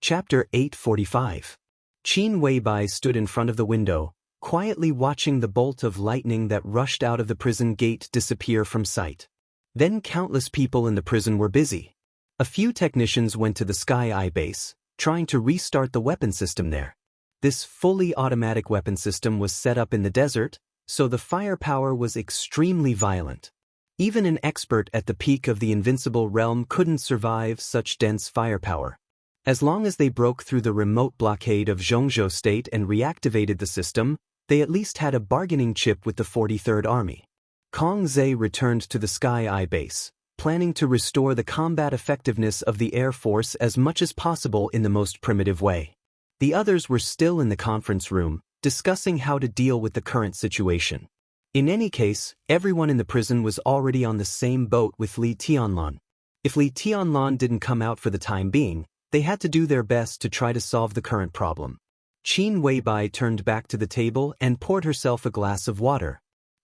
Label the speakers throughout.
Speaker 1: Chapter 845. Qin Weibai stood in front of the window, quietly watching the bolt of lightning that rushed out of the prison gate disappear from sight. Then countless people in the prison were busy. A few technicians went to the Sky Eye base, trying to restart the weapon system there. This fully automatic weapon system was set up in the desert, so the firepower was extremely violent. Even an expert at the peak of the invincible realm couldn't survive such dense firepower. As long as they broke through the remote blockade of Zhongzhou State and reactivated the system, they at least had a bargaining chip with the 43rd Army. Kong Zhe returned to the Sky Eye base, planning to restore the combat effectiveness of the Air Force as much as possible in the most primitive way. The others were still in the conference room, discussing how to deal with the current situation. In any case, everyone in the prison was already on the same boat with Li Tianlan. If Li Tianlan didn't come out for the time being, they had to do their best to try to solve the current problem. Qin Weibai turned back to the table and poured herself a glass of water.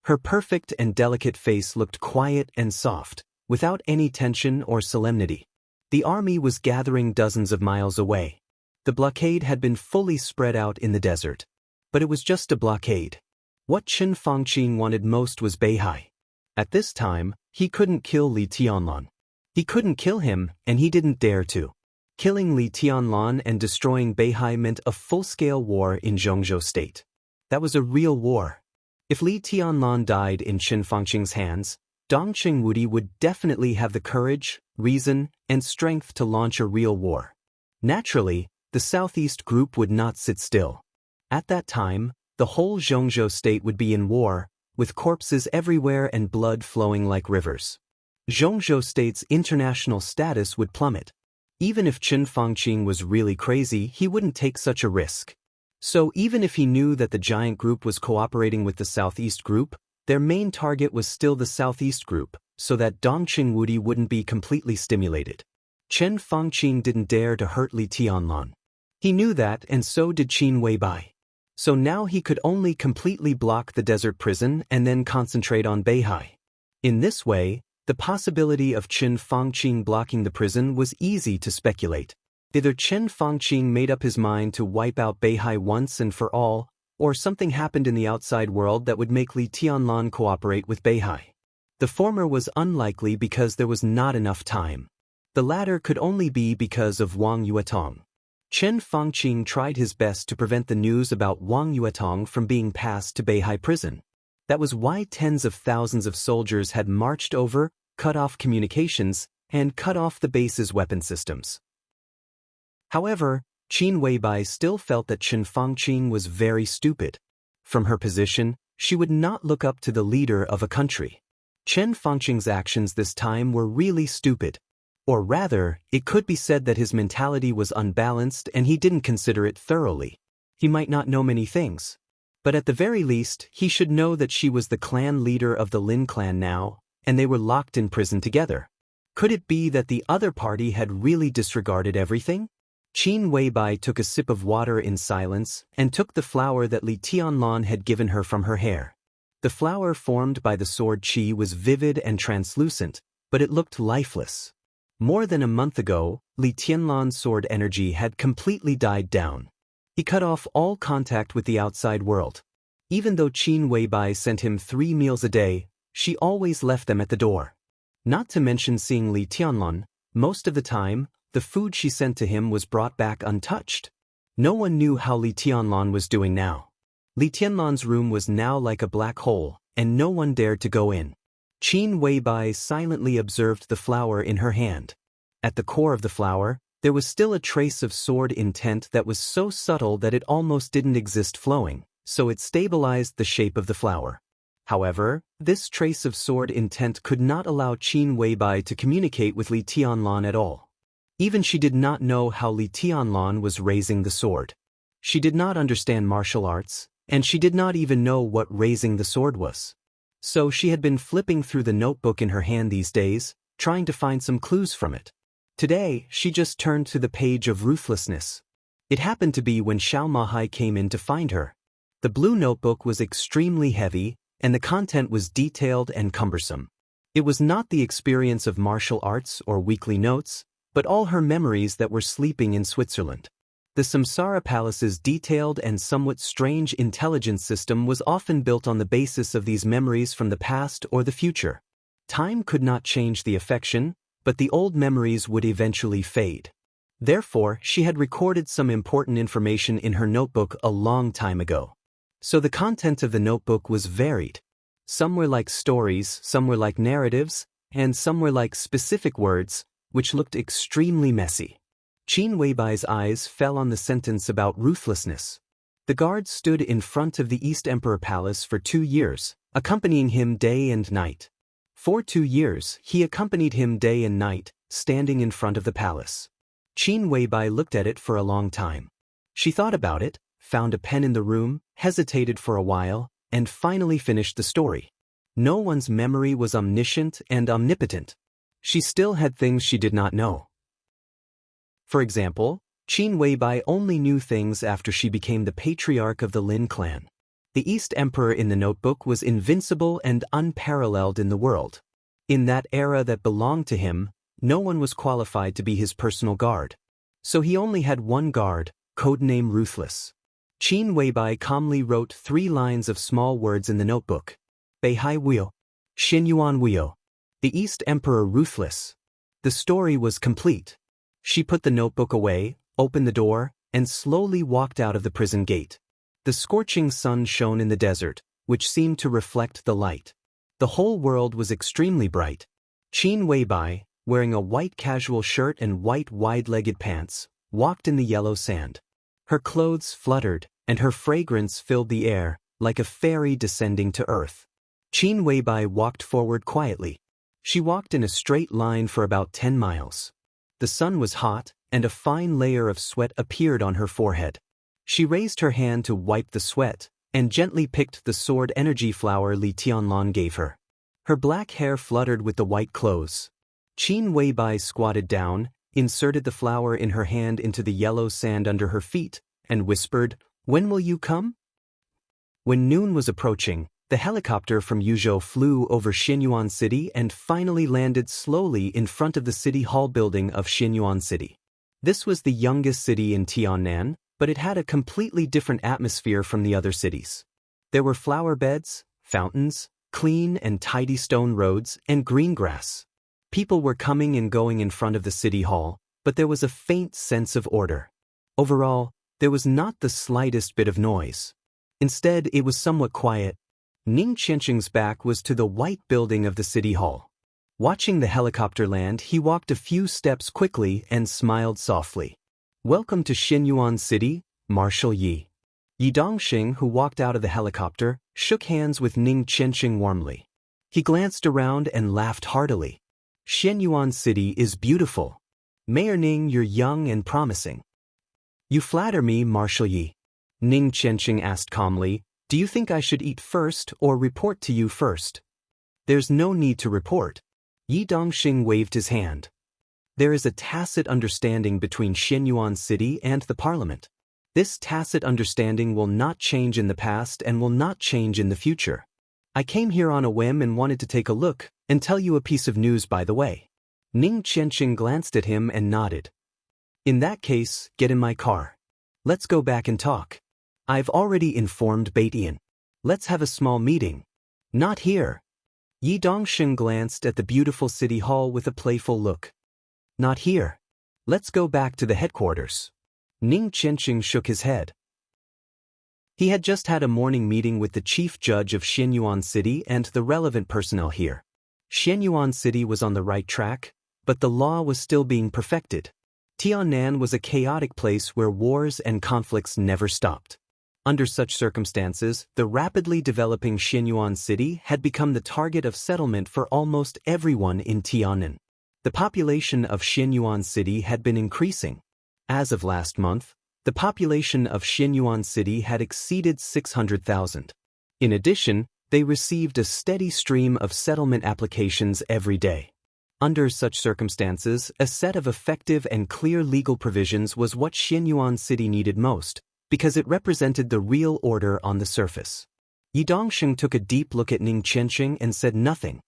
Speaker 1: Her perfect and delicate face looked quiet and soft, without any tension or solemnity. The army was gathering dozens of miles away. The blockade had been fully spread out in the desert. But it was just a blockade. What Qin Fangqing wanted most was Beihai. At this time, he couldn't kill Li Tianlan. He couldn't kill him, and he didn't dare to. Killing Li Tianlan and destroying Beihai meant a full-scale war in Zhongzhou State. That was a real war. If Li Tianlan died in Qin Fangqing's hands, Dongqing Wudi would definitely have the courage, reason, and strength to launch a real war. Naturally, the Southeast Group would not sit still. At that time, the whole Zhongzhou State would be in war, with corpses everywhere and blood flowing like rivers. Zhongzhou State's international status would plummet. Even if Qin Fangqing was really crazy, he wouldn't take such a risk. So even if he knew that the giant group was cooperating with the Southeast Group, their main target was still the Southeast Group, so that Dongqing Wudi wouldn't be completely stimulated. Qin Fangqing didn't dare to hurt Li Tianlan. He knew that, and so did Qin Weibai. So now he could only completely block the desert prison and then concentrate on Beihai. In this way, the possibility of Qin Fangqing blocking the prison was easy to speculate. Either Qin Fangqing made up his mind to wipe out Beihai once and for all, or something happened in the outside world that would make Li Tianlan cooperate with Beihai. The former was unlikely because there was not enough time. The latter could only be because of Wang Yuetong. Qin Fangqing tried his best to prevent the news about Wang Yuetong from being passed to Beihai prison. That was why tens of thousands of soldiers had marched over, cut off communications, and cut off the base's weapon systems. However, Qin Weibai still felt that Qin Fangqing was very stupid. From her position, she would not look up to the leader of a country. Qin Fangqing's actions this time were really stupid. Or rather, it could be said that his mentality was unbalanced and he didn't consider it thoroughly. He might not know many things. But at the very least, he should know that she was the clan leader of the Lin clan now, and they were locked in prison together. Could it be that the other party had really disregarded everything? Qin Weibai took a sip of water in silence and took the flower that Li Tianlan had given her from her hair. The flower formed by the sword qi was vivid and translucent, but it looked lifeless. More than a month ago, Li Tianlan's sword energy had completely died down. He cut off all contact with the outside world. Even though Qin Weibai sent him 3 meals a day, she always left them at the door. Not to mention seeing Li Tianlan, most of the time, the food she sent to him was brought back untouched. No one knew how Li Tianlan was doing now. Li Tianlan's room was now like a black hole, and no one dared to go in. Qin Weibai silently observed the flower in her hand. At the core of the flower, there was still a trace of sword intent that was so subtle that it almost didn't exist flowing, so it stabilized the shape of the flower. However, this trace of sword intent could not allow Qin Weibai to communicate with Li Tianlan at all. Even she did not know how Li Tianlan was raising the sword. She did not understand martial arts, and she did not even know what raising the sword was. So she had been flipping through the notebook in her hand these days, trying to find some clues from it. Today, she just turned to the page of ruthlessness. It happened to be when Xiao Mahai came in to find her. The blue notebook was extremely heavy, and the content was detailed and cumbersome. It was not the experience of martial arts or weekly notes, but all her memories that were sleeping in Switzerland. The Samsara Palace's detailed and somewhat strange intelligence system was often built on the basis of these memories from the past or the future. Time could not change the affection, but the old memories would eventually fade. Therefore, she had recorded some important information in her notebook a long time ago. So the content of the notebook was varied. Some were like stories, some were like narratives, and some were like specific words, which looked extremely messy. Qin Weibai's eyes fell on the sentence about ruthlessness. The guard stood in front of the East Emperor Palace for 2 years, accompanying him day and night. For 2 years, he accompanied him day and night, standing in front of the palace. Qin Weibai looked at it for a long time. She thought about it, found a pen in the room, hesitated for a while, and finally finished the story. No one's memory was omniscient and omnipotent. She still had things she did not know. For example, Qin Weibai only knew things after she became the patriarch of the Lin clan. The East Emperor in the notebook was invincible and unparalleled in the world. In that era that belonged to him, no one was qualified to be his personal guard. So he only had one guard, codename Ruthless. Qin Weibai calmly wrote 3 lines of small words in the notebook. Beihai Wio. Xinyuan Wio. The East Emperor Ruthless. The story was complete. She put the notebook away, opened the door, and slowly walked out of the prison gate. The scorching sun shone in the desert, which seemed to reflect the light. The whole world was extremely bright. Qin Weibai, wearing a white casual shirt and white wide-legged pants, walked in the yellow sand. Her clothes fluttered, and her fragrance filled the air, like a fairy descending to earth. Qin Weibai walked forward quietly. She walked in a straight line for about 10 miles. The sun was hot, and a fine layer of sweat appeared on her forehead. She raised her hand to wipe the sweat, and gently picked the sword energy flower Li Tianlan gave her. Her black hair fluttered with the white clothes. Qin Weibai squatted down, inserted the flower in her hand into the yellow sand under her feet, and whispered, "When will you come?" When noon was approaching, the helicopter from Yuzhou flew over Xinyuan City and finally landed slowly in front of the City Hall building of Xinyuan City. This was the youngest city in Tiannan, but it had a completely different atmosphere from the other cities. There were flower beds, fountains, clean and tidy stone roads, and green grass. People were coming and going in front of the City Hall, but there was a faint sense of order. Overall, there was not the slightest bit of noise. Instead, it was somewhat quiet. Ning Qianqing's back was to the white building of the City Hall. Watching the helicopter land, he walked a few steps quickly and smiled softly. "Welcome to Xinyuan City, Marshal Yi." Yi Dongxing, who walked out of the helicopter, shook hands with Ning Qianqing warmly. He glanced around and laughed heartily. "Xinyuan City is beautiful. Mayor Ning, you're young and promising." "You flatter me, Marshal Yi." Ning Qianqing asked calmly, "Do you think I should eat first or report to you first?" "There's no need to report." Yi Dongxing waved his hand. "There is a tacit understanding between Xinyuan City and the parliament. This tacit understanding will not change in the past and will not change in the future. I came here on a whim and wanted to take a look and tell you a piece of news by the way." Ning Qianqing glanced at him and nodded. "In that case, get in my car. Let's go back and talk. I've already informed Baitian. Let's have a small meeting." "Not here." Yi Dongxing glanced at the beautiful city hall with a playful look. "Not here. Let's go back to the headquarters." Ning Qianqing shook his head. He had just had a morning meeting with the chief judge of Xinyuan City and the relevant personnel here. Xinyuan City was on the right track, but the law was still being perfected. Tiannan was a chaotic place where wars and conflicts never stopped. Under such circumstances, the rapidly developing Xinyuan City had become the target of settlement for almost everyone in Tiannan. The population of Xinyuan City had been increasing. As of last month, the population of Xinyuan City had exceeded 600,000. In addition, they received a steady stream of settlement applications every day. Under such circumstances, a set of effective and clear legal provisions was what Xinyuan City needed most, because it represented the real order on the surface. Yi Dongxing took a deep look at Ning Qianqing and said nothing.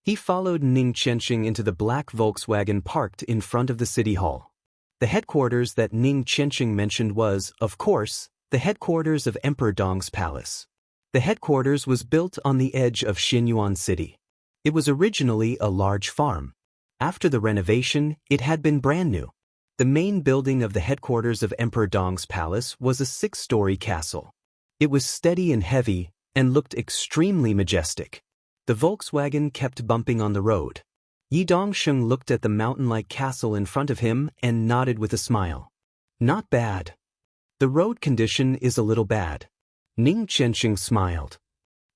Speaker 1: He followed Ning Qianxing into the black Volkswagen parked in front of the city hall. The headquarters that Ning Qianxing mentioned was, of course, the headquarters of Emperor Dong's palace. The headquarters was built on the edge of Xinyuan City. It was originally a large farm. After the renovation, it had been brand new. The main building of the headquarters of Emperor Dong's palace was a 6-story castle. It was steady and heavy, and looked extremely majestic. The Volkswagen kept bumping on the road. Yi Dongsheng looked at the mountain-like castle in front of him and nodded with a smile. Not bad. The road condition is a little bad. Ning Qianxing smiled.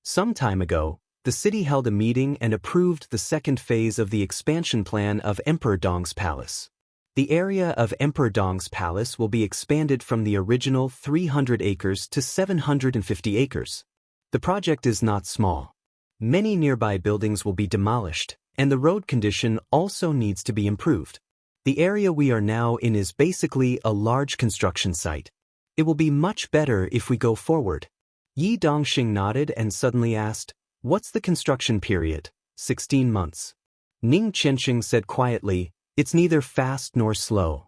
Speaker 1: Some time ago, the city held a meeting and approved the second phase of the expansion plan of Emperor Dong's palace. The area of Emperor Dong's palace will be expanded from the original 300 acres to 750 acres. The project is not small. Many nearby buildings will be demolished, and the road condition also needs to be improved. The area we are now in is basically a large construction site. It will be much better if we go forward. Yi Dongxing nodded and suddenly asked, "What's the construction period?" 16 months. Ning Qianxing said quietly, "It's neither fast nor slow.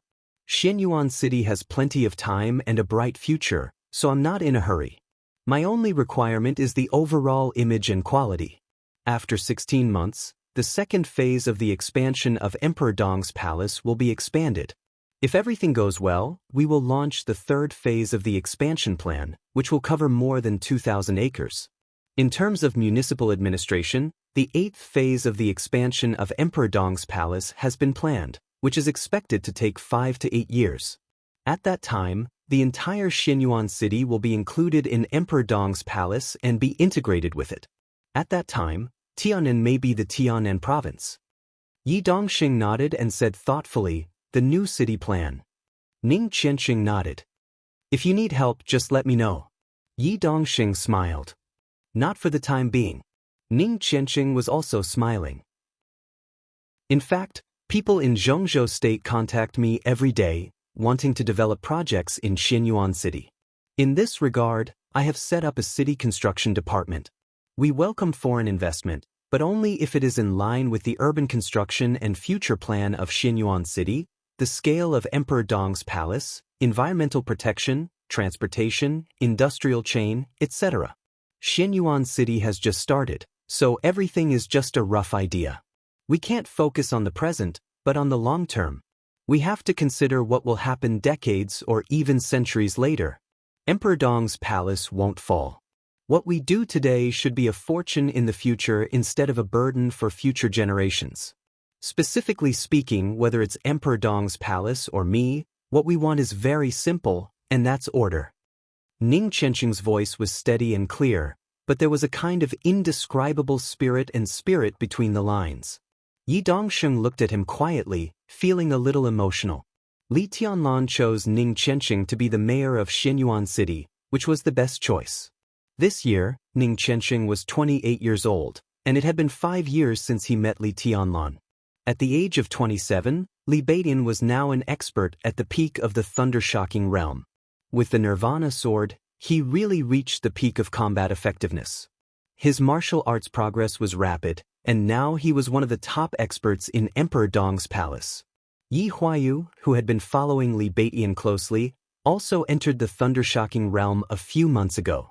Speaker 1: Xinyuan City has plenty of time and a bright future, so I'm not in a hurry. My only requirement is the overall image and quality." After 16 months, the second phase of the expansion of Emperor Dong's palace will be expanded. If everything goes well, we will launch the third phase of the expansion plan, which will cover more than 2,000 acres. In terms of municipal administration, the 8th phase of the expansion of Emperor Dong's palace has been planned, which is expected to take 5 to 8 years. At that time, the entire Xinyuan City will be included in Emperor Dong's palace and be integrated with it. At that time, Tianan may be the Tianan province. Yi Dongxing nodded and said thoughtfully, "The new city plan." Ning Qianxing nodded. "If you need help, just let me know." Yi Dongxing smiled. "Not for the time being." Ning Qianxing was also smiling. In fact, people in Zhengzhou State contact me every day, wanting to develop projects in Xinyuan City. In this regard, I have set up a city construction department. We welcome foreign investment, but only if it is in line with the urban construction and future plan of Xinyuan City, the scale of Emperor Dong's palace, environmental protection, transportation, industrial chain, etc. Xinyuan City has just started, so everything is just a rough idea. We can't focus on the present, but on the long term. We have to consider what will happen decades or even centuries later. Emperor Dong's palace won't fall. What we do today should be a fortune in the future instead of a burden for future generations. Specifically speaking, whether it's Emperor Dong's palace or me, what we want is very simple, and that's order. Ning Qianxing's voice was steady and clear, but there was a kind of indescribable spirit between the lines. Yi Dongsheng looked at him quietly, feeling a little emotional. Li Tianlan chose Ning Qianxing to be the mayor of Xinyuan City, which was the best choice. This year, Ning Qianxing was 28 years old, and it had been 5 years since he met Li Tianlan. At the age of 27, Li Beidian was now an expert at the peak of the thunder-shocking realm. With the Nirvana sword, he really reached the peak of combat effectiveness. His martial arts progress was rapid, and now he was one of the top experts in Emperor Dong's palace. Yi Huayu, who had been following Li Beidian closely, also entered the thunder-shocking realm a few months ago.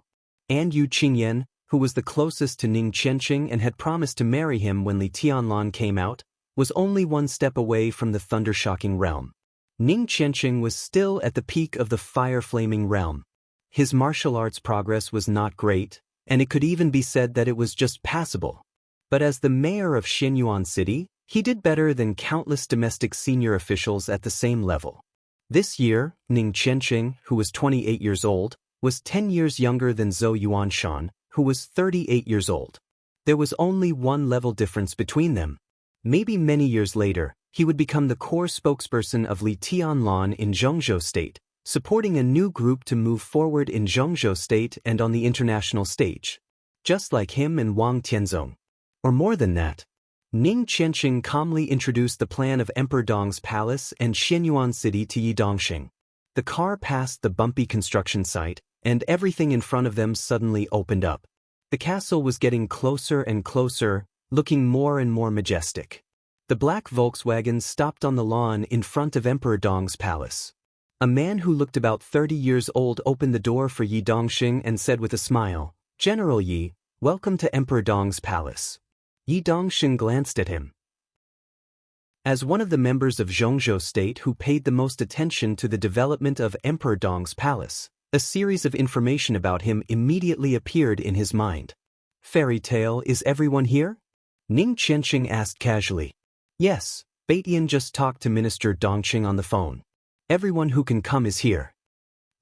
Speaker 1: And Yu Qingyan, who was the closest to Ning Qianxing and had promised to marry him when Li Tianlan came out, was only one step away from the thunder-shocking realm. Ning Qianxing was still at the peak of the fire-flaming realm. His martial arts progress was not great, and it could even be said that it was just passable. But as the mayor of Xinyuan City, he did better than countless domestic senior officials at the same level. This year, Ning Qianxing, who was 28 years old, was 10 years younger than Zhou Yuanshan, who was 38 years old. There was only one level difference between them. Maybe many years later, he would become the core spokesperson of Li Tianlan in Zhengzhou State, supporting a new group to move forward in Zhengzhou State and on the international stage. Just like him and Wang Tianzong. Or more than that. Ning Qianxing calmly introduced the plan of Emperor Dong's palace and Xinyuan City to Yi Dongxing. The car passed the bumpy construction site, and everything in front of them suddenly opened up. The castle was getting closer and closer, looking more and more majestic. The black Volkswagen stopped on the lawn in front of Emperor Dong's palace. A man who looked about 30 years old opened the door for Yi Dongxing and said with a smile, "General Yi, welcome to Emperor Dong's palace." Yi Dongxing glanced at him. As one of the members of Zhongzhou state who paid the most attention to the development of Emperor Dong's palace, a series of information about him immediately appeared in his mind. "Fairy tale, is everyone here?" Ning Qianqing asked casually. "Yes, Baitian just talked to Minister Dongqing on the phone. Everyone who can come is here."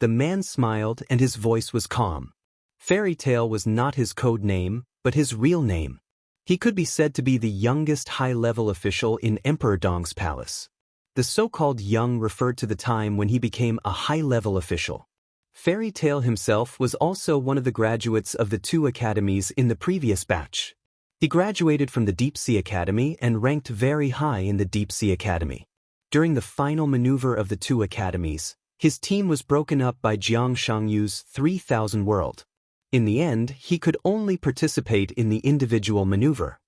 Speaker 1: The man smiled and his voice was calm. Fairy tale was not his code name, but his real name. He could be said to be the youngest high-level official in Emperor Dong's palace. The so-called young referred to the time when he became a high-level official. Fairy tale himself was also one of the graduates of the two academies in the previous batch. He graduated from the Deep Sea Academy and ranked very high in the Deep Sea Academy. During the final maneuver of the two academies, his team was broken up by Jiang Shangyu's 3000 World. In the end, he could only participate in the individual maneuver.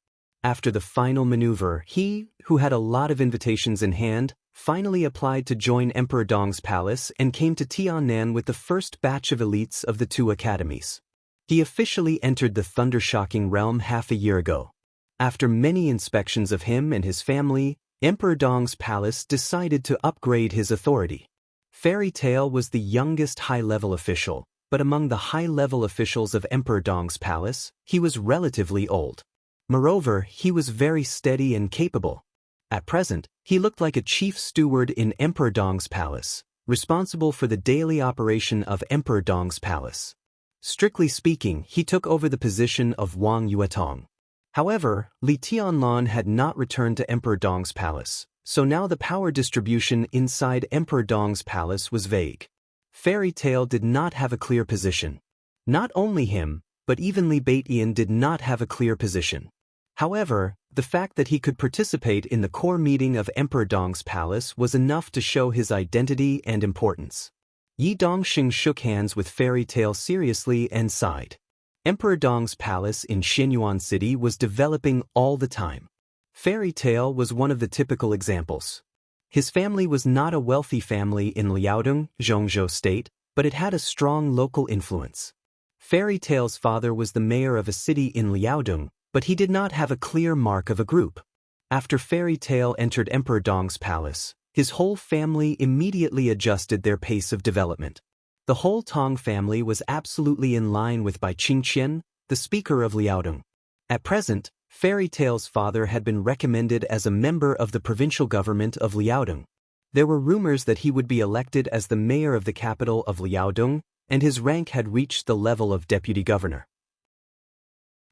Speaker 1: After the final maneuver, he, who had a lot of invitations in hand, finally applied to join Emperor Dong's palace and came to Tiannan with the first batch of elites of the two academies. He officially entered the thunder-shocking realm half a year ago. After many inspections of him and his family, Emperor Dong's palace decided to upgrade his authority. Fairy Tale was the youngest high-level official, but among the high-level officials of Emperor Dong's palace, he was relatively old. Moreover, he was very steady and capable. At present, he looked like a chief steward in Emperor Dong's palace, responsible for the daily operation of Emperor Dong's palace. Strictly speaking, he took over the position of Wang Yuetong. However, Li Tianlan had not returned to Emperor Dong's palace, so now the power distribution inside Emperor Dong's palace was vague. Fairy Tale did not have a clear position. Not only him, but even Li Baitian did not have a clear position. However, the fact that he could participate in the core meeting of Emperor Dong's palace was enough to show his identity and importance. Yi Dongxing shook hands with Fairy Tale seriously and sighed. Emperor Dong's palace in Xinyuan City was developing all the time. Fairy Tale was one of the typical examples. His family was not a wealthy family in Liaodong, Zhongzhou State, but it had a strong local influence. Fairy Tale's father was the mayor of a city in Liaodong, but he did not have a clear mark of a group. After Fairy Tale entered Emperor Dong's palace, his whole family immediately adjusted their pace of development. The whole Tong family was absolutely in line with Bai Qingqian, the speaker of Liaodong. At present, Fairy Tale's father had been recommended as a member of the provincial government of Liaodong. There were rumors that he would be elected as the mayor of the capital of Liaodong, and his rank had reached the level of deputy governor.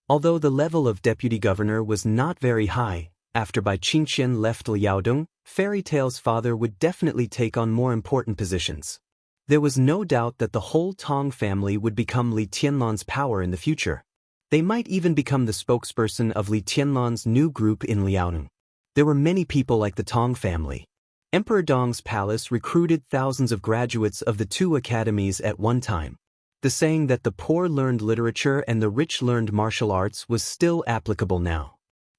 Speaker 1: Although the level of deputy governor was not very high, after Bai Qingqian left Liaodong, Fairy Tale's father would definitely take on more important positions. There was no doubt that the whole Tong family would become Li Tianlan's power in the future. They might even become the spokesperson of Li Tianlan's new group in Liaodong. There were many people like the Tong family. Emperor Dong's palace recruited thousands of graduates of the two academies at one time. The saying that the poor learned literature and the rich learned martial arts was still applicable now.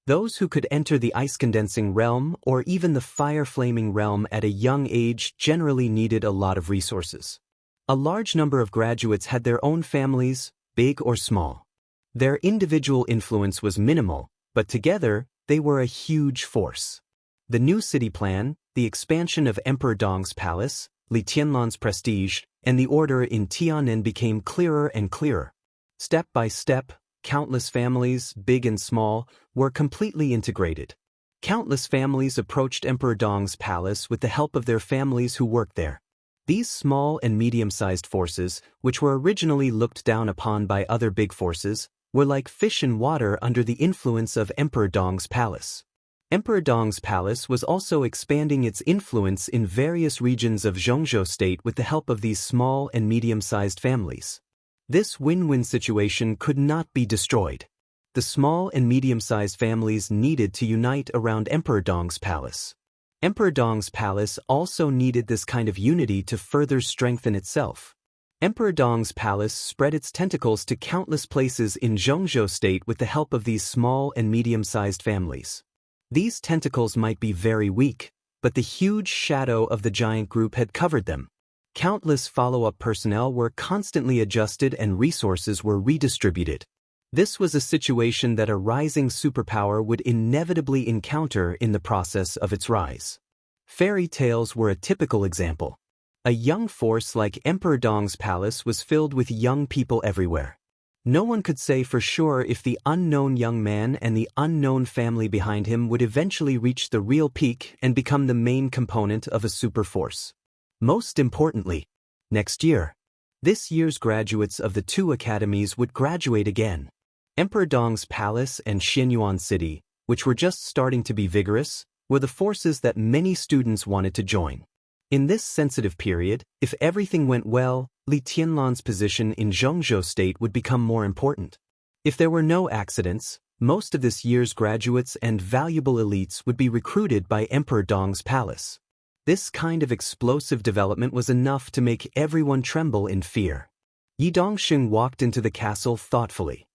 Speaker 1: Those who could enter the ice-condensing realm or even the fire-flaming realm at a young age generally needed a lot of resources. A large number of graduates had their own families, big or small. Their individual influence was minimal, but together, they were a huge force. The new city plan, the expansion of Emperor Dong's palace, Li Tianlan's prestige, and the order in Tiannan became clearer and clearer. Step by step, countless families, big and small, were completely integrated. Countless families approached Emperor Dong's palace with the help of their families who worked there. These small and medium-sized forces, which were originally looked down upon by other big forces, were like fish in water under the influence of Emperor Dong's palace. Emperor Dong's palace was also expanding its influence in various regions of Zhongzhou State with the help of these small and medium-sized families. This win-win situation could not be destroyed. The small and medium-sized families needed to unite around Emperor Dong's palace. Emperor Dong's palace also needed this kind of unity to further strengthen itself. Emperor Dong's palace spread its tentacles to countless places in Zhongzhou state with the help of these small and medium-sized families. These tentacles might be very weak, but the huge shadow of the giant group had covered them. Countless follow-up personnel were constantly adjusted and resources were redistributed. This was a situation that a rising superpower would inevitably encounter in the process of its rise. Fairy tales were a typical example. A young force like Emperor Dong's palace was filled with young people everywhere. No one could say for sure if the unknown young man and the unknown family behind him would eventually reach the real peak and become the main component of a super force. Most importantly, next year, this year's graduates of the two academies would graduate again. Emperor Dong's palace and Xianyuan city, which were just starting to be vigorous, were the forces that many students wanted to join. In this sensitive period, if everything went well, Li Tianlan's position in Zhongzhou state would become more important. If there were no accidents, most of this year's graduates and valuable elites would be recruited by Emperor Dong's palace. This kind of explosive development was enough to make everyone tremble in fear. Yi Dongxing walked into the castle thoughtfully.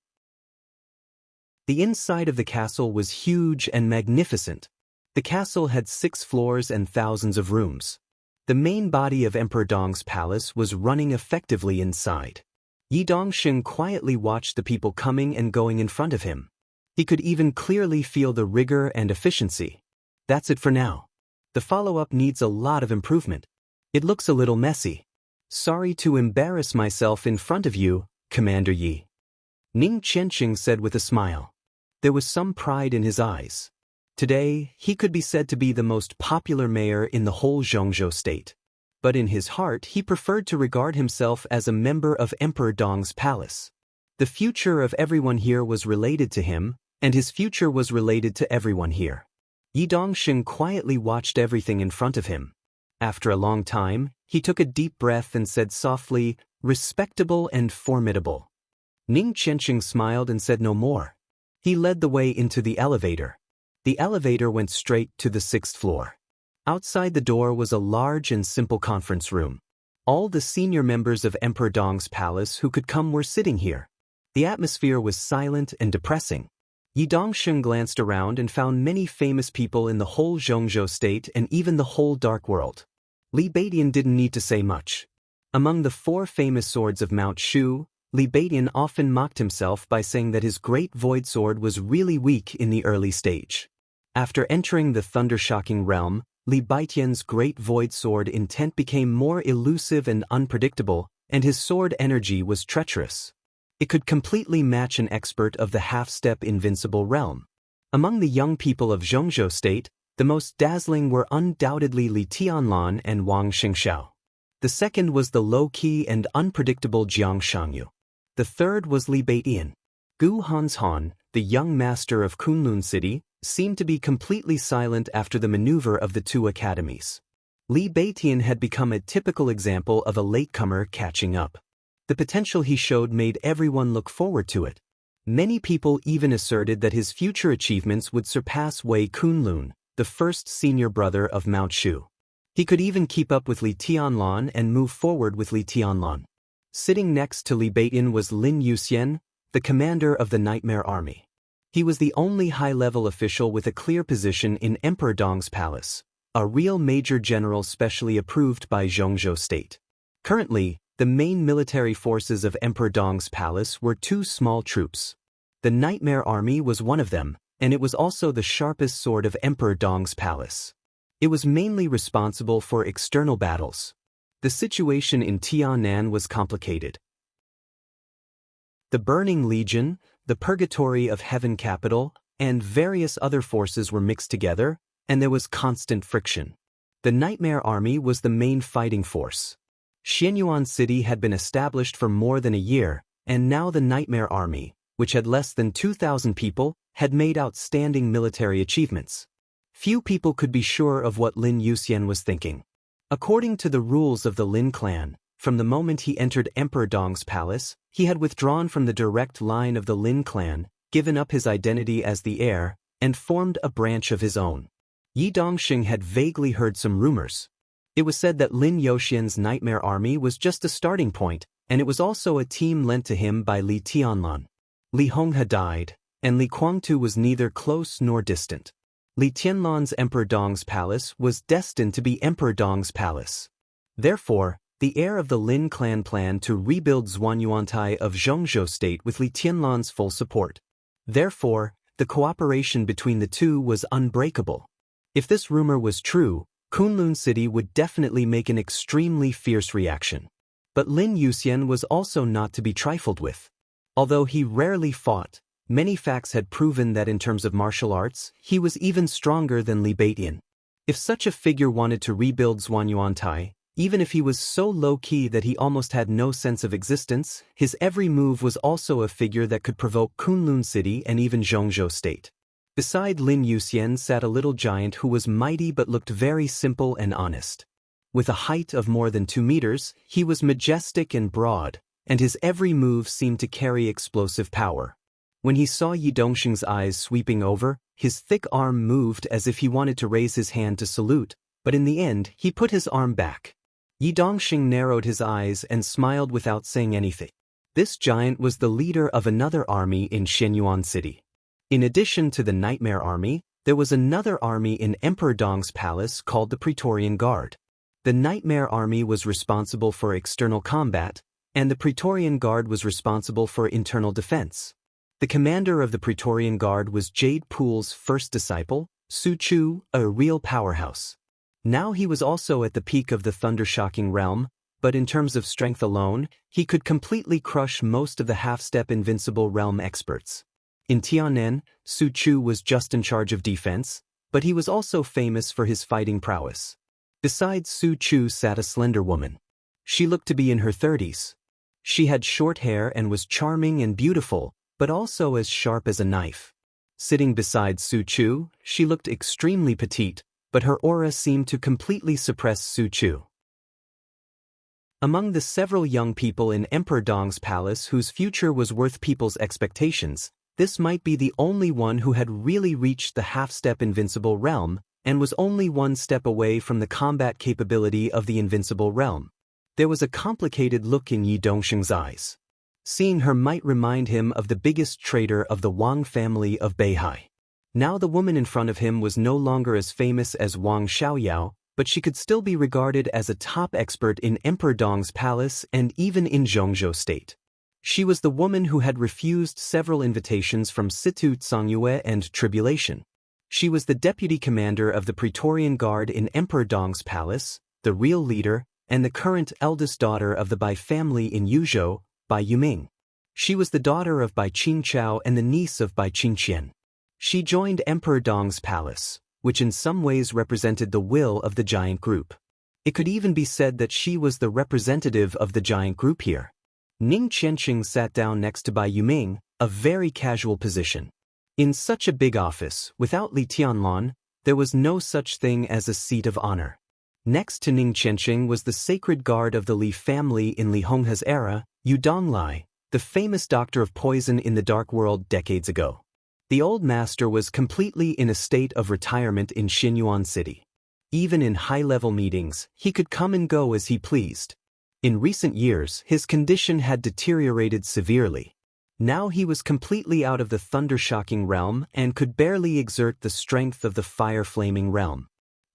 Speaker 1: The inside of the castle was huge and magnificent. The castle had 6 floors and thousands of rooms. The main body of Emperor Dong's palace was running effectively inside. Yi Dongxing quietly watched the people coming and going in front of him. He could even clearly feel the rigor and efficiency. That's it for now. The follow-up needs a lot of improvement. It looks a little messy. Sorry to embarrass myself in front of you, Commander Yi. Ning Qianqing said with a smile. There was some pride in his eyes. Today, he could be said to be the most popular mayor in the whole Zhongzhou state. But in his heart he preferred to regard himself as a member of Emperor Dong's palace. The future of everyone here was related to him, and his future was related to everyone here. Yi Dongxing quietly watched everything in front of him. After a long time, he took a deep breath and said softly, "Respectable and formidable." Ning Qianqing smiled and said no more. He led the way into the elevator. The elevator went straight to the 6th floor. Outside the door was a large and simple conference room. All the senior members of Emperor Dong's palace who could come were sitting here. The atmosphere was silent and depressing. Yi Dongxing glanced around and found many famous people in the whole Zhongzhou state and even the whole dark world. Li Beidian didn't need to say much. Among the 4 famous swords of Mount Shu, Li Beidian often mocked himself by saying that his great void sword was really weak in the early stage. After entering the thunder-shocking realm, Li Beidian's great void sword intent became more elusive and unpredictable, and his sword energy was treacherous. It could completely match an expert of the half-step invincible realm. Among the young people of Zhongzhou state, the most dazzling were undoubtedly Li Tianlan and Wang Xingxiao. The second was the low-key and unpredictable Jiang Shangyu. The third was Li Beidian. Gu Hanshan, the young master of Kunlun City, seemed to be completely silent after the maneuver of the two academies. Li Beidian had become a typical example of a latecomer catching up. The potential he showed made everyone look forward to it. Many people even asserted that his future achievements would surpass Wei Kunlun, the first senior brother of Mount Shu. He could even keep up with Li Tianlan and move forward with Li Tianlan. Sitting next to Li Beidian was Lin Yuxian, the commander of the Nightmare Army. He was the only high-level official with a clear position in Emperor Dong's palace, a real major general specially approved by Zhongzhou state. Currently, the main military forces of Emperor Dong's palace were 2 small troops. The Nightmare Army was one of them, and it was also the sharpest sword of Emperor Dong's palace. It was mainly responsible for external battles. The situation in Tianan was complicated. The Burning Legion, the Purgatory of Heaven Capital, and various other forces were mixed together, and there was constant friction. The Nightmare Army was the main fighting force. Xianyuan City had been established for more than a year, and now the Nightmare Army, which had less than 2,000 people, had made outstanding military achievements. Few people could be sure of what Lin Yuxian was thinking. According to the rules of the Lin clan, from the moment he entered Emperor Dong's palace, he had withdrawn from the direct line of the Lin clan, given up his identity as the heir, and formed a branch of his own. Yi Dongxing had vaguely heard some rumors. It was said that Lin Yuxian's Nightmare Army was just a starting point, and it was also a team lent to him by Li Tianlan. Li Honghe died, and Li Guangtu was neither close nor distant. Li Tianlan's Emperor Dong's palace was destined to be Emperor Dong's palace. Therefore, the heir of the Lin clan planned to rebuild Zhuanyuantai of Zhongzhou state with Li Tianlan's full support. Therefore, the cooperation between the two was unbreakable. If this rumor was true, Kunlun City would definitely make an extremely fierce reaction. But Lin Yuxian was also not to be trifled with. Although he rarely fought, many facts had proven that in terms of martial arts, he was even stronger than Li Beitian. If such a figure wanted to rebuild Zhuanyuantai, even if he was so low-key that he almost had no sense of existence, his every move was also a figure that could provoke Kunlun City and even Zhongzhou state. Beside Lin Yuxian sat a little giant who was mighty but looked very simple and honest. With a height of more than 2 meters, he was majestic and broad, and his every move seemed to carry explosive power. When he saw Yi Dongxing's eyes sweeping over, his thick arm moved as if he wanted to raise his hand to salute, but in the end, he put his arm back. Yi Dongxing narrowed his eyes and smiled without saying anything. This giant was the leader of another army in Shenyuan City. In addition to the Nightmare Army, there was another army in Emperor Dong's palace called the Praetorian Guard. The Nightmare Army was responsible for external combat, and the Praetorian Guard was responsible for internal defense. The commander of the Praetorian Guard was Jade Pool's first disciple, Su Chu, a real powerhouse. Now he was also at the peak of the thunder-shocking realm, but in terms of strength alone, he could completely crush most of the half-step invincible realm experts. In Tianen, Su Chu was just in charge of defense, but he was also famous for his fighting prowess. Beside Su Chu sat a slender woman. She looked to be in her 30s. She had short hair and was charming and beautiful, but also as sharp as a knife. Sitting beside Su Chu, she looked extremely petite, but her aura seemed to completely suppress Su Chu. Among the several young people in Emperor Dong's palace whose future was worth people's expectations, this might be the only one who had really reached the half-step invincible realm, and was only one step away from the combat capability of the invincible realm. There was a complicated look in Yi Dongxing's eyes. Seeing her might remind him of the biggest traitor of the Wang family of Beihai. Now the woman in front of him was no longer as famous as Wang Xiaoyao, but she could still be regarded as a top expert in Emperor Dong's palace and even in Zhongzhou state. She was the woman who had refused several invitations from Situ Tsangyue and Tribulation. She was the deputy commander of the Praetorian Guard in Emperor Dong's palace, the real leader, and the current eldest daughter of the Bai family in Yuzhou, Bai Yuming. She was the daughter of Bai Qingchao and the niece of Bai Qingqian. She joined Emperor Dong's palace, which in some ways represented the will of the giant group. It could even be said that she was the representative of the giant group here. Ning Qianqing sat down next to Bai Yuming, a very casual position. In such a big office, without Li Tianlan, there was no such thing as a seat of honor. Next to Ning Qianqing was the sacred guard of the Li family in Li Honghe's era, Yu Donglai, the famous doctor of poison in the Dark World decades ago. The old master was completely in a state of retirement in Shenyuan City. Even in high-level meetings, he could come and go as he pleased. In recent years, his condition had deteriorated severely. Now he was completely out of the thunder-shocking realm and could barely exert the strength of the fire-flaming realm.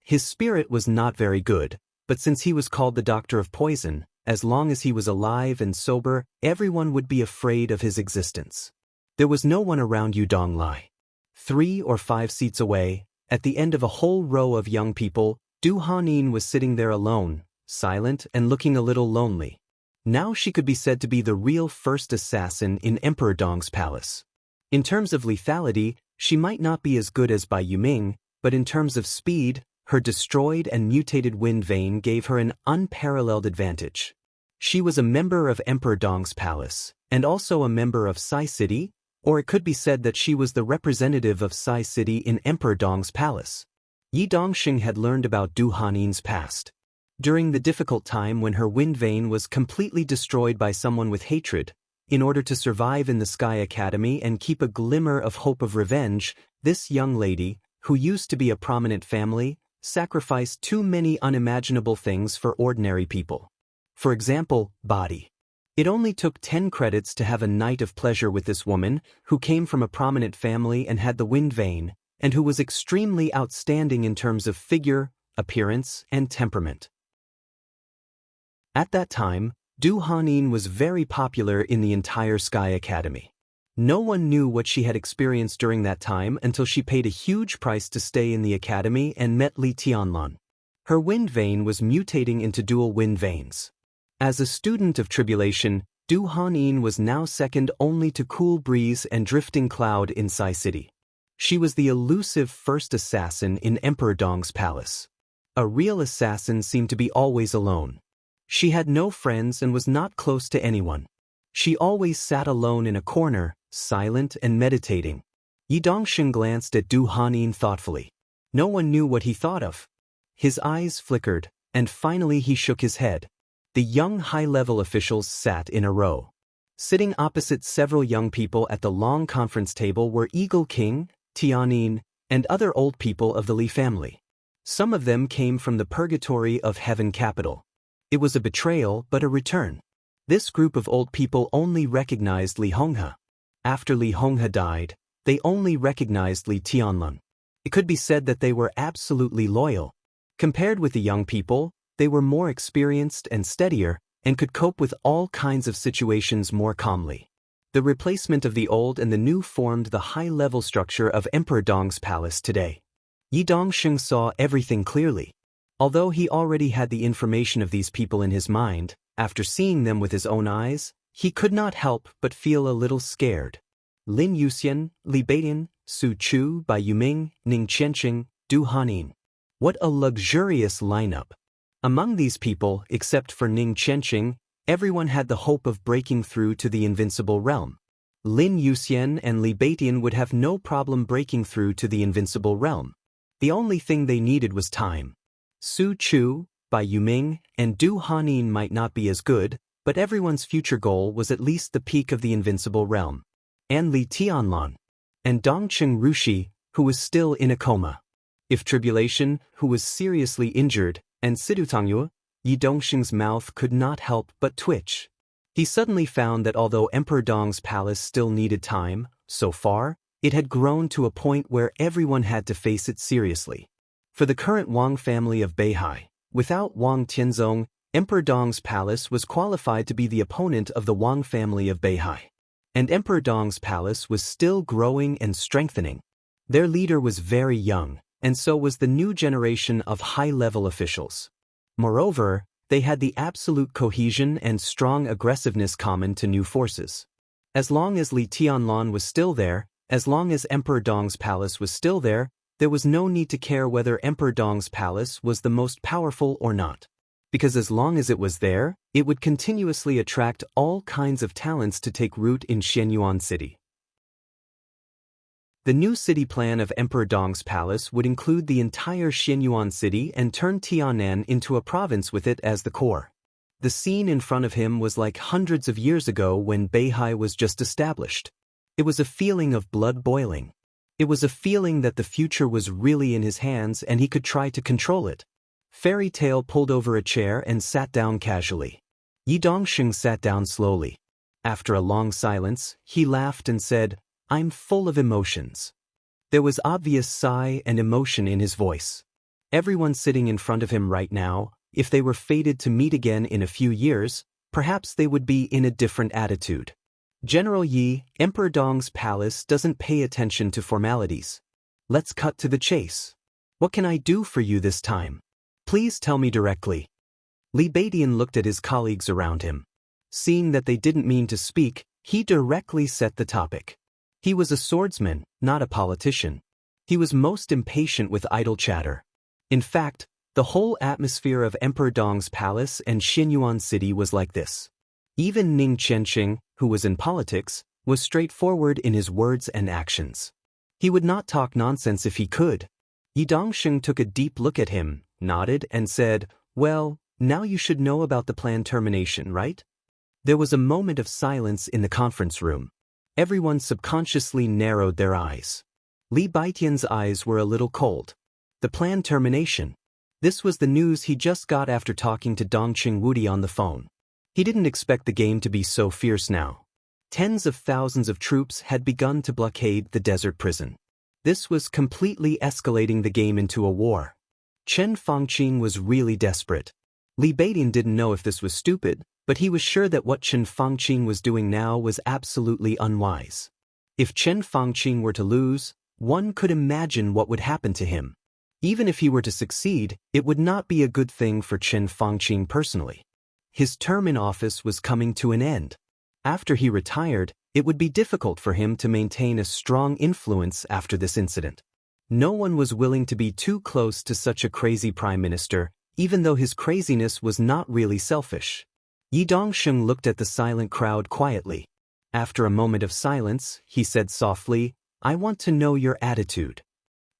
Speaker 1: His spirit was not very good, but since he was called the Doctor of Poison, as long as he was alive and sober, everyone would be afraid of his existence. There was no one around Yu Donglai. 3 or 5 seats away, at the end of a whole row of young people, Du Hanin was sitting there alone, silent and looking a little lonely. Now she could be said to be the real first assassin in Emperor Dong's palace. In terms of lethality, she might not be as good as Bai Yuming, but in terms of speed, her destroyed and mutated wind vein gave her an unparalleled advantage. She was a member of Emperor Dong's palace, and also a member of Sai City, or it could be said that she was the representative of Sai City in Emperor Dong's palace. Yi Dongxing had learned about Du Hanin's past. During the difficult time when her wind vein was completely destroyed by someone with hatred, in order to survive in the Sky Academy and keep a glimmer of hope of revenge, this young lady, who used to be a prominent family, sacrificed too many unimaginable things for ordinary people. For example, body. It only took 10 credits to have a night of pleasure with this woman, who came from a prominent family and had the wind vein, and who was extremely outstanding in terms of figure, appearance, and temperament. At that time, Du Hanin was very popular in the entire Sky Academy. No one knew what she had experienced during that time until she paid a huge price to stay in the academy and met Li Tianlan. Her wind vein was mutating into dual wind veins. As a student of tribulation, Du Hanin was now second only to Cool Breeze and Drifting Cloud in Sai City. She was the elusive first assassin in Emperor Dong's palace. A real assassin seemed to be always alone. She had no friends and was not close to anyone. She always sat alone in a corner, silent and meditating. Yi Dongsheng glanced at Du Hanin thoughtfully. No one knew what he thought of. His eyes flickered, and finally he shook his head. The young high-level officials sat in a row. Sitting opposite several young people at the long conference table were Eagle King, Tianin, and other old people of the Li family. Some of them came from the purgatory of Heaven Capital. It was a betrayal but a return. This group of old people only recognized Li Honghe. After Li Honghe died, they only recognized Li Tianlan. It could be said that they were absolutely loyal. Compared with the young people, they were more experienced and steadier, and could cope with all kinds of situations more calmly. The replacement of the old and the new formed the high-level structure of Emperor Dong's palace today. Yi Dongsheng saw everything clearly. Although he already had the information of these people in his mind, after seeing them with his own eyes, he could not help but feel a little scared. Lin Yuxian, Li Beidian, Su Chu, Bai Yuming, Ning Qianqing, Du Hanin. What a luxurious lineup! Among these people, except for Ning Qianqing, everyone had the hope of breaking through to the invincible realm. Lin Yuxian and Li Beidian would have no problem breaking through to the invincible realm. The only thing they needed was time. Su Chu, Bai Yuming, and Du Hanin might not be as good, but everyone's future goal was at least the peak of the invincible realm. And Li Tianlan. And Dongcheng Rushi, who was still in a coma. If Tribulation, who was seriously injured, and Sidu Tangyue, Yi Dongsheng's mouth could not help but twitch. He suddenly found that although Emperor Dong's palace still needed time, so far, it had grown to a point where everyone had to face it seriously. For the current Wang family of Beihai, without Wang Tianzong, Emperor Dong's palace was qualified to be the opponent of the Wang family of Beihai. And Emperor Dong's palace was still growing and strengthening. Their leader was very young, and so was the new generation of high-level officials. Moreover, they had the absolute cohesion and strong aggressiveness common to new forces. As long as Li Tianlan was still there, as long as Emperor Dong's palace was still there was no need to care whether Emperor Dong's palace was the most powerful or not. Because as long as it was there, it would continuously attract all kinds of talents to take root in Xianyuan City. The new city plan of Emperor Dong's palace would include the entire Xianyuan City and turn Tianan into a province with it as the core. The scene in front of him was like hundreds of years ago when Beihai was just established. It was a feeling of blood boiling. It was a feeling that the future was really in his hands and he could try to control it. Fairy Tale pulled over a chair and sat down casually. Yi Dongsheng sat down slowly. After a long silence, he laughed and said, "I'm full of emotions." There was obvious sigh and emotion in his voice. Everyone sitting in front of him right now, if they were fated to meet again in a few years, perhaps they would be in a different attitude. General Yi, Emperor Dong's palace doesn't pay attention to formalities. Let's cut to the chase. What can I do for you this time? Please tell me directly. Li Beidian looked at his colleagues around him. Seeing that they didn't mean to speak, he directly set the topic. He was a swordsman, not a politician. He was most impatient with idle chatter. In fact, the whole atmosphere of Emperor Dong's palace and Xianyuan City was like this. Even Ning Qianqing, who was in politics, was straightforward in his words and actions. He would not talk nonsense if he could. Yi Dongsheng took a deep look at him, nodded, and said, "Well, now you should know about the planned termination, right?" There was a moment of silence in the conference room. Everyone subconsciously narrowed their eyes. Li Baitian's eyes were a little cold. The planned termination. This was the news he just got after talking to Dongqing Wudi on the phone. He didn't expect the game to be so fierce now. Tens of thousands of troops had begun to blockade the desert prison. This was completely escalating the game into a war. Chen Fangqing was really desperate. Li Beidian didn't know if this was stupid, but he was sure that what Chen Fangqing was doing now was absolutely unwise. If Chen Fangqing were to lose, one could imagine what would happen to him. Even if he were to succeed, it would not be a good thing for Chen Fangqing personally. His term in office was coming to an end. After he retired, it would be difficult for him to maintain a strong influence after this incident. No one was willing to be too close to such a crazy prime minister, even though his craziness was not really selfish. Yi Dongsheng looked at the silent crowd quietly. After a moment of silence, he said softly, "I want to know your attitude."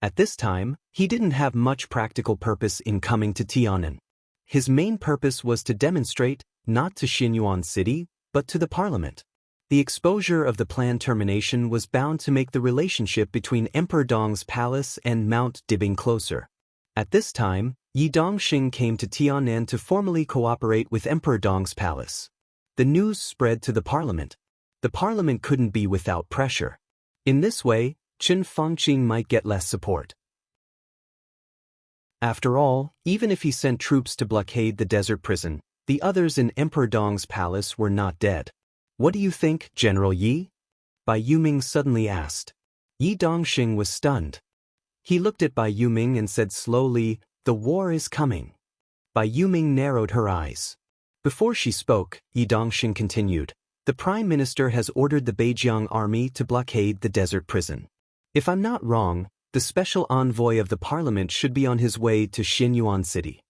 Speaker 1: At this time, he didn't have much practical purpose in coming to Tianan. His main purpose was to demonstrate, not to Xinyuan City, but to the parliament. The exposure of the planned termination was bound to make the relationship between Emperor Dong's palace and Mount Dibing closer. At this time, Yi Dongxing came to Tianan to formally cooperate with Emperor Dong's palace. The news spread to the parliament. The parliament couldn't be without pressure. In this way, Chen Fangqing might get less support. After all, even if he sent troops to blockade the desert prison, the others in Emperor Dong's palace were not dead. "What do you think, General Yi?" Bai Yuming suddenly asked. Yi Dongxing was stunned. He looked at Bai Yuming and said slowly, "The war is coming." Bai Yuming narrowed her eyes. Before she spoke, Yi Dongxing continued, "The Prime Minister has ordered the Beijiang army to blockade the desert prison. If I'm not wrong, the special envoy of the parliament should be on his way to Xinyuan City."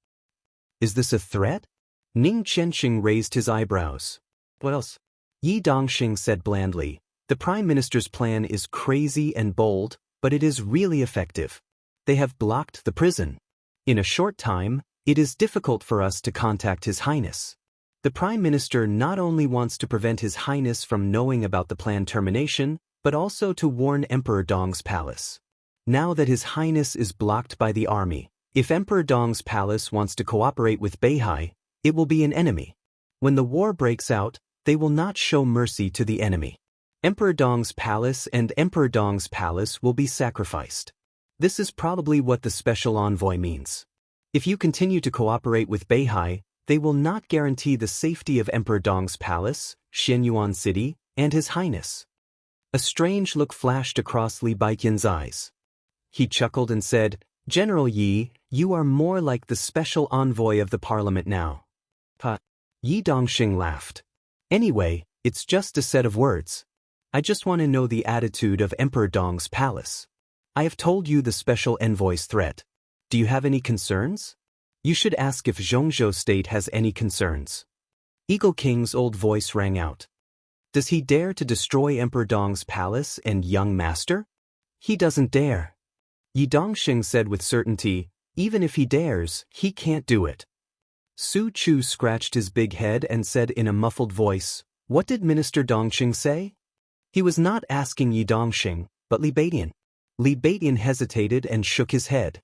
Speaker 1: "Is this a threat?" Ning Qianqing raised his eyebrows. "What else?" Yi Dongxing said blandly, "The Prime Minister's plan is crazy and bold, but it is really effective. They have blocked the prison. In a short time, it is difficult for us to contact His Highness. The Prime Minister not only wants to prevent His Highness from knowing about the planned termination, but also to warn Emperor Dong's palace. Now that His Highness is blocked by the army, if Emperor Dong's palace wants to cooperate with Beihai, it will be an enemy. When the war breaks out, they will not show mercy to the enemy. Emperor Dong's palace and Emperor Dong's palace will be sacrificed. This is probably what the special envoy means. If you continue to cooperate with Beihai, they will not guarantee the safety of Emperor Dong's palace, Xinyuan City, and His Highness." A strange look flashed across Li Baiqian's eyes. He chuckled and said, "General Yi, you are more like the special envoy of the parliament now." Yi Dongxing laughed. "Anyway, it's just a set of words. I just want to know the attitude of Emperor Dong's palace. I have told you the special envoy's threat. Do you have any concerns? You should ask if Zhongzhou State has any concerns." Eagle King's old voice rang out. "Does he dare to destroy Emperor Dong's palace and young master?" "He doesn't dare." Yi Dongxing said with certainty, "Even if he dares, he can't do it." Su Chu scratched his big head and said in a muffled voice, "What did Minister Dongxing say?" He was not asking Yi Dongxing, but Li Beidian. Li Beidian hesitated and shook his head.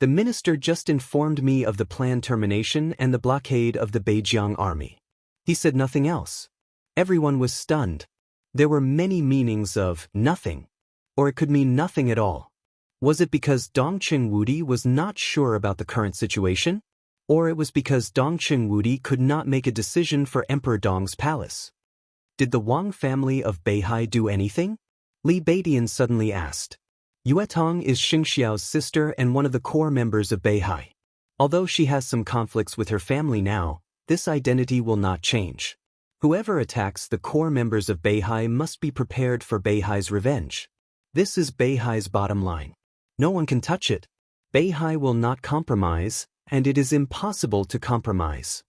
Speaker 1: "The minister just informed me of the planned termination and the blockade of the Beijiang army." He said nothing else. Everyone was stunned. There were many meanings of nothing, or it could mean nothing at all. Was it because Dongqing Wudi was not sure about the current situation? Or it was because Dongqing Wudi could not make a decision for Emperor Dong's palace? Did the Wang family of Beihai do anything? Li Beidian suddenly asked. Yuetong is Xingxiao's sister and one of the core members of Beihai. Although she has some conflicts with her family now, this identity will not change. Whoever attacks the core members of Beihai must be prepared for Beihai's revenge. This is Beihai's bottom line. No one can touch it. Beihai will not compromise, and it is impossible to compromise.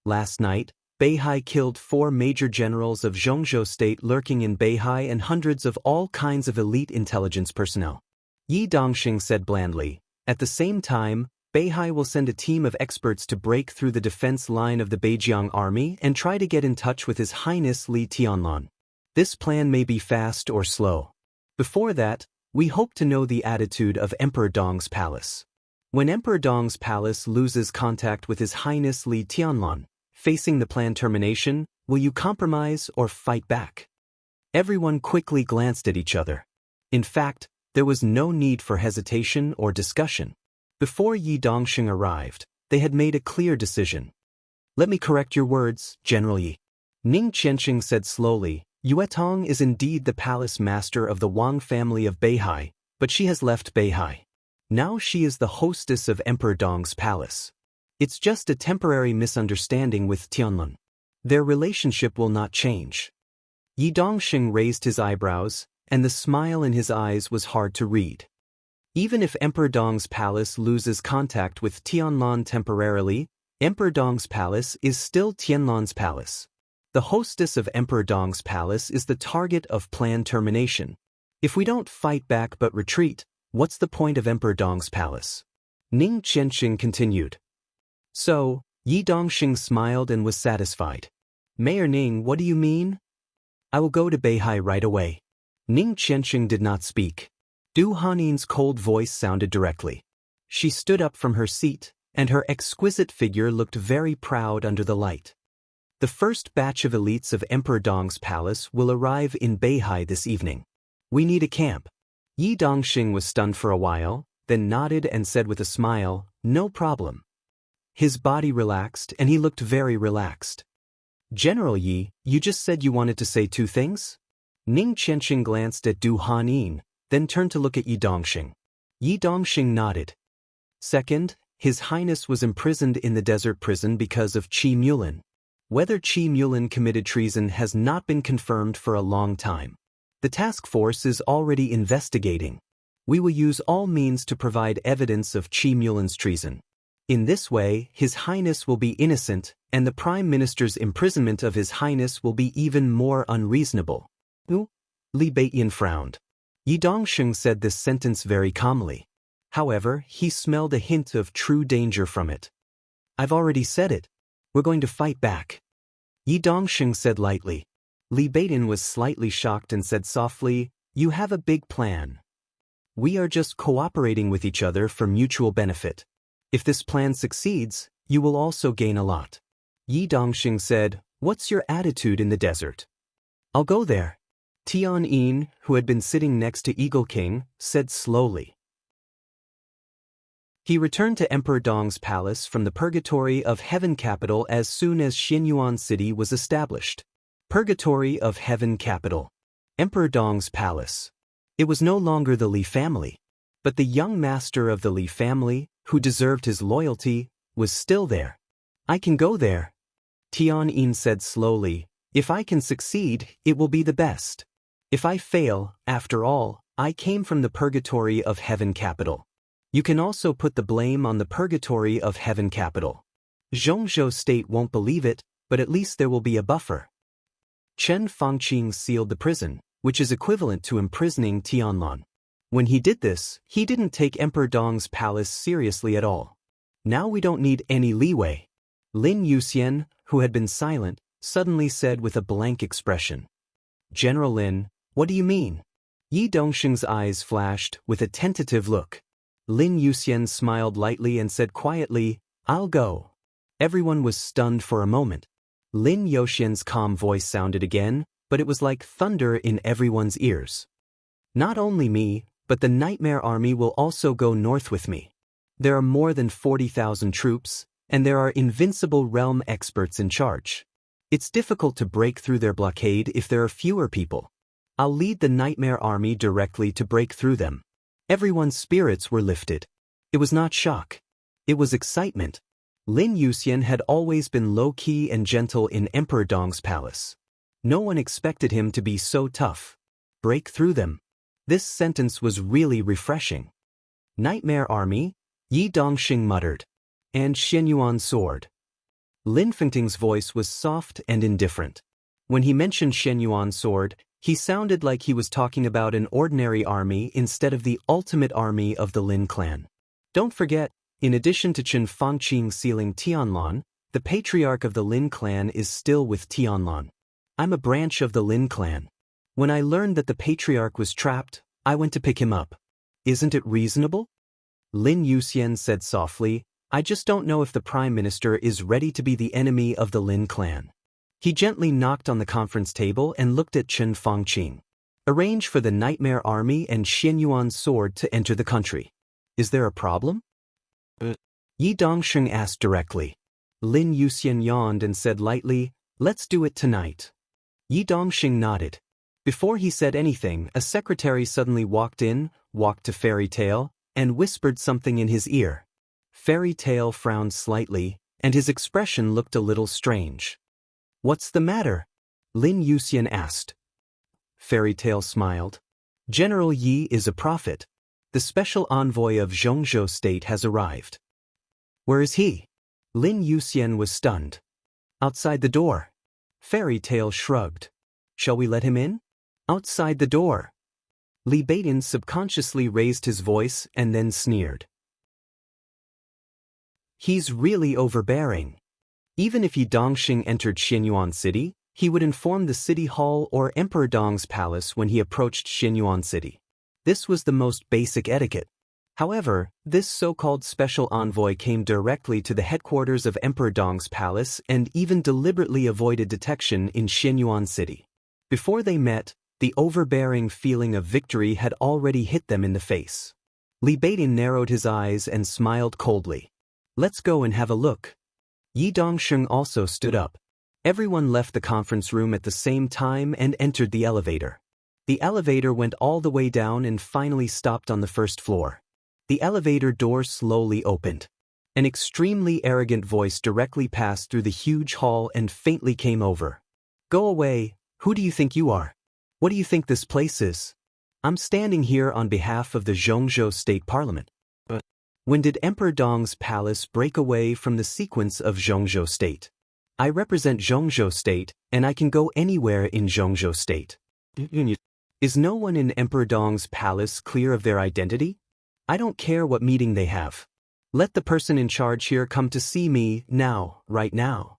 Speaker 1: Last night, Beihai killed 4 major generals of Zhongzhou State lurking in Beihai and hundreds of all kinds of elite intelligence personnel. Yi Dongxing said blandly, "At the same time, Beihai will send a team of experts to break through the defense line of the Beijiang army and try to get in touch with His Highness Li Tianlan. This plan may be fast or slow. Before that, we hope to know the attitude of Emperor Dong's palace. When Emperor Dong's palace loses contact with His Highness Li Tianlan, facing the planned termination, will you compromise or fight back? Everyone quickly glanced at each other. In fact, there was no need for hesitation or discussion. Before Yi Dongxing arrived, they had made a clear decision. Let me correct your words, General Yi. Ning Qianqing said slowly, Yue Tong is indeed the palace master of the Wang family of Beihai, but she has left Beihai. Now she is the hostess of Emperor Dong's palace. It's just a temporary misunderstanding with Tianlun. Their relationship will not change. Yi Dongxing raised his eyebrows, and the smile in his eyes was hard to read. Even if Emperor Dong's palace loses contact with Tianlan temporarily, Emperor Dong's palace is still Tianlan's palace. The hostess of Emperor Dong's palace is the target of planned termination. If we don't fight back but retreat, what's the point of Emperor Dong's palace? Ning Qianqing continued. So, Yi Dongxing smiled and was satisfied. Mayor Ning, what do you mean? I will go to Beihai right away. Ning Qianqing did not speak. Du Hanin's cold voice sounded directly. She stood up from her seat, and her exquisite figure looked very proud under the light. The first batch of elites of Emperor Dong's palace will arrive in Beihai this evening. We need a camp. Yi Dongxing was stunned for a while, then nodded and said with a smile, no problem. His body relaxed and he looked very relaxed. General Yi, you just said you wanted to say two things? Ning Qianqing glanced at Du Hanin, then turned to look at Yi Dongxing. Yi Dongxing nodded. Second, His Highness was imprisoned in the desert prison because of Qi Mulin. Whether Qi Mulin committed treason has not been confirmed for a long time. The task force is already investigating. We will use all means to provide evidence of Qi Mulin's treason. In this way, His Highness will be innocent, and the Prime Minister's imprisonment of His Highness will be even more unreasonable. Li Beiyan frowned. Yi Dongxing said this sentence very calmly. However, he smelled a hint of true danger from it. I've already said it. We're going to fight back. Yi Dongxing said lightly. Li Beiyan was slightly shocked and said softly, you have a big plan. We are just cooperating with each other for mutual benefit. If this plan succeeds, you will also gain a lot. Yi Dongxing said, what's your attitude in the desert? I'll go there. Tian Yin, who had been sitting next to Eagle King, said slowly. He returned to Emperor Dong's palace from the Purgatory of Heaven capital as soon as Xianyuan City was established. Purgatory of Heaven capital. Emperor Dong's palace. It was no longer the Li family, but the young master of the Li family, who deserved his loyalty, was still there. I can go there. Tian Yin said slowly, if I can succeed, it will be the best. If I fail, after all, I came from the Purgatory of Heaven capital. You can also put the blame on the Purgatory of Heaven capital. Zhongzhou State won't believe it, but at least there will be a buffer. Chen Fangqing sealed the prison, which is equivalent to imprisoning Tianlan. When he did this, he didn't take Emperor Dong's palace seriously at all. Now we don't need any leeway. Lin Yuxian, who had been silent, suddenly said with a blank expression. General Lin, what do you mean? Yi Dongxing's eyes flashed with a tentative look. Lin Yuxian smiled lightly and said quietly, I'll go. Everyone was stunned for a moment. Lin Yuxian's calm voice sounded again, but it was like thunder in everyone's ears. Not only me, but the Nightmare Army will also go north with me. There are more than 40,000 troops, and there are invincible realm experts in charge. It's difficult to break through their blockade if there are fewer people. I'll lead the Nightmare Army directly to break through them. Everyone's spirits were lifted. It was not shock. It was excitement. Lin Yuxian had always been low-key and gentle in Emperor Dong's palace. No one expected him to be so tough. Break through them. This sentence was really refreshing. Nightmare Army? Yi Dongxing muttered. And Xianyuan sword. Lin Fengting's voice was soft and indifferent. When he mentioned Xianyuan sword, he sounded like he was talking about an ordinary army instead of the ultimate army of the Lin clan. Don't forget, in addition to Chen Fangqing sealing Tianlan, the patriarch of the Lin clan is still with Tianlan. I'm a branch of the Lin clan. When I learned that the patriarch was trapped, I went to pick him up. Isn't it reasonable? Lin Yuxian said softly, I just don't know if the Prime Minister is ready to be the enemy of the Lin clan. He gently knocked on the conference table and looked at Chen Fangqing. Arrange for the Nightmare Army and Xian Yuan's sword to enter the country. Is there a problem? Yi Dongsheng asked directly. Lin Yuxian yawned and said lightly, let's do it tonight. Yi Dongsheng nodded. Before he said anything, a secretary suddenly walked to Fairy Tail, and whispered something in his ear. Fairy Tail frowned slightly, and his expression looked a little strange. What's the matter? Lin Yuxian asked. Fairy Tail smiled. General Yi is a prophet. The special envoy of Zhongzhou State has arrived. Where is he? Lin Yuxian was stunned. Outside the door. Fairy Tail shrugged. Shall we let him in? Outside the door. Li Beidian subconsciously raised his voice and then sneered. He's really overbearing. Even if Yi Dongsheng entered Xianyuan City, he would inform the City Hall or Emperor Dong's palace when he approached Xianyuan City. This was the most basic etiquette. However, this so-called special envoy came directly to the headquarters of Emperor Dong's palace and even deliberately avoided detection in Xianyuan City. Before they met, the overbearing feeling of victory had already hit them in the face. Li Beidian narrowed his eyes and smiled coldly. Let's go and have a look. Yi Dongsheng also stood up. Everyone left the conference room at the same time and entered the elevator. The elevator went all the way down and finally stopped on the first floor. The elevator door slowly opened. An extremely arrogant voice directly passed through the huge hall and faintly came over. Go away, who do you think you are? What do you think this place is? I'm standing here on behalf of the Zhongzhou State Parliament. But when did Emperor Dong's palace break away from the sequence of Zhongzhou State? I represent Zhongzhou State, and I can go anywhere in Zhongzhou State. Is no one in Emperor Dong's palace clear of their identity? I don't care what meeting they have. Let the person in charge here come to see me now, right now.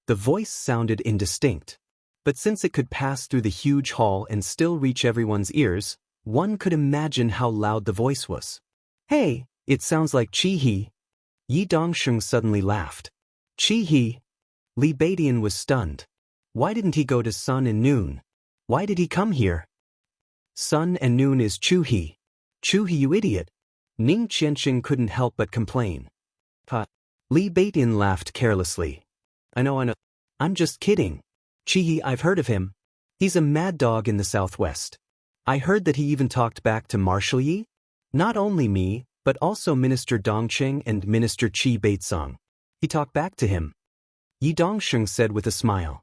Speaker 1: The voice sounded indistinct. But since it could pass through the huge hall and still reach everyone's ears, one could imagine how loud the voice was. Hey, it sounds like Chi-He. Yi Dongsheng suddenly laughed. Chi-He? Li Beidian was stunned. Why didn't he go to Sun and Noon? Why did he come here? Sun and Noon is Chu-He. Chu-He, you idiot. Ning Qianqing couldn't help but complain. Li Beidian laughed carelessly. I know. I'm just kidding. Chi-He, I've heard of him. He's a mad dog in the southwest. I heard that he even talked back to Marshal Yi. Not only me, but also Minister Dongcheng and Minister Qi Beitsong. He talked back to him. Yi Dongsheng said with a smile.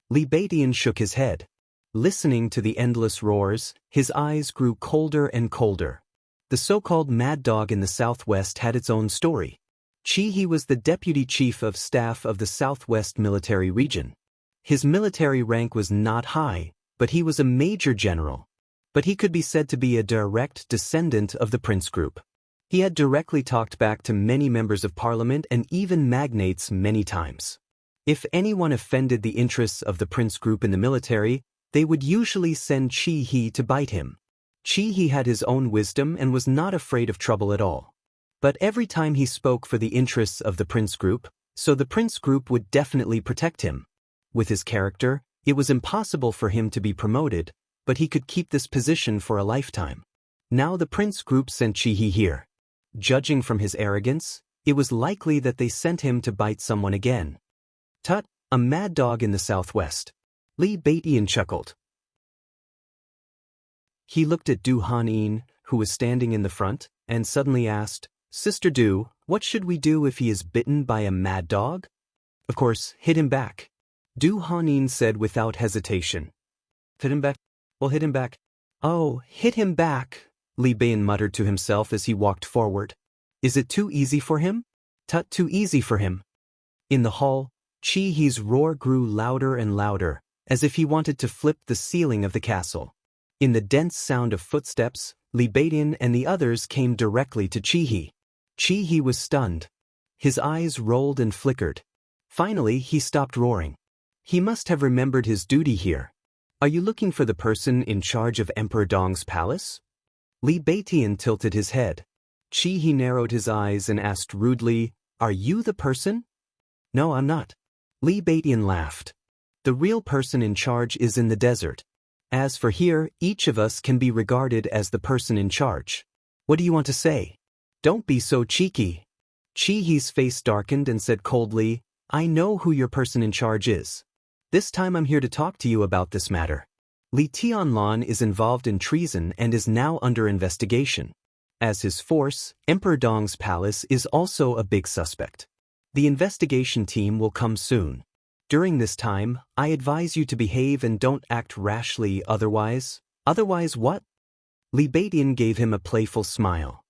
Speaker 1: Li Beidian shook his head. Listening to the endless roars, his eyes grew colder and colder. The so-called mad dog in the southwest had its own story. Chi-He was the deputy chief of staff of the southwest military region. His military rank was not high, but he was a major general. But he could be said to be a direct descendant of the prince group. He had directly talked back to many members of parliament and even magnates many times. If anyone offended the interests of the prince group in the military, they would usually send Chi-He to bite him. Chi-He had his own wisdom and was not afraid of trouble at all. But every time he spoke for the interests of the prince group, so the prince group would definitely protect him. With his character, it was impossible for him to be promoted, but he could keep this position for a lifetime. Now the prince group sent Chi-He here. Judging from his arrogance, it was likely that they sent him to bite someone again. Tut, a mad dog in the southwest. Li Beidian chuckled. He looked at Du Hanyin, who was standing in the front, and suddenly asked, Sister Du, what should we do if he is bitten by a mad dog? Of course, hit him back. Du Hanyin said without hesitation. Hit him back? Well, hit him back. Oh, hit him back, Li Beidian muttered to himself as he walked forward. Is it too easy for him? Tut, too easy for him. In the hall, Chi-He's roar grew louder and louder, as if he wanted to flip the ceiling of the castle. In the dense sound of footsteps, Li Beidian and the others came directly to Chi-He. Chi-He was stunned. His eyes rolled and flickered. Finally, he stopped roaring. He must have remembered his duty here. Are you looking for the person in charge of Emperor Dong's palace? Li Beidian tilted his head. He narrowed his eyes and asked rudely, "Are you the person?" "No, I'm not." Li Baidian laughed. "The real person in charge is in the desert. As for here, each of us can be regarded as the person in charge. What do you want to say?" "Don't be so cheeky." He's face darkened and said coldly, "I know who your person in charge is. This time I'm here to talk to you about this matter. Li Tianlan is involved in treason and is now under investigation. As his force, Emperor Dong's palace is also a big suspect. The investigation team will come soon. During this time, I advise you to behave and don't act rashly otherwise." "Otherwise what?" Li Baidian gave him a playful smile.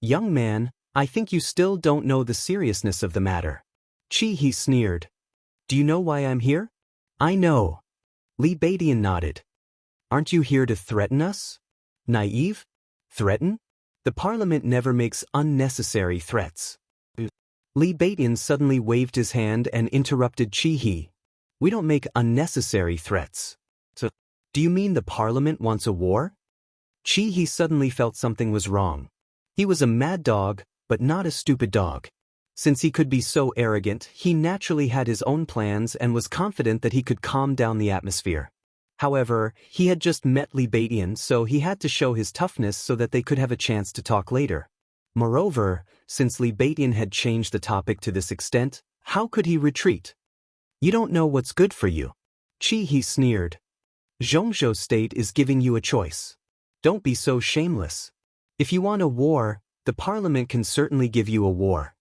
Speaker 1: "Young man, I think you still don't know the seriousness of the matter." He sneered. "Do you know why I'm here?" "I know." Li Baidian nodded. "Aren't you here to threaten us?" "Naive? Threaten? The parliament never makes unnecessary threats." Li Baidian suddenly waved his hand and interrupted He. "We don't make unnecessary threats." "So, do you mean the parliament wants a war?" He suddenly felt something was wrong. He was a mad dog, but not a stupid dog. Since he could be so arrogant, he naturally had his own plans and was confident that he could calm down the atmosphere. However, he had just met Li Baidian, so he had to show his toughness so that they could have a chance to talk later. Moreover, since Li Baidian had changed the topic to this extent, how could he retreat? "You don't know what's good for you." He sneered. "Zhongzhou state is giving you a choice. Don't be so shameless. If you want a war, the parliament can certainly give you a war."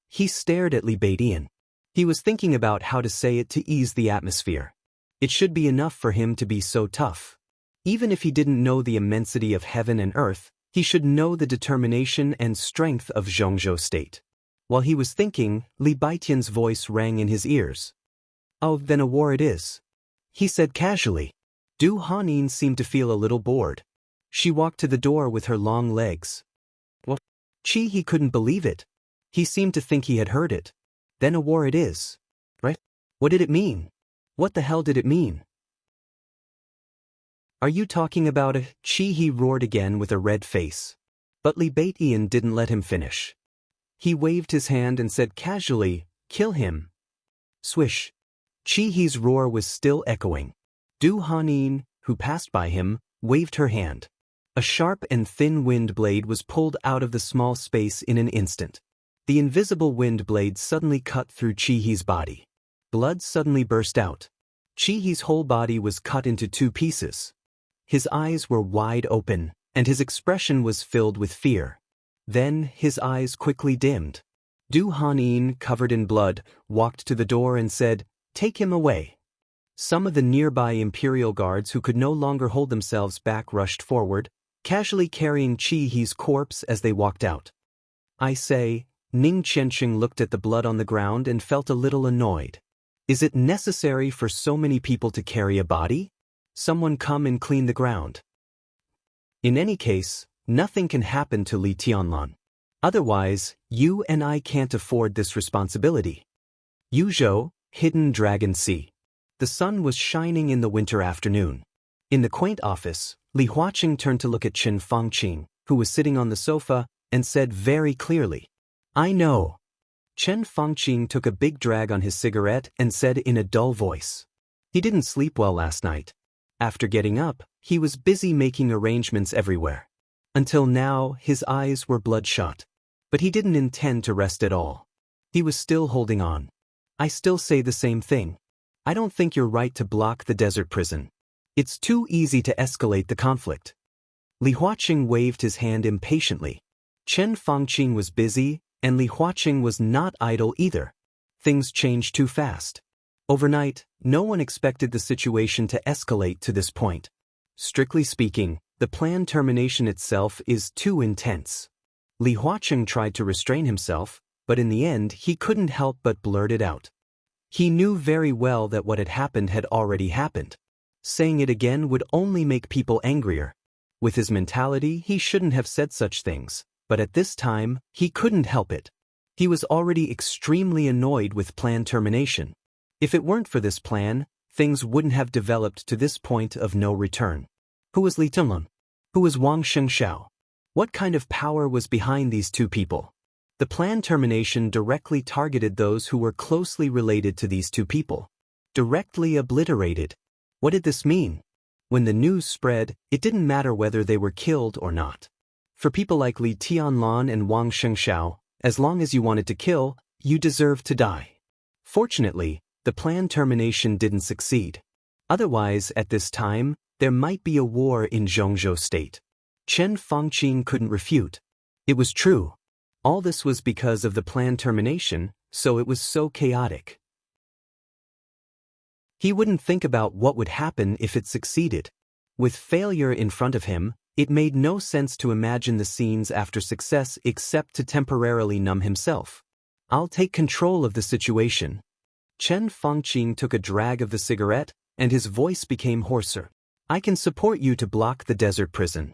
Speaker 1: He stared at Li Baidian. He was thinking about how to say it to ease the atmosphere. It should be enough for him to be so tough. Even if he didn't know the immensity of heaven and earth, he should know the determination and strength of Zhongzhou state. While he was thinking, Li Baidian's voice rang in his ears. "Oh, then a war it is," he said casually. Du Hanin seemed to feel a little bored. She walked to the door with her long legs. "What?" He couldn't believe it. He seemed to think he had heard it. "Then a war it is. Right? What did it mean? What the hell did it mean?" "Are you talking about a—" He roared again with a red face. But Li Baidian didn't let him finish. He waved his hand and said casually, "Kill him." Swish. He's roar was still echoing. Du Hanin, who passed by him, waved her hand. A sharp and thin wind blade was pulled out of the small space in an instant. The invisible wind blade suddenly cut through He's body. Blood suddenly burst out. He's whole body was cut into two pieces. His eyes were wide open, and his expression was filled with fear. Then his eyes quickly dimmed. Du Hanin, covered in blood, walked to the door and said, "Take him away." Some of the nearby imperial guards who could no longer hold themselves back rushed forward, casually carrying He's corpse as they walked out. "I say," Ning Qianqing looked at the blood on the ground and felt a little annoyed. "Is it necessary for so many people to carry a body? Someone come and clean the ground." In any case, nothing can happen to Li Tianlan. Otherwise, you and I can't afford this responsibility. Yuzhou, Hidden Dragon Sea. The sun was shining in the winter afternoon. In the quaint office, Li Huaqing turned to look at Chen Fangqing, who was sitting on the sofa, and said very clearly, "I know." Chen Fangqing took a big drag on his cigarette and said in a dull voice, "He didn't sleep well last night. After getting up, he was busy making arrangements everywhere. Until now, his eyes were bloodshot. But he didn't intend to rest at all. He was still holding on. I still say the same thing. I don't think you're right to block the desert prison. It's too easy to escalate the conflict." Li Huaqing waved his hand impatiently. Chen Fangqing was busy, and Li Huaqing was not idle either. Things changed too fast. Overnight, no one expected the situation to escalate to this point. Strictly speaking, the planned termination itself is too intense. Li Huaqing tried to restrain himself, but in the end he couldn't help but blurt it out. He knew very well that what had already happened. Saying it again would only make people angrier. With his mentality, he shouldn't have said such things, but at this time, he couldn't help it. He was already extremely annoyed with planned termination. If it weren't for this plan, things wouldn't have developed to this point of no return. Who was Li Tianlan? Who was Wang Shengshao? What kind of power was behind these two people? The plan termination directly targeted those who were closely related to these two people. Directly obliterated. What did this mean? When the news spread, it didn't matter whether they were killed or not. For people like Li Tianlan and Wang Shengshao, as long as you wanted to kill, you deserved to die. Fortunately, the plan termination didn't succeed. Otherwise, at this time, there might be a war in Zhongzhou state. Chen Fangqing couldn't refute. It was true. All this was because of the plan termination, so it was so chaotic. He wouldn't think about what would happen if it succeeded. With failure in front of him, it made no sense to imagine the scenes after success except to temporarily numb himself. I'll take control of the situation. Chen Fangqing took a drag of the cigarette, and his voice became hoarser. I can support you to block the desert prison.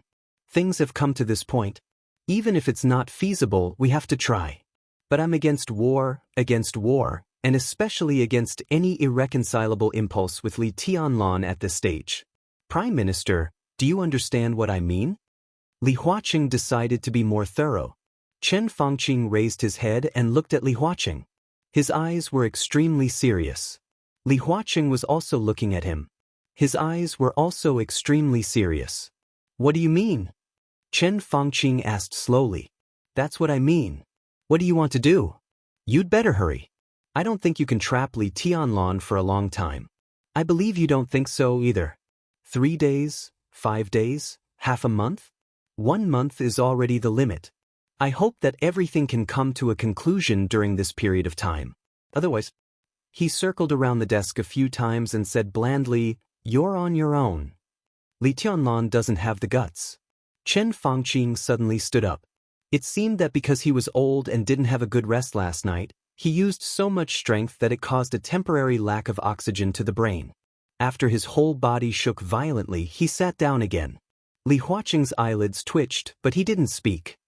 Speaker 1: Things have come to this point. Even if it's not feasible, we have to try. But I'm against war, and especially against any irreconcilable impulse with Li Tianlan at this stage. Prime Minister, do you understand what I mean? Li Huaqing decided to be more thorough. Chen Fangqing raised his head and looked at Li Huaqing. His eyes were extremely serious. Li Huaqing was also looking at him. His eyes were also extremely serious. What do you mean? Chen Fangqing asked slowly. That's what I mean. What do you want to do? You'd better hurry. I don't think you can trap Li Tianlan for a long time. I believe you don't think so either. 3 days, 5 days, half a month? 1 month is already the limit. I hope that everything can come to a conclusion during this period of time. Otherwise, he circled around the desk a few times and said blandly, You're on your own. Li Tianlan doesn't have the guts. Chen Fangqing suddenly stood up. It seemed that because he was old and didn't have a good rest last night, he used so much strength that it caused a temporary lack of oxygen to the brain. After his whole body shook violently, he sat down again. Li Huaqing's eyelids twitched, but he didn't speak.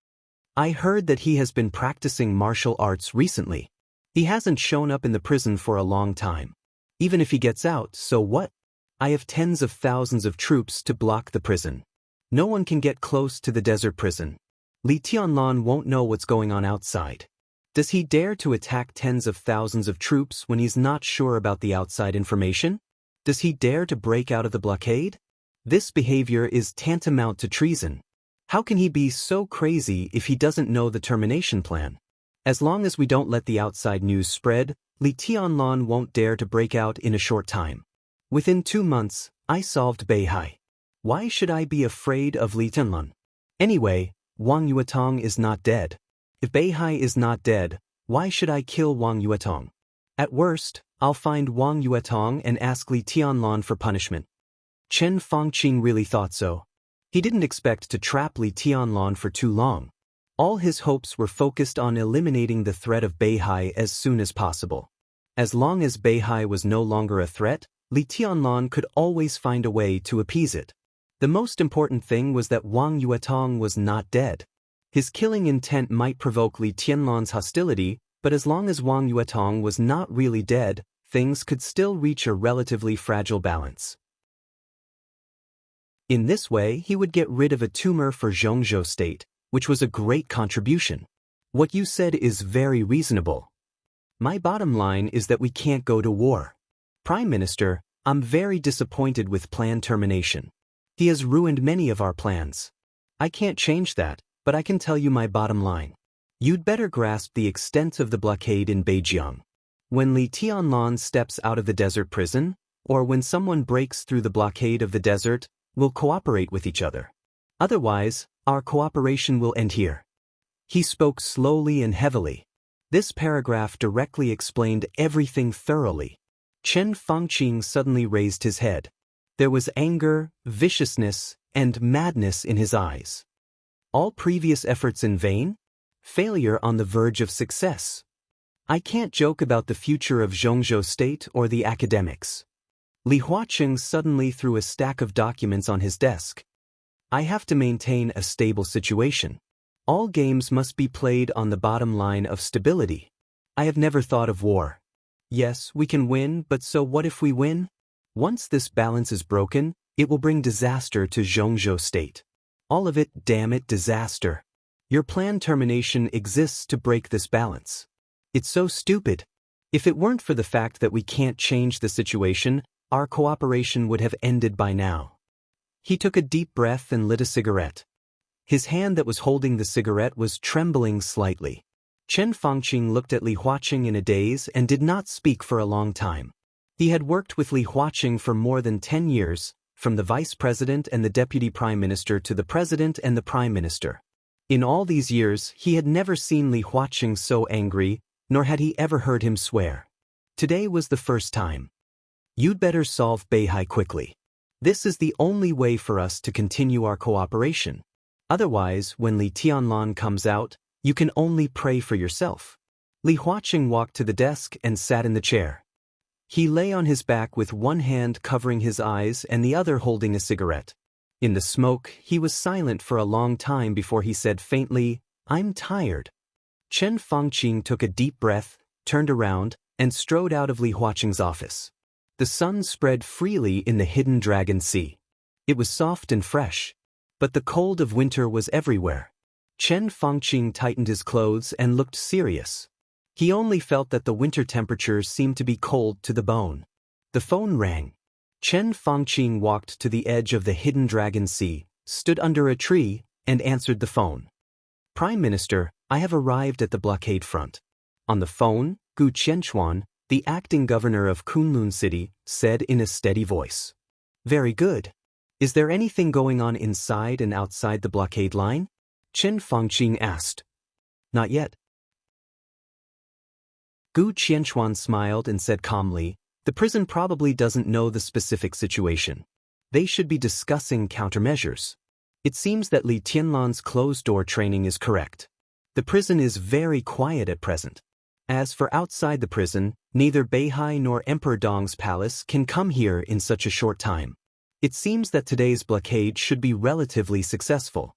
Speaker 1: I heard that he has been practicing martial arts recently. He hasn't shown up in the prison for a long time. Even if he gets out, so what? I have tens of thousands of troops to block the prison. No one can get close to the desert prison. Li Tianlan won't know what's going on outside. Does he dare to attack tens of thousands of troops when he's not sure about the outside information? Does he dare to break out of the blockade? This behavior is tantamount to treason. How can he be so crazy if he doesn't know the termination plan? As long as we don't let the outside news spread, Li Tianlan won't dare to break out in a short time. Within 2 months, I solved Beihai. Why should I be afraid of Li Tianlan? Anyway, Wang Yuetong is not dead. If Beihai is not dead, why should I kill Wang Yuetong? At worst, I'll find Wang Yuetong and ask Li Tianlan for punishment. Chen Fangqing really thought so. He didn't expect to trap Li Tianlan for too long. All his hopes were focused on eliminating the threat of Beihai as soon as possible. As long as Beihai was no longer a threat, Li Tianlan could always find a way to appease it. The most important thing was that Wang Yuetong was not dead. His killing intent might provoke Li Tianlan's hostility, but as long as Wang Yuetong was not really dead, things could still reach a relatively fragile balance. In this way, he would get rid of a tumor for Zhongzhou state, which was a great contribution. What you said is very reasonable. My bottom line is that we can't go to war. Prime Minister, I'm very disappointed with plan termination. He has ruined many of our plans. I can't change that, but I can tell you my bottom line. You'd better grasp the extent of the blockade in Beijing. When Li Tianlan steps out of the desert prison, or when someone breaks through the blockade of the desert, we'll cooperate with each other. Otherwise, our cooperation will end here. He spoke slowly and heavily. This paragraph directly explained everything thoroughly. Chen Fangqing suddenly raised his head. There was anger, viciousness, and madness in his eyes. All previous efforts in vain? Failure on the verge of success. I can't joke about the future of Zhongzhou state or the academics. Li Huaqing suddenly threw a stack of documents on his desk. I have to maintain a stable situation. All games must be played on the bottom line of stability. I have never thought of war. Yes, we can win, but so what if we win? Once this balance is broken, it will bring disaster to Zhongzhou state. All of it, damn it, disaster. Your planned termination exists to break this balance. It's so stupid. If it weren't for the fact that we can't change the situation, our cooperation would have ended by now. He took a deep breath and lit a cigarette. His hand that was holding the cigarette was trembling slightly. Chen Fangqing looked at Li Huaqing in a daze and did not speak for a long time. He had worked with Li Huaqing for more than 10 years, from the vice president and the deputy prime minister to the president and the prime minister. In all these years, he had never seen Li Huaqing so angry, nor had he ever heard him swear. Today was the first time. You'd better solve Beihai quickly. This is the only way for us to continue our cooperation. Otherwise, when Li Tianlan comes out, you can only pray for yourself. Li Huaqing walked to the desk and sat in the chair. He lay on his back with one hand covering his eyes and the other holding a cigarette. In the smoke, he was silent for a long time before he said faintly, "I'm tired." Chen Fangqing took a deep breath, turned around, and strode out of Li Huaqing's office. The sun spread freely in the hidden Dragon Sea. It was soft and fresh, but the cold of winter was everywhere. Chen Fangqing tightened his clothes and looked serious. He only felt that the winter temperatures seemed to be cold to the bone. The phone rang. Chen Fangqing walked to the edge of the hidden Dragon Sea, stood under a tree, and answered the phone. "Prime Minister, I have arrived at the blockade front." On the phone, Gu Qianchuan, the acting governor of Kunlun City, said in a steady voice. "Very good. Is there anything going on inside and outside the blockade line?" Chen Fangqing asked. "Not yet." Gu Qianchuan smiled and said calmly, "The prison probably doesn't know the specific situation. They should be discussing countermeasures. It seems that Li Tianlan's closed-door training is correct. The prison is very quiet at present. As for outside the prison, neither Beihai nor Emperor Dong's palace can come here in such a short time. It seems that today's blockade should be relatively successful."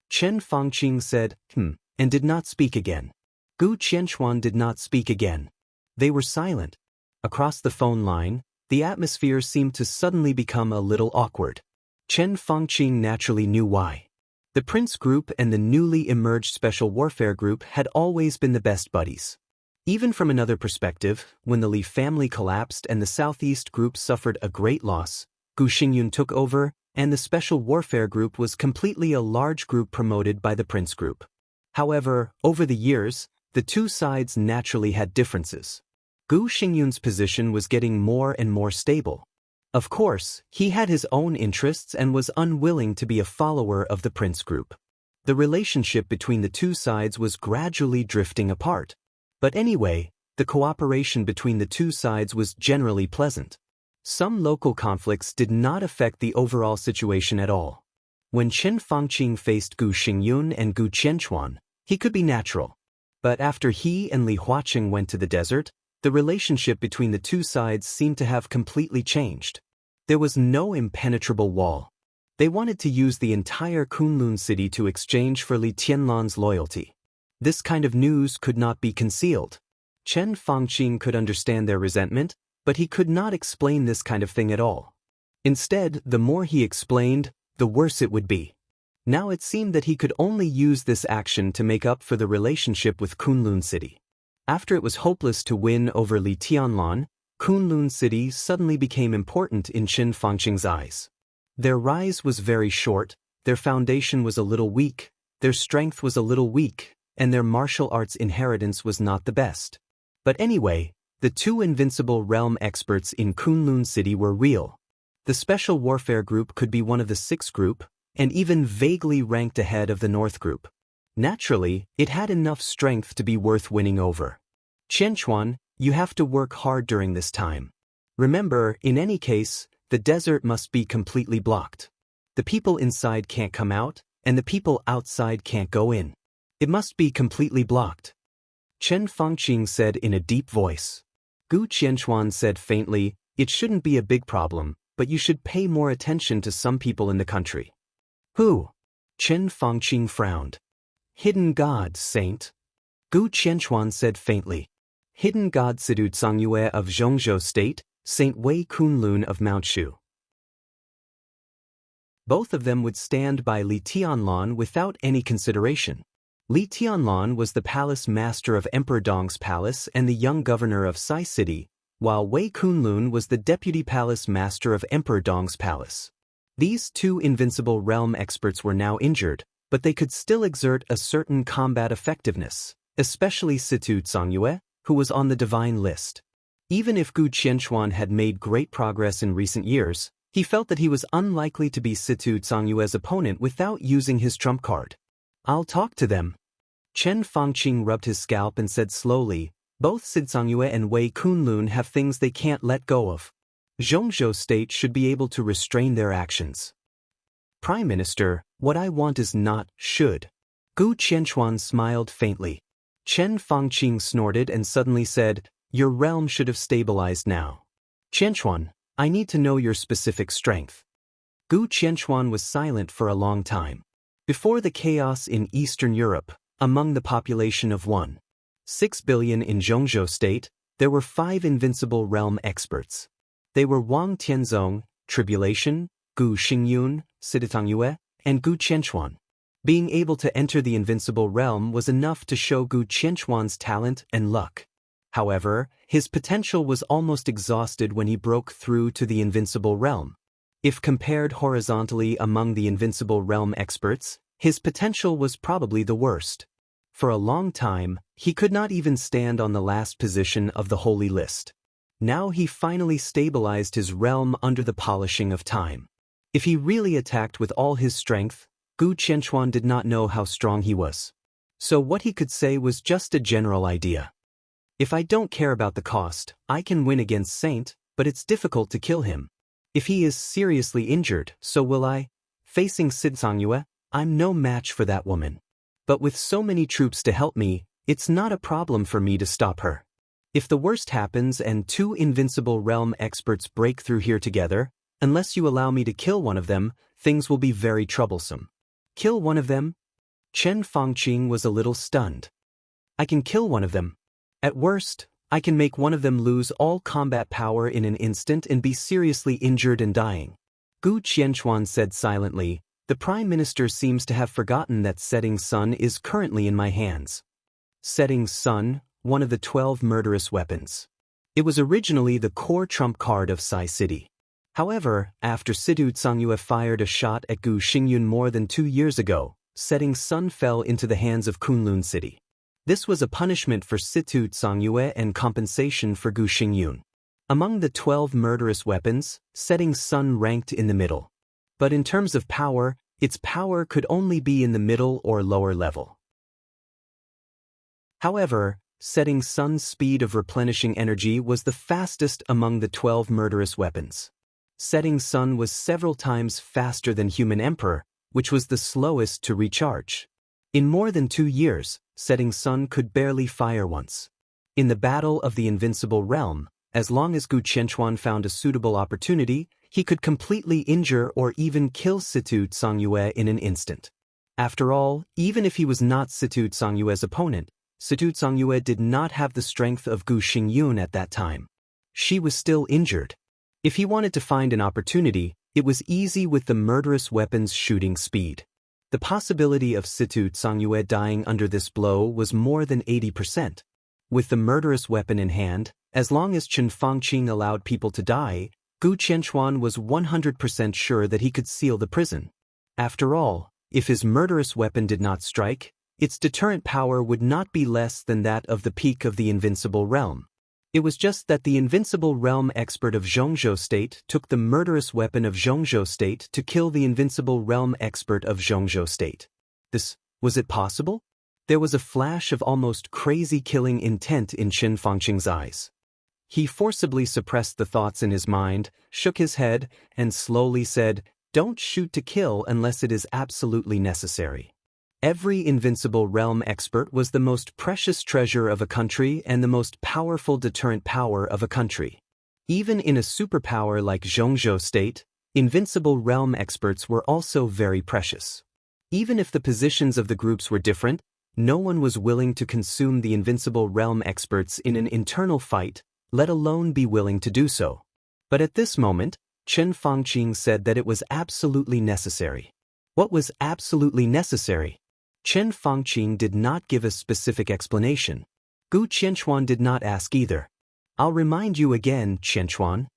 Speaker 1: Chen Fangqing said, and did not speak again. Gu Qianchuan did not speak again. They were silent. Across the phone line, the atmosphere seemed to suddenly become a little awkward. Chen Fangqing naturally knew why. The Prince Group and the newly emerged Special Warfare Group had always been the best buddies. Even from another perspective, when the Li family collapsed and the Southeast Group suffered a great loss, Gu Xingyun took over, and the Special Warfare Group was completely a large group promoted by the Prince Group. However, over the years, the two sides naturally had differences. Gu Xingyun's position was getting more and more stable. Of course, he had his own interests and was unwilling to be a follower of the Prince Group. The relationship between the two sides was gradually drifting apart. But anyway, the cooperation between the two sides was generally pleasant. Some local conflicts did not affect the overall situation at all. When Chen Fangqing faced Gu Xingyun and Gu Qianchuan, he could be natural. But after he and Li Huaqing went to the desert, the relationship between the two sides seemed to have completely changed. There was no impenetrable wall. They wanted to use the entire Kunlun city to exchange for Li Tianlan's loyalty. This kind of news could not be concealed. Chen Fangqing could understand their resentment, but he could not explain this kind of thing at all. Instead, the more he explained, the worse it would be. Now it seemed that he could only use this action to make up for the relationship with Kunlun City. After it was hopeless to win over Li Tianlan, Kunlun City suddenly became important in Chen Fangqing's eyes. Their rise was very short, their foundation was a little weak, their strength was a little weak, and their martial arts inheritance was not the best. But anyway, the two invincible realm experts in Kunlun City were real. The Special Warfare Group could be one of the 6 group, and even vaguely ranked ahead of the North Group. Naturally, it had enough strength to be worth winning over. Qianchuan, you have to work hard during this time. Remember, in any case, the desert must be completely blocked. The people inside can't come out, and the people outside can't go in. It must be completely blocked. Chen Fangqing said in a deep voice. Gu Qianchuan said faintly, "It shouldn't be a big problem, but you should pay more attention to some people in the country." "Who?" Chen Fangqing frowned. "Hidden God, Saint." Gu Qianchuan said faintly. "Hidden God Sidu Zhangyue of Zhongzhou State, Saint Wei Kunlun of Mount Shu." Both of them would stand by Li Tianlan without any consideration. Li Tianlan was the palace master of Emperor Dong's palace and the young governor of Sai City, while Wei Kunlun was the deputy palace master of Emperor Dong's palace. These two invincible realm experts were now injured, but they could still exert a certain combat effectiveness, especially Situ Zhongyue, who was on the divine list. Even if Gu Qianchuan had made great progress in recent years, he felt that he was unlikely to be Situ Zhongyue's opponent without using his trump card. "I'll talk to them." Chen Fangqing rubbed his scalp and said slowly, "Both Sid Zhongyue and Wei Kunlun have things they can't let go of. Zhongzhou State should be able to restrain their actions." "Prime Minister, what I want is not should." Gu Qianchuan smiled faintly. Chen Fangqing snorted and suddenly said, "Your realm should have stabilized now. Qianchuan, I need to know your specific strength." Gu Qianchuan was silent for a long time. Before the chaos in Eastern Europe, among the population of 1.6 billion in Zhongzhou State, there were 5 invincible realm experts. They were Wang Tianzong, Tribulation, Gu Xingyun, Siditangyue, and Gu Qianchuan. Being able to enter the invincible realm was enough to show Gu Qianchuan's talent and luck. However, his potential was almost exhausted when he broke through to the invincible realm. If compared horizontally among the invincible realm experts, his potential was probably the worst. For a long time, he could not even stand on the last position of the holy list. Now he finally stabilized his realm under the polishing of time. If he really attacked with all his strength, Gu Qianchuan did not know how strong he was. So what he could say was just a general idea. "If I don't care about the cost, I can win against Saint, but it's difficult to kill him. If he is seriously injured, so will I. Facing Sid Zhongyue, I'm no match for that woman. But with so many troops to help me, it's not a problem for me to stop her. If the worst happens and 2 invincible realm experts break through here together, unless you allow me to kill one of them, things will be very troublesome." "Kill one of them?" Chen Fangqing was a little stunned. "I can kill one of them. At worst, I can make one of them lose all combat power in an instant and be seriously injured and dying." Gu Qianchuan said silently, "The Prime Minister seems to have forgotten that Setting Sun is currently in my hands." Setting Sun, one of the 12 murderous weapons. It was originally the core trump card of Sai City. However, after Situ Zhongyue fired a shot at Gu Xingyun more than 2 years ago, Setting Sun fell into the hands of Kunlun City. This was a punishment for Situ Zhongyue and compensation for Gu Xingyun. Among the 12 murderous weapons, Setting Sun ranked in the middle. But in terms of power, its power could only be in the middle or lower level. However, Setting Sun's speed of replenishing energy was the fastest among the 12 murderous weapons. Setting Sun was several times faster than Human Emperor, which was the slowest to recharge. In more than 2 years, Setting Sun could barely fire once. In the Battle of the Invincible Realm, as long as Gu Qianchuan found a suitable opportunity, he could completely injure or even kill Situ Zhongyue in an instant. After all, even if he was not Situ Zhongyue's opponent, Situ Zhongyue did not have the strength of Gu Xingyun at that time. She was still injured. If he wanted to find an opportunity, it was easy with the murderous weapon's shooting speed. The possibility of Situ Zhongyue dying under this blow was more than 80%. With the murderous weapon in hand, as long as Chen Fangqing allowed people to die, Gu Qianchuan was 100% sure that he could seal the prison. After all, if his murderous weapon did not strike, its deterrent power would not be less than that of the peak of the invincible realm. It was just that the invincible realm expert of Zhongzhou State took the murderous weapon of Zhongzhou State to kill the invincible realm expert of Zhongzhou State. Was it possible? There was a flash of almost crazy killing intent in Chen Fangqing's eyes. He forcibly suppressed the thoughts in his mind, shook his head, and slowly said, "Don't shoot to kill unless it is absolutely necessary." Every invincible realm expert was the most precious treasure of a country and the most powerful deterrent power of a country. Even in a superpower like Zhongzhou State, invincible realm experts were also very precious. Even if the positions of the groups were different, no one was willing to consume the invincible realm experts in an internal fight, let alone be willing to do so. But at this moment, Chen Fangqing said that it was absolutely necessary. What was absolutely necessary? Chen Fangqing did not give a specific explanation. Gu Qianchuan did not ask either. I'll remind you again, Qianchuan.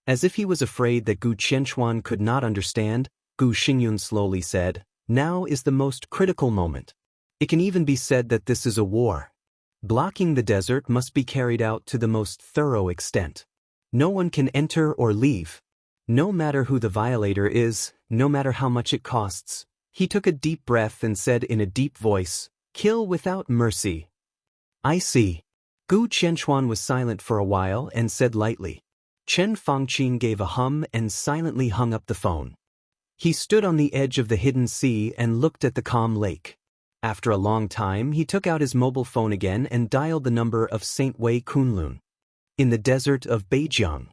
Speaker 1: As if he was afraid that Gu Qianchuan could not understand, Gu Xingyun slowly said, now is the most critical moment. It can even be said that this is a war. Blocking the desert must be carried out to the most thorough extent. No one can enter or leave. No matter who the violator is, no matter how much it costs. He took a deep breath and said in a deep voice, kill without mercy. I see. Gu Qianchuan was silent for a while and said lightly. Chen Fangqing gave a hum and silently hung up the phone. He stood on the edge of the hidden sea and looked at the calm lake. After a long time, he took out his mobile phone again and dialed the number of St. Wei Kunlun. In the desert of Beijiang.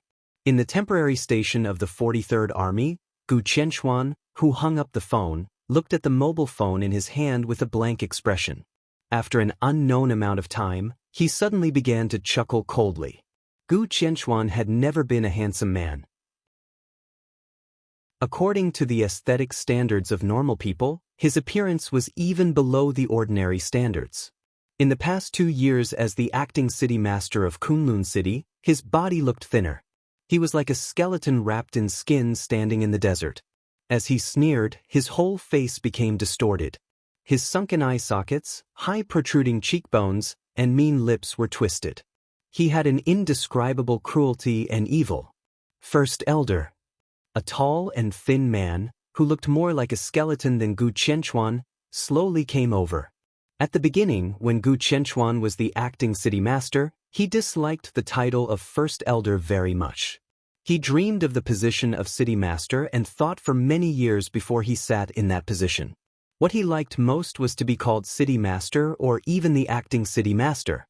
Speaker 1: In the temporary station of the 43rd Army, Gu Qianchuan, who hung up the phone, looked at the mobile phone in his hand with a blank expression. After an unknown amount of time, he suddenly began to chuckle coldly. Gu Qianchuan had never been a handsome man. According to the aesthetic standards of normal people, his appearance was even below the ordinary standards. In the past 2 years as the acting city master of Kunlun City, his body looked thinner. He was like a skeleton wrapped in skin standing in the desert. As he sneered, his whole face became distorted. His sunken eye sockets, high protruding cheekbones, and mean lips were twisted. He had an indescribable cruelty and evil. First Elder. A tall and thin man, who looked more like a skeleton than Gu Qianchuan, slowly came over. At the beginning, when Gu Qianchuan was the acting city master, he disliked the title of First Elder very much. He dreamed of the position of city master and thought for many years before he sat in that position. What he liked most was to be called city master or even the acting city master.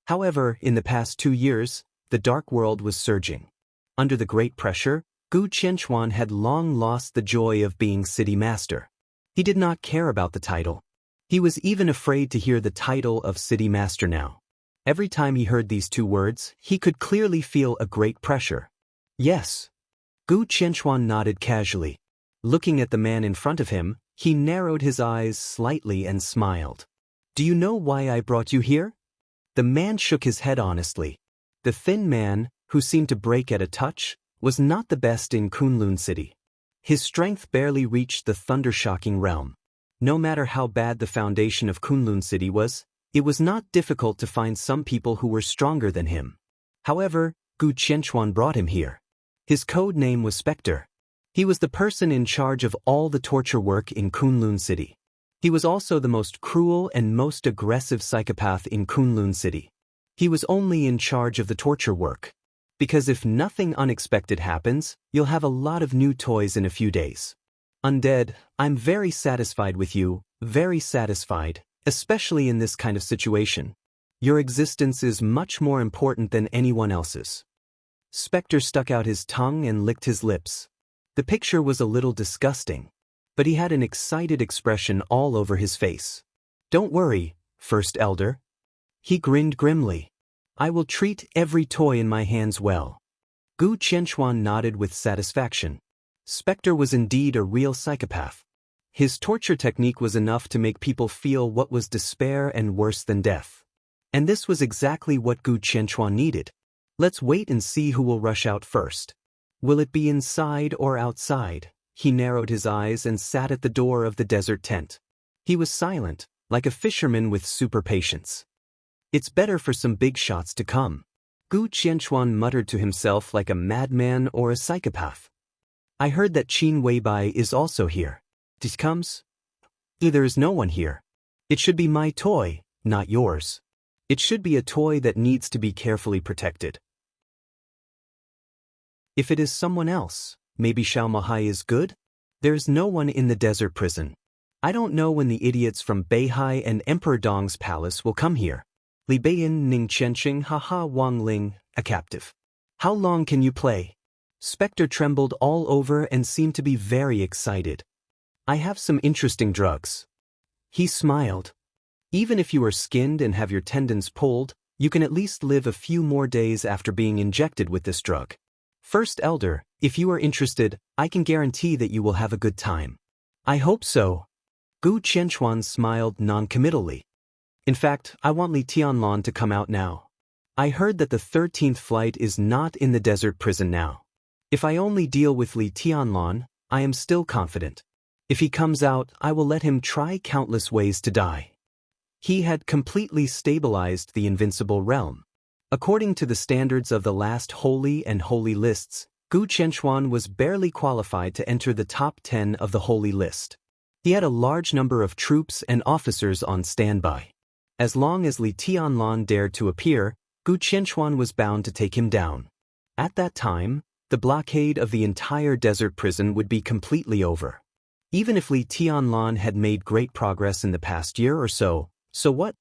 Speaker 1: However, in the past 2 years, the dark world was surging. Under the great pressure, Gu Qianchuan had long lost the joy of being city master. He did not care about the title. He was even afraid to hear the title of city master now. Every time he heard these 2 words, he could clearly feel a great pressure. Yes. Gu Qianchuan nodded casually. Looking at the man in front of him, he narrowed his eyes slightly and smiled. Do you know why I brought you here? The man shook his head honestly. The thin man, who seemed to break at a touch, was not the best in Kunlun City. His strength barely reached the thunder-shocking realm. No matter how bad the foundation of Kunlun City was, it was not difficult to find some people who were stronger than him. However, Gu Qianchuan brought him here. His code name was Spectre. He was the person in charge of all the torture work in Kunlun City. He was also the most cruel and most aggressive psychopath in Kunlun City. He was only in charge of the torture work. Because if nothing unexpected happens, you'll have a lot of new toys in a few days. Undead, I'm very satisfied with you, very satisfied, especially in this kind of situation. Your existence is much more important than anyone else's. Spectre stuck out his tongue and licked his lips. The picture was a little disgusting, but he had an excited expression all over his face. Don't worry, First Elder. He grinned grimly. I will treat every toy in my hands well. Gu Qianchuan nodded with satisfaction. Spectre was indeed a real psychopath. His torture technique was enough to make people feel what was despair and worse than death. And this was exactly what Gu Qianchuan needed. Let's wait and see who will rush out first. Will it be inside or outside? He narrowed his eyes and sat at the door of the desert tent. He was silent, like a fisherman with super patience. It's better for some big shots to come. Gu Qianchuan muttered to himself like a madman or a psychopath. I heard that Qin Weibai is also here. This comes? There is no one here. It should be my toy, not yours. It should be a toy that needs to be carefully protected. If it is someone else, maybe Xiao Mahai is good? There's no one in the desert prison. I don't know when the idiots from Beihai and Emperor Dong's palace will come here. Li Beiyin Ning Chenxing Haha Wang Ling, a captive. How long can you play? Spectre trembled all over and seemed to be very excited. I have some interesting drugs. He smiled. Even if you are skinned and have your tendons pulled, you can at least live a few more days after being injected with this drug. First Elder, If you are interested, I can guarantee that you will have a good time. I hope so. Gu Qianchuan smiled non-committally. In fact, I want Li Tianlan to come out now. I heard that the 13th flight is not in the desert prison now. If I only deal with Li Tianlan, I am still confident. If he comes out, I will let him try countless ways to die. He had completely stabilized the invincible realm. According to the standards of the last holy and holy lists, Gu Qianchuan was barely qualified to enter the top 10 of the holy list. He had a large number of troops and officers on standby. As long as Li Tianlan dared to appear, Gu Qianchuan was bound to take him down. At that time, the blockade of the entire desert prison would be completely over. Even if Li Tianlan had made great progress in the past year or so, so what?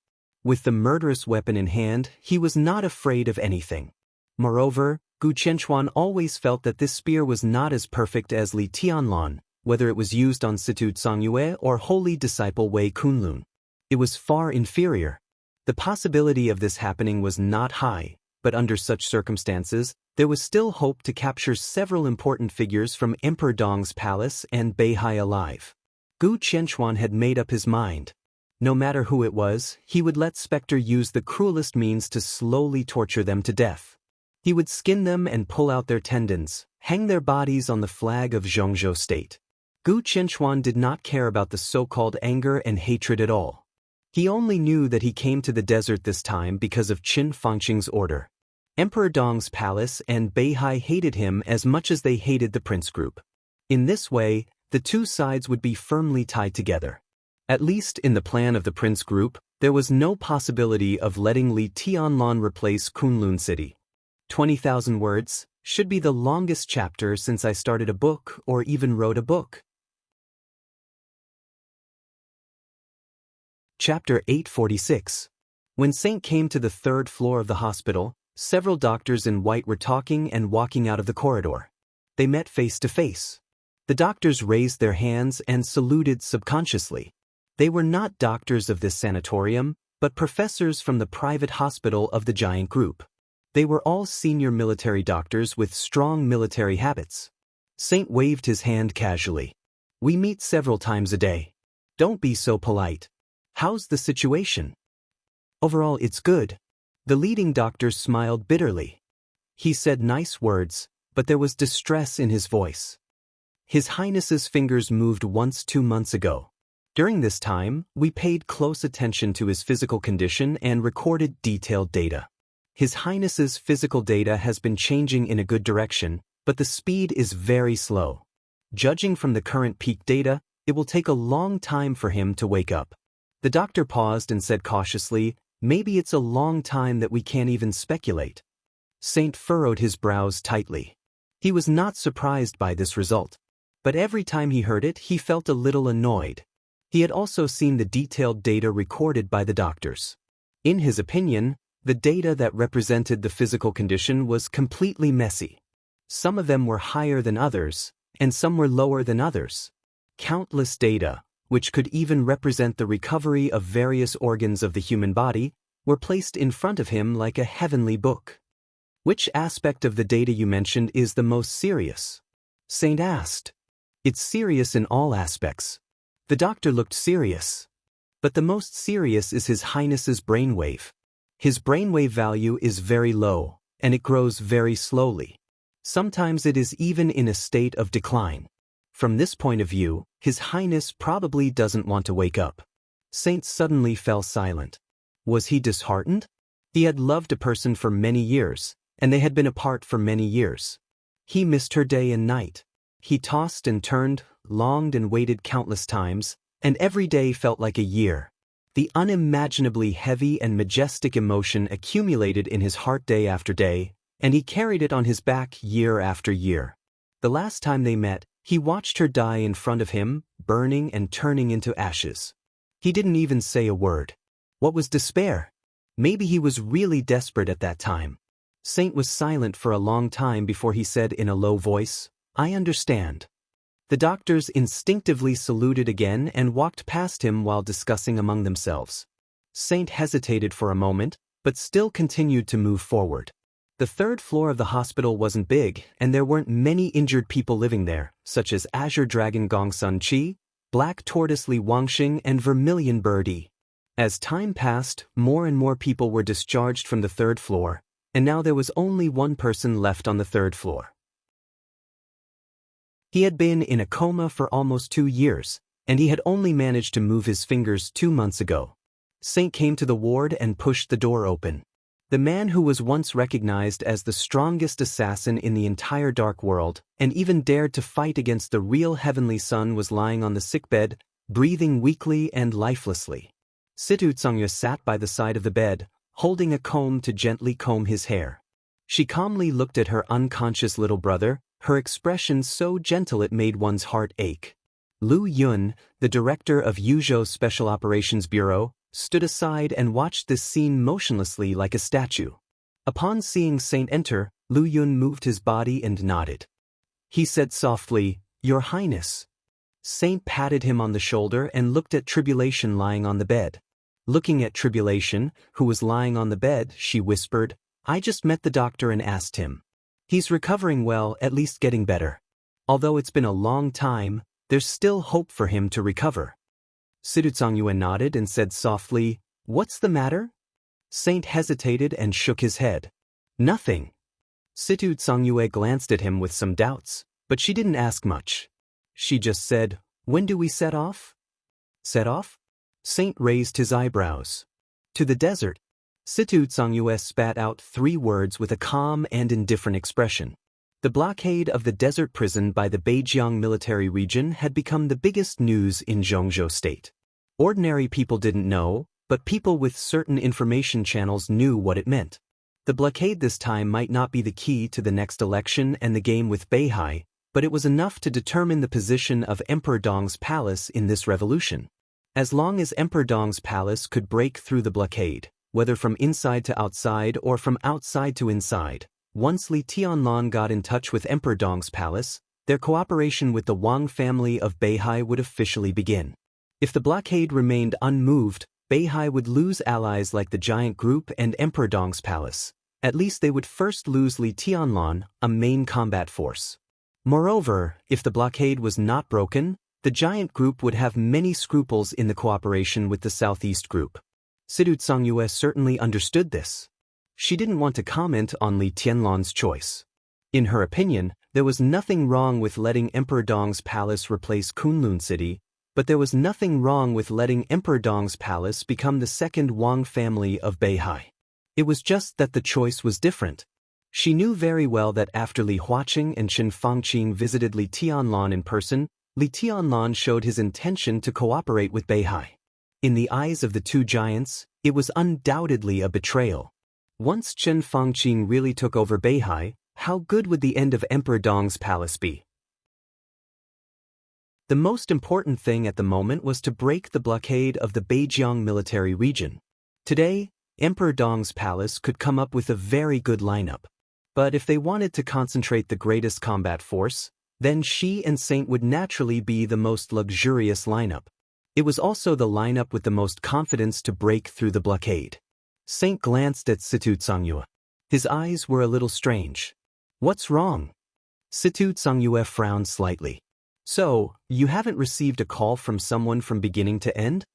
Speaker 1: With the murderous weapon in hand, he was not afraid of anything. Moreover, Gu Qianchuan always felt that this spear was not as perfect as Li Tianlan, whether it was used on Situ Zhongyue or holy disciple Wei Kunlun. It was far inferior. The possibility of this happening was not high, but under such circumstances, there was still hope to capture several important figures from Emperor Dong's palace and Beihai alive. Gu Qianchuan had made up his mind. No matter who it was, he would let Spectre use the cruelest means to slowly torture them to death. He would skin them and pull out their tendons, hang their bodies on the flag of Zhongzhou state. Gu Qianchuan did not care about the so-called anger and hatred at all. He only knew that he came to the desert this time because of Qin Fangqing's order. Emperor Dong's palace and Beihai hated him as much as they hated the prince group. In this way, the two sides would be firmly tied together. At least in the plan of the prince group, there was no possibility of letting Li Tianlan replace Kunlun City. 20,000 words should be the longest chapter since I started a book or even wrote a book. Chapter 846. When Saint came to the 3rd floor of the hospital, several doctors in white were talking and walking out of the corridor. They met face to face. The doctors raised their hands and saluted subconsciously. They were not doctors of this sanatorium, but professors from the private hospital of the giant group. They were all senior military doctors with strong military habits. Saint waved his hand casually. We meet several times a day. Don't be so polite. How's the situation? Overall, it's good. The leading doctor smiled bitterly. He said nice words, but there was distress in his voice. His Highness's fingers moved once 2 months ago. During this time, we paid close attention to his physical condition and recorded detailed data. His Highness's physical data has been changing in a good direction, but the speed is very slow. Judging from the current peak data, it will take a long time for him to wake up. The doctor paused and said cautiously, maybe it's a long time that we can't even speculate. Saint furrowed his brows tightly. He was not surprised by this result. But every time he heard it, he felt a little annoyed. He had also seen the detailed data recorded by the doctors. In his opinion, the data that represented the physical condition was completely messy. Some of them were higher than others, and some were lower than others. Countless data, which could even represent the recovery of various organs of the human body, were placed in front of him like a heavenly book. Which aspect of the data you mentioned is the most serious? Saint asked. It's serious in all aspects. The doctor looked serious. But the most serious is His Highness's brainwave. His brainwave value is very low, and it grows very slowly. Sometimes it is even in a state of decline. From this point of view, His Highness probably doesn't want to wake up. Saint suddenly fell silent. Was he disheartened? He had loved a person for many years, and they had been apart for many years. He missed her day and night. He tossed and turned, longed and waited countless times, and every day felt like a year. The unimaginably heavy and majestic emotion accumulated in his heart day after day, and he carried it on his back year after year. The last time they met, he watched her die in front of him, burning and turning into ashes. He didn't even say a word. What was despair? Maybe he was really desperate at that time. Saint was silent for a long time before he said in a low voice, I understand. The doctors instinctively saluted again and walked past him while discussing among themselves. Saint hesitated for a moment, but still continued to move forward. The third floor of the hospital wasn't big, and there weren't many injured people living there, such as Azure Dragon Gongsun Chi, Black Tortoise Li Wangxing, and Vermilion Bird Yi. As time passed, more and more people were discharged from the third floor, and now there was only one person left on the third floor. He had been in a coma for almost 2 years, and he had only managed to move his fingers 2 months ago. Saint came to the ward and pushed the door open. The man who was once recognized as the strongest assassin in the entire dark world, and even dared to fight against the real heavenly sun, was lying on the sickbed, breathing weakly and lifelessly. Situ Tsongyue sat by the side of the bed, holding a comb to gently comb his hair. She calmly looked at her unconscious little brother, her expression so gentle it made one's heart ache. Lu Yun, the director of Yuzhou Special Operations Bureau, stood aside and watched this scene motionlessly like a statue. Upon seeing Saint enter, Lu Yun moved his body and nodded. He said softly, "Your Highness." Saint patted him on the shoulder and looked at Tribulation lying on the bed. Looking at Tribulation, who was lying on the bed, she whispered, "I just met the doctor and asked him. He's recovering well, at least getting better. Although it's been a long time, there's still hope for him to recover." Situ Tsongyue nodded and said softly, "What's the matter?" Saint hesitated and shook his head. "Nothing." Situ Tsongyue glanced at him with some doubts, but she didn't ask much. She just said, "When do we set off?" "Set off?" Saint raised his eyebrows. "To the desert." Situ Tsongyue spat out 3 words with a calm and indifferent expression. The blockade of the desert prison by the Beijiang military region had become the biggest news in Zhongzhou State. Ordinary people didn't know, but people with certain information channels knew what it meant. The blockade this time might not be the key to the next election and the game with Beihai, but it was enough to determine the position of Emperor Dong's palace in this revolution. As long as Emperor Dong's palace could break through the blockade, whether from inside to outside or from outside to inside, once Li Tianlan got in touch with Emperor Dong's palace, their cooperation with the Wang family of Beihai would officially begin. If the blockade remained unmoved, Beihai would lose allies like the Giant Group and Emperor Dong's palace. At least they would first lose Li Tianlan, a main combat force. Moreover, if the blockade was not broken, the Giant Group would have many scruples in the cooperation with the Southeast Group. Situ Tsongyue certainly understood this. She didn't want to comment on Li Tianlan's choice. In her opinion, there was nothing wrong with letting Emperor Dong's palace replace Kunlun City, but there was nothing wrong with letting Emperor Dong's palace become the second Wang family of Beihai. It was just that the choice was different. She knew very well that after Li Huaqing and Qin Fangqing visited Li Tianlan in person, Li Tianlan showed his intention to cooperate with Beihai. In the eyes of the two giants, it was undoubtedly a betrayal. Once Qin Fangqing really took over Beihai, how good would the end of Emperor Dong's palace be? The most important thing at the moment was to break the blockade of the Beijiang military region. Today, Emperor Dong's palace could come up with a very good lineup. But if they wanted to concentrate the greatest combat force, then she and Saint would naturally be the most luxurious lineup. It was also the lineup with the most confidence to break through the blockade. Saint glanced at Situ Tsongyue. His eyes were a little strange. "What's wrong?" Situ Tsongyue frowned slightly. "So, you haven't received a call from someone from beginning to end?"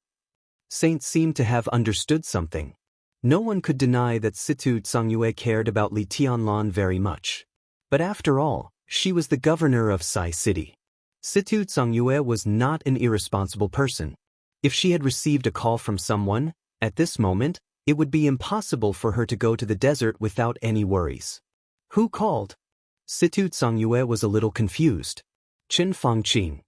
Speaker 1: Saint seemed to have understood something. No one could deny that Situ Tsongyue cared about Li Tianlan very much. But after all, she was the governor of Sai City. Situ Tsongyue was not an irresponsible person. If she had received a call from someone, at this moment, it would be impossible for her to go to the desert without any worries. Who called? Situ Tsongyue was a little confused. Qin Fangqing.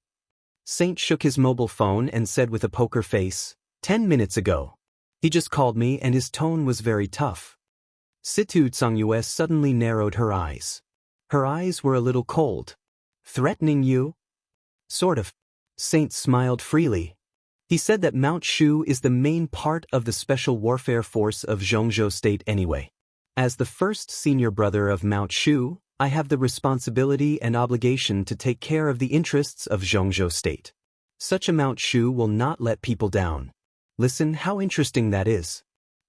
Speaker 1: Saint shook his mobile phone and said with a poker face, 10 minutes ago. He just called me and his tone was very tough. Situ Tsongyue suddenly narrowed her eyes. Her eyes were a little cold. Threatening you? Sort of. Saint smiled freely. He said that Mount Shu is the main part of the special warfare force of Zhongzhou State anyway. As the first senior brother of Mount Shu, I have the responsibility and obligation to take care of the interests of Zhongzhou State. Such a Mount Shu will not let people down. Listen how interesting that is.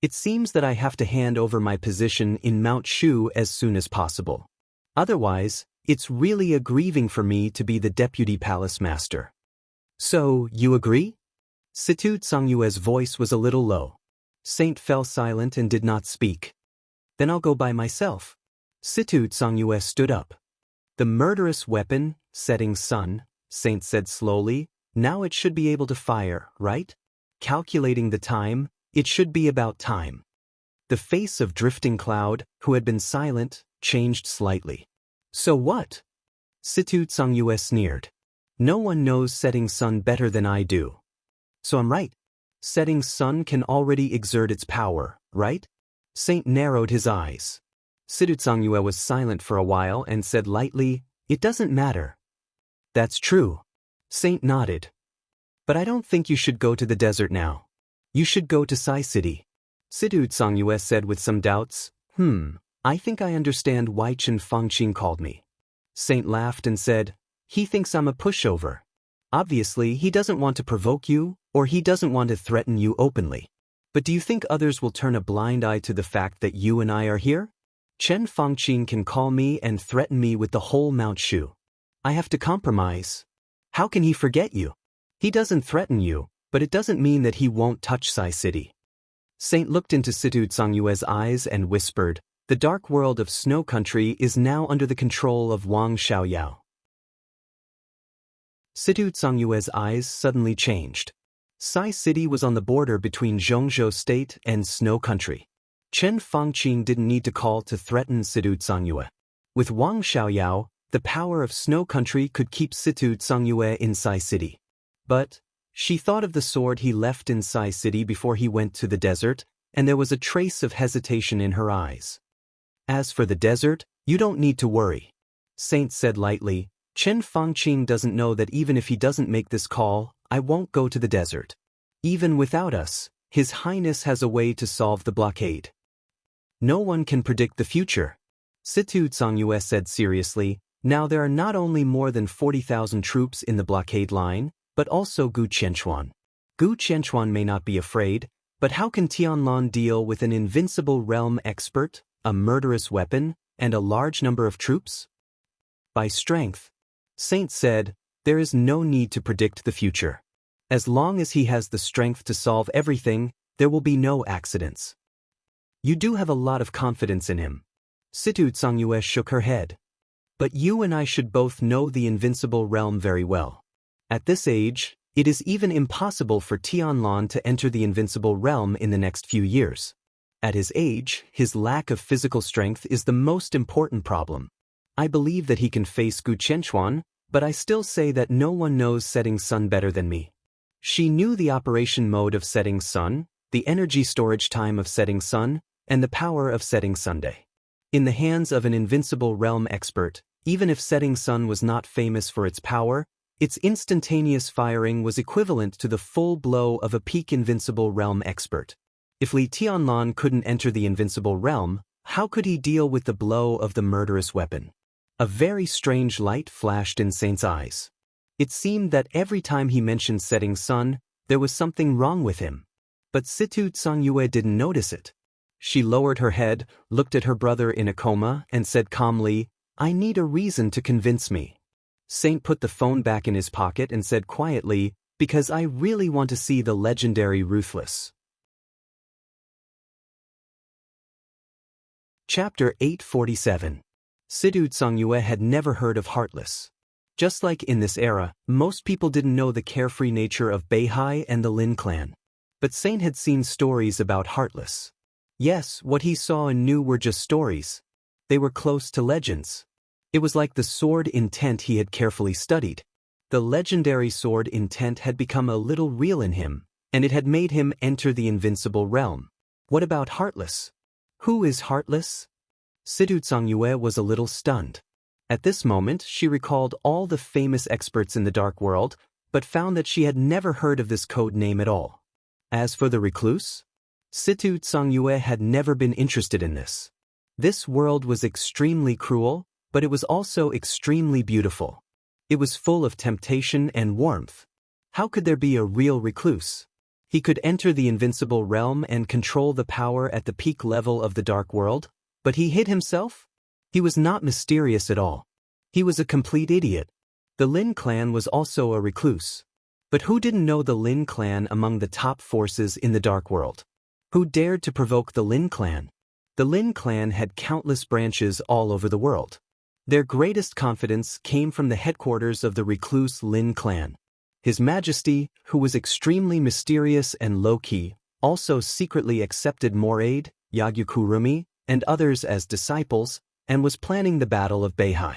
Speaker 1: It seems that I have to hand over my position in Mount Shu as soon as possible. Otherwise, it's really a grieving for me to be the deputy palace master. So, you agree? Situ Tsangyue's voice was a little low. Saint fell silent and did not speak. Then I'll go by myself. Situ Tsangyue stood up. The murderous weapon, setting sun, Saint said slowly, now it should be able to fire, right? Calculating the time, it should be about time. The face of Drifting Cloud, who had been silent, changed slightly. So what? Situ Tsangyue sneered. No one knows setting sun better than I do. So I'm right. Setting sun can already exert its power, right? Saint narrowed his eyes. Situ Tsangyue was silent for a while and said lightly, it doesn't matter. That's true. Saint nodded. But I don't think you should go to the desert now. You should go to Sai City. Situ Tsangyue said with some doubts, I think I understand why Chen Fangqing called me. Saint laughed and said, he thinks I'm a pushover. Obviously, he doesn't want to provoke you, or he doesn't want to threaten you openly. But do you think others will turn a blind eye to the fact that you and I are here? Chen Fangqing can call me and threaten me with the whole Mount Shu. I have to compromise. How can he forget you? He doesn't threaten you, but it doesn't mean that he won't touch Sai City. Saint looked into Situ Tsangyue's eyes and whispered, the dark world of Snow Country is now under the control of Wang Xiaoyao. Situ Tsangyue's eyes suddenly changed. Sai City was on the border between Zhongzhou State and Snow Country. Chen Fangqing didn't need to call to threaten Situ Tsangyue. With Wang Xiaoyao, the power of Snow Country could keep Situ Tsangyue in Sai City. But she thought of the sword he left in Sai City before he went to the desert, and there was a trace of hesitation in her eyes. As for the desert, you don't need to worry. Saint said lightly, Chen Fangqing doesn't know that even if he doesn't make this call, I won't go to the desert. Even without us, His Highness has a way to solve the blockade. No one can predict the future. Situ Tsangyue said seriously, now there are not only more than 40,000 troops in the blockade line, but also Gu Qianchuan. Gu Qianchuan may not be afraid, but how can Tianlan deal with an invincible realm expert, a murderous weapon, and a large number of troops? By strength. Saint said, there is no need to predict the future. As long as he has the strength to solve everything, there will be no accidents. You do have a lot of confidence in him. Situ Tsangyue shook her head. But you and I should both know the invincible realm very well. At this age, it is even impossible for Tianlan to enter the invincible realm in the next few years. At his age, his lack of physical strength is the most important problem. I believe that he can face Gu Qianchuan, but I still say that no one knows setting sun better than me. She knew the operation mode of setting sun, the energy storage time of setting sun, and the power of setting Sunday. In the hands of an invincible realm expert, even if setting sun was not famous for its power, its instantaneous firing was equivalent to the full blow of a peak invincible realm expert. If Li Tianlan couldn't enter the invincible realm, how could he deal with the blow of the murderous weapon? A very strange light flashed in Saint's eyes. It seemed that every time he mentioned setting sun, there was something wrong with him. But Situ Tsangyue didn't notice it. She lowered her head, looked at her brother in a coma, and said calmly, I need a reason to convince me. Saint put the phone back in his pocket and said quietly, because I really want to see the legendary Ruthless. Chapter 847. Situ Tsangyue had never heard of Heartless. Just like in this era, most people didn't know the carefree nature of Beihai and the Lin clan. But Saint had seen stories about Heartless. Yes, what he saw and knew were just stories. They were close to legends. It was like the sword Intent he had carefully studied. The legendary sword Intent had become a little real in him, and it had made him enter the invincible realm. What about Heartless? Who is Heartless? Situ Tsangyue was a little stunned. At this moment, she recalled all the famous experts in the dark world, but found that she had never heard of this code name at all. As for the recluse, Situ Tsangyue had never been interested in this. This world was extremely cruel, but it was also extremely beautiful. It was full of temptation and warmth. How could there be a real recluse? He could enter the invincible realm and control the power at the peak level of the dark world, but he hid himself? He was not mysterious at all. He was a complete idiot. The Lin clan was also a recluse. But who didn't know the Lin clan among the top forces in the dark world? Who dared to provoke the Lin clan? The Lin clan had countless branches all over the world. Their greatest confidence came from the headquarters of the recluse Lin clan. His Majesty, who was extremely mysterious and low-key, also secretly accepted Moraid, Yagyu-Kurumi, and others as disciples, and was planning the Battle of Beihai.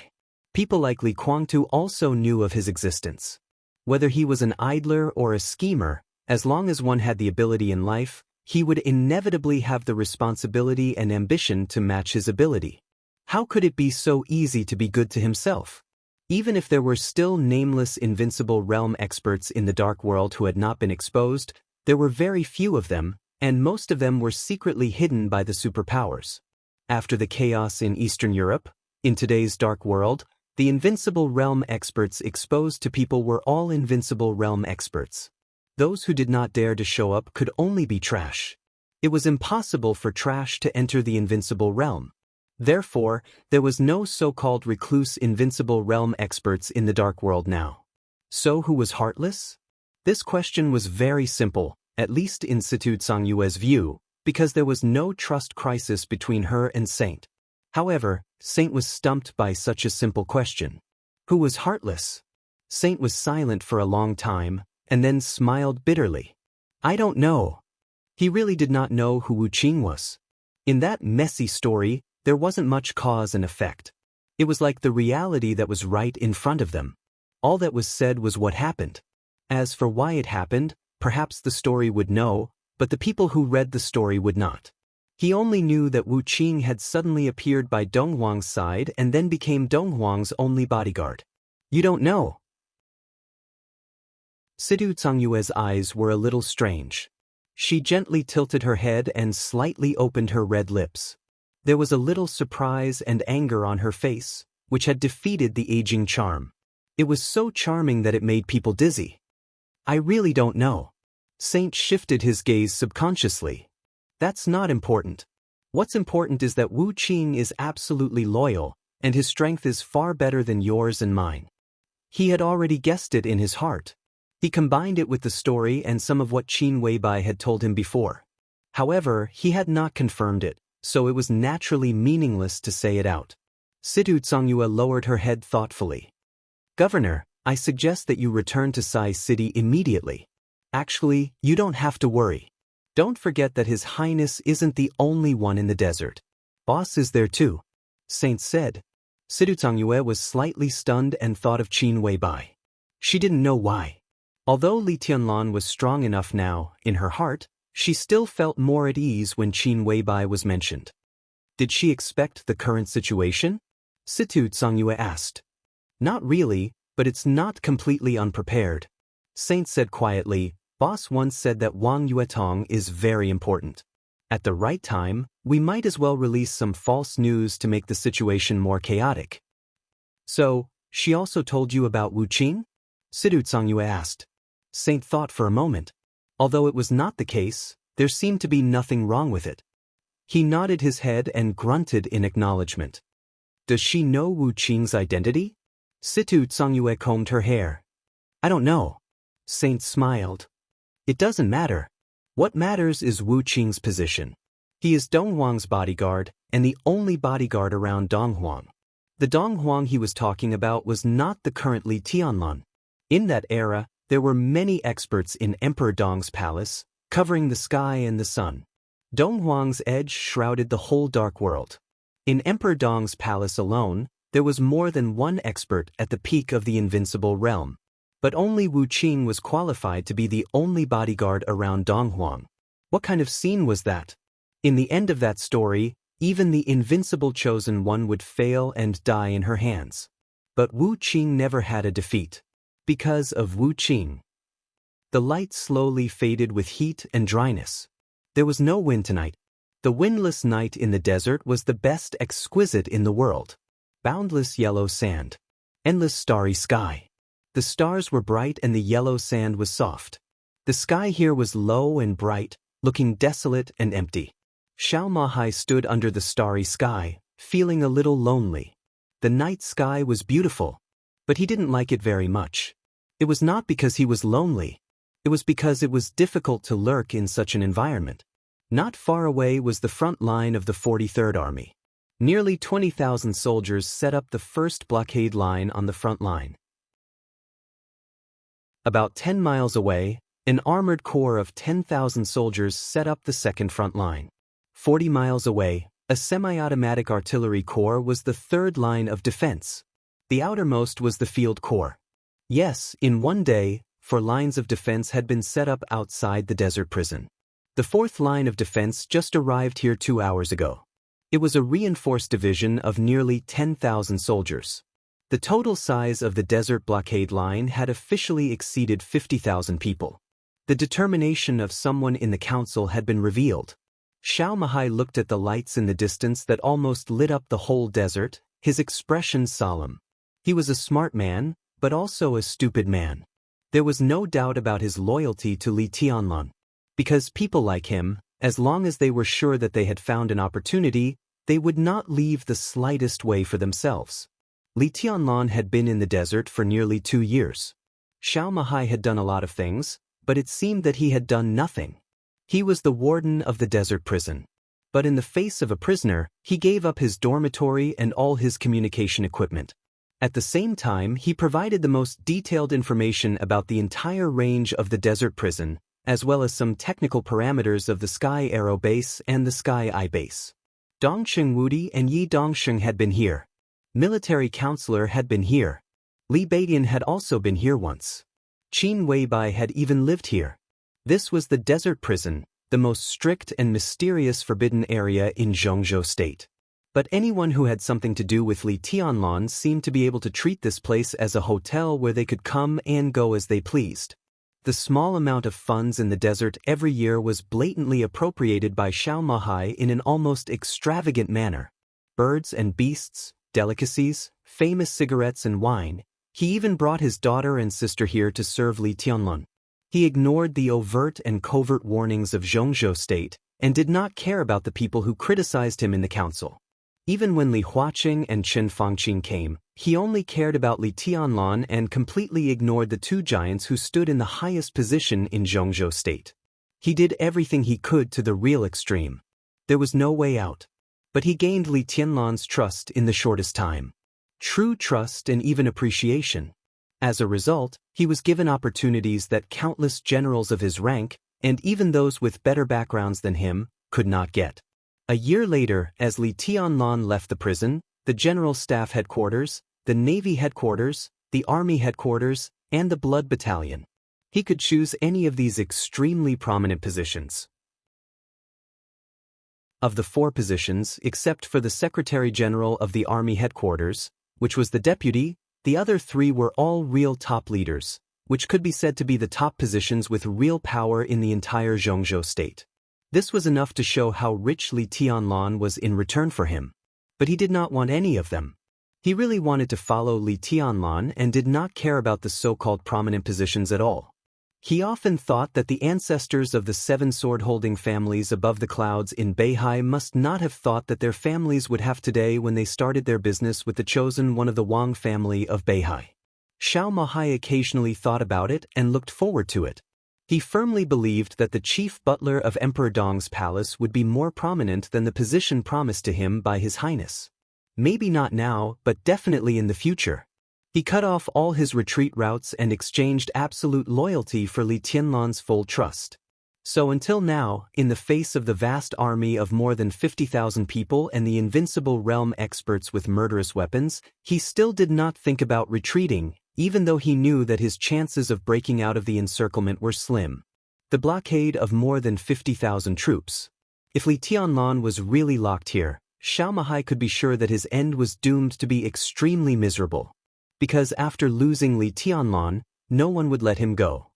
Speaker 1: People like Li Guangtu also knew of his existence. Whether he was an idler or a schemer, as long as one had the ability in life, he would inevitably have the responsibility and ambition to match his ability. How could it be so easy to be good to himself? Even if there were still nameless invincible realm experts in the dark world who had not been exposed, there were very few of them, and most of them were secretly hidden by the superpowers. After the chaos in Eastern Europe, in today's dark world, the invincible realm experts exposed to people were all invincible realm experts. Those who did not dare to show up could only be trash. It was impossible for trash to enter the invincible realm. Therefore, there was no so-called recluse invincible realm experts in the dark world now. So who was heartless? This question was very simple, at least in Situ Tsangyue's view, because there was no trust crisis between her and Saint. However, Saint was stumped by such a simple question. Who was heartless? Saint was silent for a long time, and then smiled bitterly. I don't know. He really did not know who Wu Qing was. In that messy story, there wasn't much cause and effect. It was like the reality that was right in front of them. All that was said was what happened. As for why it happened, perhaps the story would know, but the people who read the story would not. He only knew that Wu Qing had suddenly appeared by Dong Huang's side and then became Dong Huang's only bodyguard. You don't know. Situ Tsangyue's eyes were a little strange. She gently tilted her head and slightly opened her red lips. There was a little surprise and anger on her face, which had defeated the aging charm. It was so charming that it made people dizzy. I really don't know. Saint shifted his gaze subconsciously. That's not important. What's important is that Wu Qing is absolutely loyal, and his strength is far better than yours and mine. He had already guessed it in his heart. He combined it with the story and some of what Qin Weibai had told him before. However, he had not confirmed it, so it was naturally meaningless to say it out. Situ Tsangyue lowered her head thoughtfully. Governor, I suggest that you return to Sai City immediately. Actually, you don't have to worry. Don't forget that His Highness isn't the only one in the desert. Boss is there too, Saint said. Situ Tsangyue was slightly stunned and thought of Qin Weibai. She didn't know why. Although Li Tianlan was strong enough now, in her heart, she still felt more at ease when Qin Weibai was mentioned. Did she expect the current situation? Situ Tsangyue asked. Not really, but it's not completely unprepared. Saint said quietly, Boss once said that Wang Yuetong is very important. At the right time, we might as well release some false news to make the situation more chaotic. So, she also told you about Wu Qing? Situ Tsangyue asked. Saint thought for a moment. Although it was not the case, there seemed to be nothing wrong with it. He nodded his head and grunted in acknowledgement. Does she know Wu Qing's identity? Situ Tsangyue combed her hair. I don't know. Saint smiled. It doesn't matter. What matters is Wu Qing's position. He is Dong Huang's bodyguard, and the only bodyguard around Dong Huang. The Dong Huang he was talking about was not the current Li Tianlan. In that era, there were many experts in Emperor Dong's palace, covering the sky and the sun. Dong Huang's edge shrouded the whole dark world. In Emperor Dong's palace alone, there was more than one expert at the peak of the invincible realm. But only Wu Qing was qualified to be the only bodyguard around Dong Huang. What kind of scene was that? In the end of that story, even the invincible chosen one would fail and die in her hands. But Wu Qing never had a defeat. Because of Wu Qing. The light slowly faded with heat and dryness. There was no wind tonight. The windless night in the desert was the best exquisite in the world. Boundless yellow sand. Endless starry sky. The stars were bright and the yellow sand was soft. The sky here was low and bright, looking desolate and empty. Xiao Mahai stood under the starry sky, feeling a little lonely. The night sky was beautiful, but he didn't like it very much. It was not because he was lonely. It was because it was difficult to lurk in such an environment. Not far away was the front line of the 43rd Army. Nearly 20,000 soldiers set up the first blockade line on the front line. About 10 miles away, an armored corps of 10,000 soldiers set up the second front line. 40 miles away, a semi-automatic artillery corps was the third line of defense. The outermost was the field corps. Yes, in one day, 4 lines of defense had been set up outside the desert prison. The fourth line of defense just arrived here 2 hours ago. It was a reinforced division of nearly 10,000 soldiers. The total size of the desert blockade line had officially exceeded 50,000 people. The determination of someone in the council had been revealed. Xiao Mahai looked at the lights in the distance that almost lit up the whole desert, his expression solemn. He was a smart man, but also a stupid man. There was no doubt about his loyalty to Li Tianlan. Because people like him, as long as they were sure that they had found an opportunity, they would not leave the slightest way for themselves. Li Tianlan had been in the desert for nearly 2 years. Xiao Mahai had done a lot of things, but it seemed that he had done nothing. He was the warden of the desert prison. But in the face of a prisoner, he gave up his dormitory and all his communication equipment. At the same time, he provided the most detailed information about the entire range of the desert prison, as well as some technical parameters of the Sky Aero Base and the Sky Eye Base. Dongsheng Wudi and Yi Dongsheng had been here. Military counselor had been here. Li Beidian had also been here once. Qin Weibai had even lived here. This was the desert prison, the most strict and mysterious forbidden area in Zhongzhou State. But anyone who had something to do with Li Tianlan seemed to be able to treat this place as a hotel where they could come and go as they pleased. The small amount of funds in the desert every year was blatantly appropriated by Xiao Mahai in an almost extravagant manner. Birds and beasts, delicacies, famous cigarettes and wine. He even brought his daughter and sister here to serve Li Tianlan. He ignored the overt and covert warnings of Zhongzhou State and did not care about the people who criticized him in the council. Even when Li Huaqing and Chen Fangqing came, he only cared about Li Tianlan and completely ignored the 2 giants who stood in the highest position in Zhongzhou State. He did everything he could to the real extreme. There was no way out. But he gained Li Tianlan's trust in the shortest time. True trust and even appreciation. As a result, he was given opportunities that countless generals of his rank, and even those with better backgrounds than him, could not get. A year later, as Li Tianlan left the prison, the General Staff Headquarters, the Navy Headquarters, the Army Headquarters, and the Blood Battalion. He could choose any of these extremely prominent positions. Of the 4 positions, except for the Secretary General of the Army Headquarters, which was the deputy, the other 3 were all real top leaders, which could be said to be the top positions with real power in the entire Zhongzhou State. This was enough to show how rich Li Tianlan was in return for him. But he did not want any of them. He really wanted to follow Li Tianlan and did not care about the so-called prominent positions at all. He often thought that the ancestors of the 7 sword-holding families above the clouds in Beihai must not have thought that their families would have today when they started their business with the chosen one of the Wang family of Beihai. Xiao Mahai occasionally thought about it and looked forward to it. He firmly believed that the chief butler of Emperor Dong's palace would be more prominent than the position promised to him by His Highness. Maybe not now, but definitely in the future. He cut off all his retreat routes and exchanged absolute loyalty for Li Tianlan's full trust. So until now, in the face of the vast army of more than 50,000 people and the invincible realm experts with murderous weapons, he still did not think about retreating, even though he knew that his chances of breaking out of the encirclement were slim. The blockade of more than 50,000 troops. If Li Tianlan was really locked here, Xiao Mahai could be sure that his end was doomed to be extremely miserable. Because after losing Li Tianlan, no one would let him go.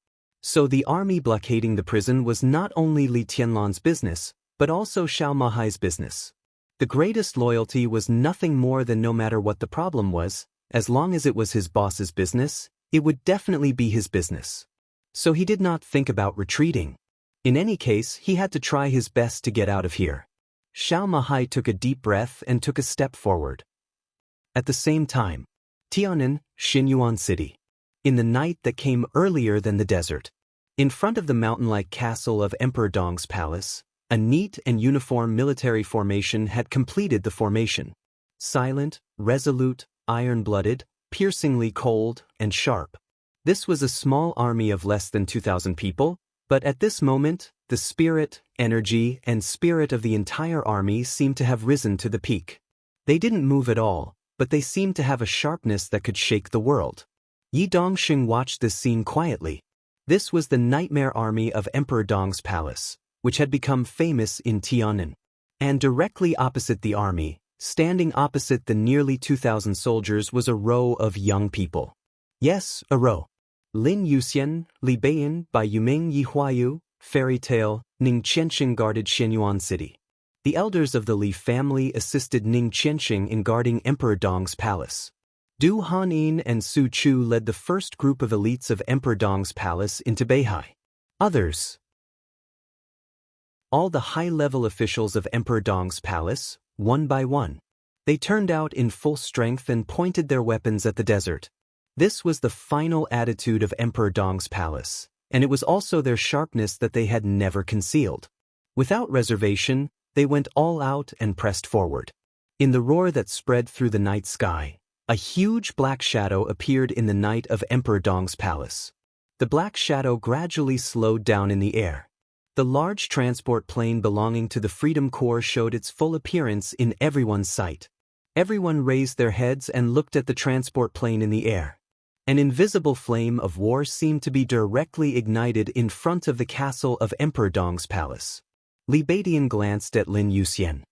Speaker 1: So the army blockading the prison was not only Li Tianlan's business, but also Xiao Mahai's business. The greatest loyalty was nothing more than no matter what the problem was, as long as it was his boss's business, it would definitely be his business. so he did not think about retreating. In any case, he had to try his best to get out of here. Xiao Mahai took a deep breath and took a step forward. At the same time, Tianan, Xinyuan City. In the night that came earlier than the desert. In front of the mountain-like castle of Emperor Dong's palace, a neat and uniform military formation had completed the formation. Silent, resolute, iron-blooded, piercingly cold, and sharp. This was a small army of less than 2,000 people, but at this moment, the spirit, energy, and spirit of the entire army seemed to have risen to the peak. They didn't move at all, but they seemed to have a sharpness that could shake the world. Yi Dongxing watched this scene quietly. This was the nightmare army of Emperor Dong's palace, which had become famous in Tianan. And directly opposite the army, standing opposite the nearly 2,000 soldiers, was a row of young people. Yes, a row. Lin Yuxian, Li Beiyan, Bai Yuming Yi Huayu, Fairy Tale, Ning Qianxing guarded Xinyuan City. The elders of the Li family assisted Ning Qianxing in guarding Emperor Dong's palace. Du Hanyin and Su Chu led the first group of elites of Emperor Dong's palace into Beihai. Others. All the high-level officials of Emperor Dong's palace, one by one. They turned out in full strength and pointed their weapons at the desert. This was the final attitude of Emperor Dong's palace, and it was also their sharpness that they had never concealed. Without reservation, they went all out and pressed forward. In the roar that spread through the night sky, a huge black shadow appeared in the night of Emperor Dong's palace. The black shadow gradually slowed down in the air. The large transport plane belonging to the Freedom Corps showed its full appearance in everyone's sight. Everyone raised their heads and looked at the transport plane in the air. An invisible flame of war seemed to be directly ignited in front of the castle of Emperor Dong's palace. Li Beiyan glanced at Lin Yuxian.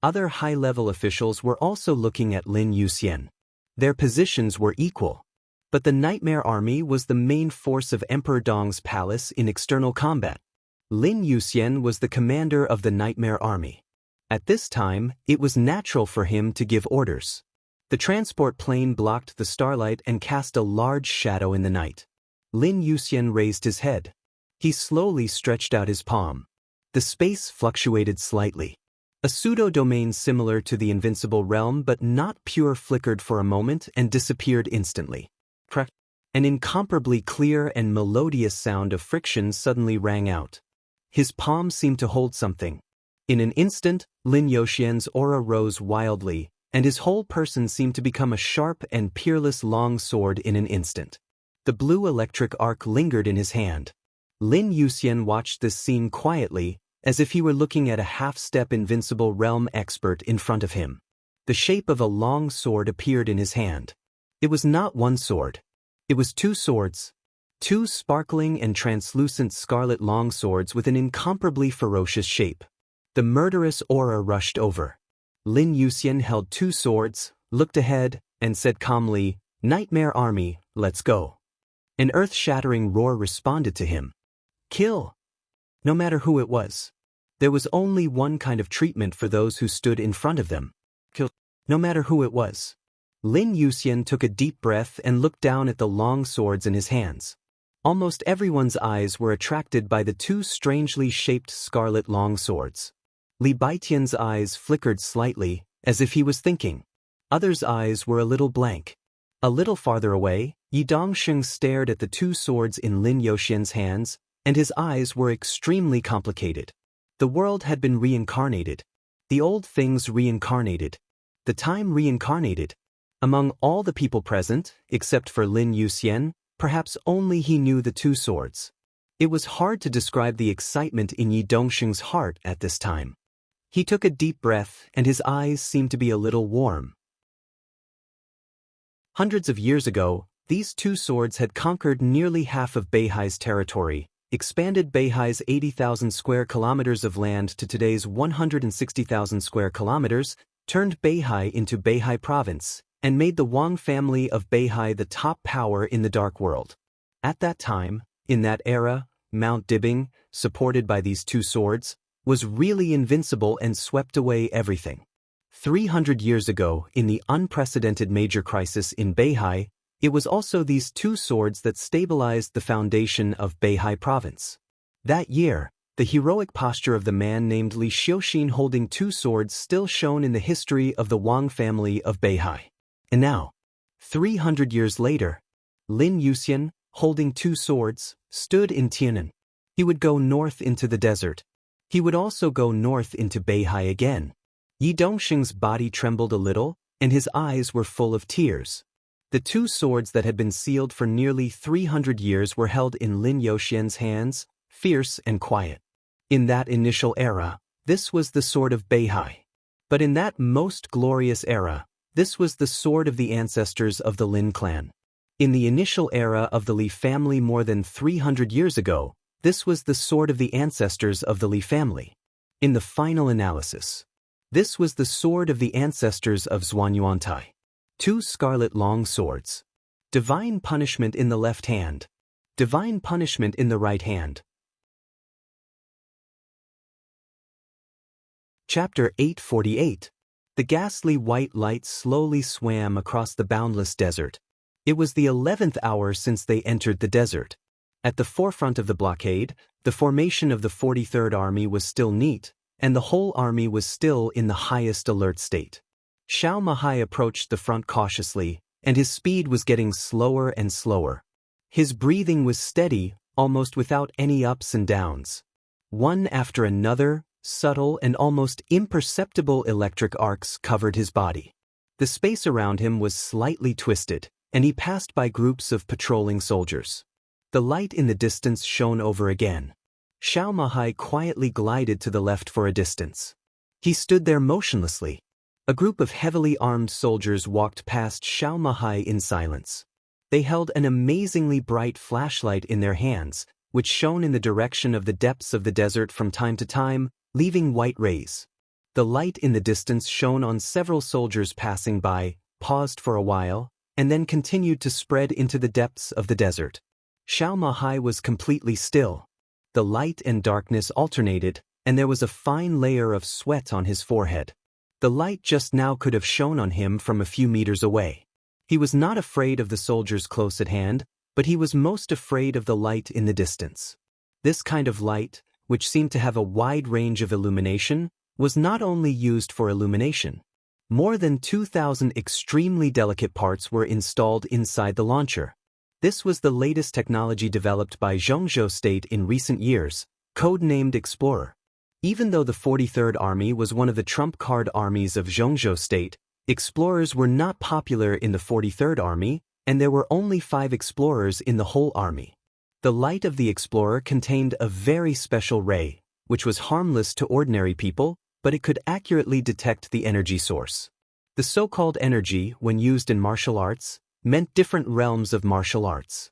Speaker 1: Other high-level officials were also looking at Lin Yuxian. Their positions were equal. But the Nightmare Army was the main force of Emperor Dong's palace in external combat. Lin Yuxian was the commander of the Nightmare Army. At this time, it was natural for him to give orders. The transport plane blocked the starlight and cast a large shadow in the night. Lin Yuxian raised his head. He slowly stretched out his palm. The space fluctuated slightly. A pseudo-domain similar to the invincible realm but not pure flickered for a moment and disappeared instantly. An incomparably clear and melodious sound of friction suddenly rang out. His palm seemed to hold something. In an instant, Lin Yuxian's aura rose wildly, and his whole person seemed to become a sharp and peerless long sword in an instant. The blue electric arc lingered in his hand. Lin Yuxian watched this scene quietly, as if he were looking at a half-step invincible realm expert in front of him. The shape of a long sword appeared in his hand. It was not one sword. It was two swords. Two sparkling and translucent scarlet long swords with an incomparably ferocious shape. The murderous aura rushed over. Lin Yuxian held two swords, looked ahead, and said calmly, "Nightmare Army, let's go." An earth-shattering roar responded to him. Kill! No matter who it was. There was only one kind of treatment for those who stood in front of them. Kill! No matter who it was. Lin Yuxian took a deep breath and looked down at the long swords in his hands. Almost everyone's eyes were attracted by the two strangely shaped scarlet long swords. Li Beiyan's eyes flickered slightly, as if he was thinking. Others' eyes were a little blank. A little farther away, Yi Dongxing stared at the two swords in Lin Yuxian's hands, and his eyes were extremely complicated. The world had been reincarnated. The old things reincarnated. The time reincarnated. Among all the people present, except for Lin Yuxian, perhaps only he knew the two swords. It was hard to describe the excitement in Yi Dongxing's heart at this time. He took a deep breath, and his eyes seemed to be a little warm. Hundreds of years ago, these two swords had conquered nearly half of Beihai's territory, expanded Beihai's 80,000 square kilometers of land to today's 160,000 square kilometers, turned Beihai into Beihai province, and made the Wang family of Beihai the top power in the Dark World. At that time, in that era, Mount Dibing, supported by these two swords, was really invincible and swept away everything. 300 years ago, in the unprecedented major crisis in Beihai, It was also these two swords that stabilized the foundation of Beihai province. That year, the heroic posture of the man named Li Xiuxin holding two swords still shown in the history of the Wang family of Beihai. And now, 300 years later, Lin Yuxian, holding two swords, stood in Tianan. He would go north into the desert. He would also go north into Beihai again. Yi Dongxing's body trembled a little, and his eyes were full of tears. The two swords that had been sealed for nearly 300 years were held in Lin Yuxian's hands, fierce and quiet. In that initial era, this was the sword of Beihai. But in that most glorious era, this was the sword of the ancestors of the Lin clan. In the initial era of the Li family more than 300 years ago, this was the sword of the ancestors of the Li family. In the final analysis, this was the sword of the ancestors of Zhuanyuantai. Two scarlet long swords. Divine punishment in the left hand. Divine punishment in the right hand. Chapter 848. The ghastly white light slowly swam across the boundless desert. It was the 11th hour since they entered the desert. At the forefront of the blockade, the formation of the 43rd Army was still neat, and the whole army was still in the highest alert state. Xiao Mahai approached the front cautiously, and his speed was getting slower and slower. His breathing was steady, almost without any ups and downs. One after another, subtle and almost imperceptible electric arcs covered his body. The space around him was slightly twisted, and he passed by groups of patrolling soldiers. The light in the distance shone over again. Xiao Mahai quietly glided to the left for a distance. He stood there motionlessly. A group of heavily armed soldiers walked past Xiao Mahai in silence. They held an amazingly bright flashlight in their hands, which shone in the direction of the depths of the desert from time to time, leaving white rays. The light in the distance shone on several soldiers passing by, paused for a while, and then continued to spread into the depths of the desert. Xiao Mahai was completely still. The light and darkness alternated, and there was a fine layer of sweat on his forehead. The light just now could have shone on him from a few meters away. He was not afraid of the soldiers close at hand, but he was most afraid of the light in the distance. This kind of light, which seemed to have a wide range of illumination, was not only used for illumination. More than 2,000 extremely delicate parts were installed inside the launcher. This was the latest technology developed by Zhongzhou State in recent years, code-named Explorer. Even though the 43rd Army was one of the trump card armies of Zhongzhou State, explorers were not popular in the 43rd Army, and there were only 5 explorers in the whole army. The light of the explorer contained a very special ray, which was harmless to ordinary people, but it could accurately detect the energy source. The so-called energy, when used in martial arts, meant different realms of martial arts.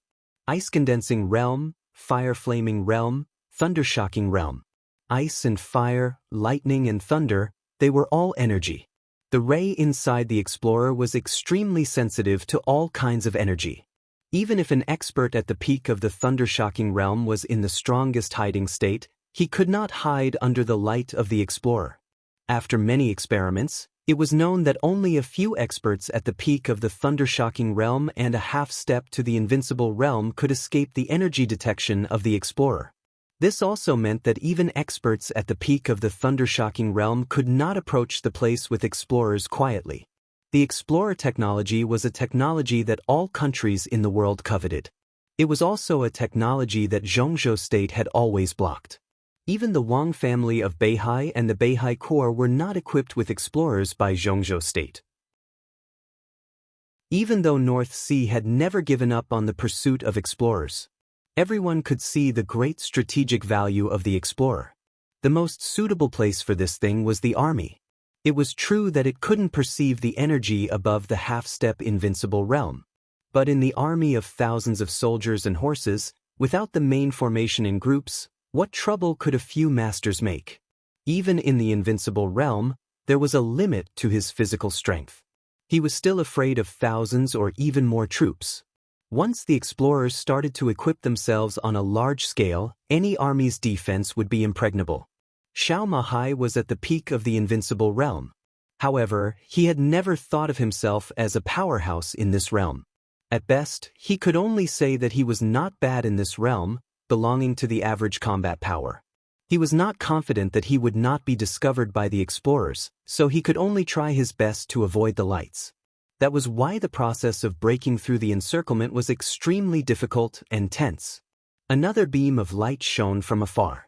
Speaker 1: Ice-condensing realm, fire-flaming realm, thunder-shocking realm. Ice and fire, lightning and thunder, they were all energy. The ray inside the explorer was extremely sensitive to all kinds of energy. Even if an expert at the peak of the thunder-shocking realm was in the strongest hiding state, he could not hide under the light of the explorer. After many experiments, it was known that only a few experts at the peak of the thunder-shocking realm and a half-step to the invincible realm could escape the energy detection of the explorer. This also meant that even experts at the peak of the thunder-shocking realm could not approach the place with explorers quietly. The explorer technology was a technology that all countries in the world coveted. It was also a technology that Zhongzhou State had always blocked. Even the Wang family of Beihai and the Beihai Corps were not equipped with explorers by Zhongzhou State. Even though North Sea had never given up on the pursuit of explorers, everyone could see the great strategic value of the explorer. The most suitable place for this thing was the army. It was true that it couldn't perceive the energy above the half-step invincible realm. But in the army of thousands of soldiers and horses, without the main formation in groups, what trouble could a few masters make? Even in the invincible realm, there was a limit to his physical strength. He was still afraid of thousands or even more troops. Once the explorers started to equip themselves on a large scale, any army's defense would be impregnable. Xiao Mahai was at the peak of the invincible realm. However, he had never thought of himself as a powerhouse in this realm. At best, he could only say that he was not bad in this realm, belonging to the average combat power. He was not confident that he would not be discovered by the explorers, so he could only try his best to avoid the lights. That was why the process of breaking through the encirclement was extremely difficult and tense. Another beam of light shone from afar.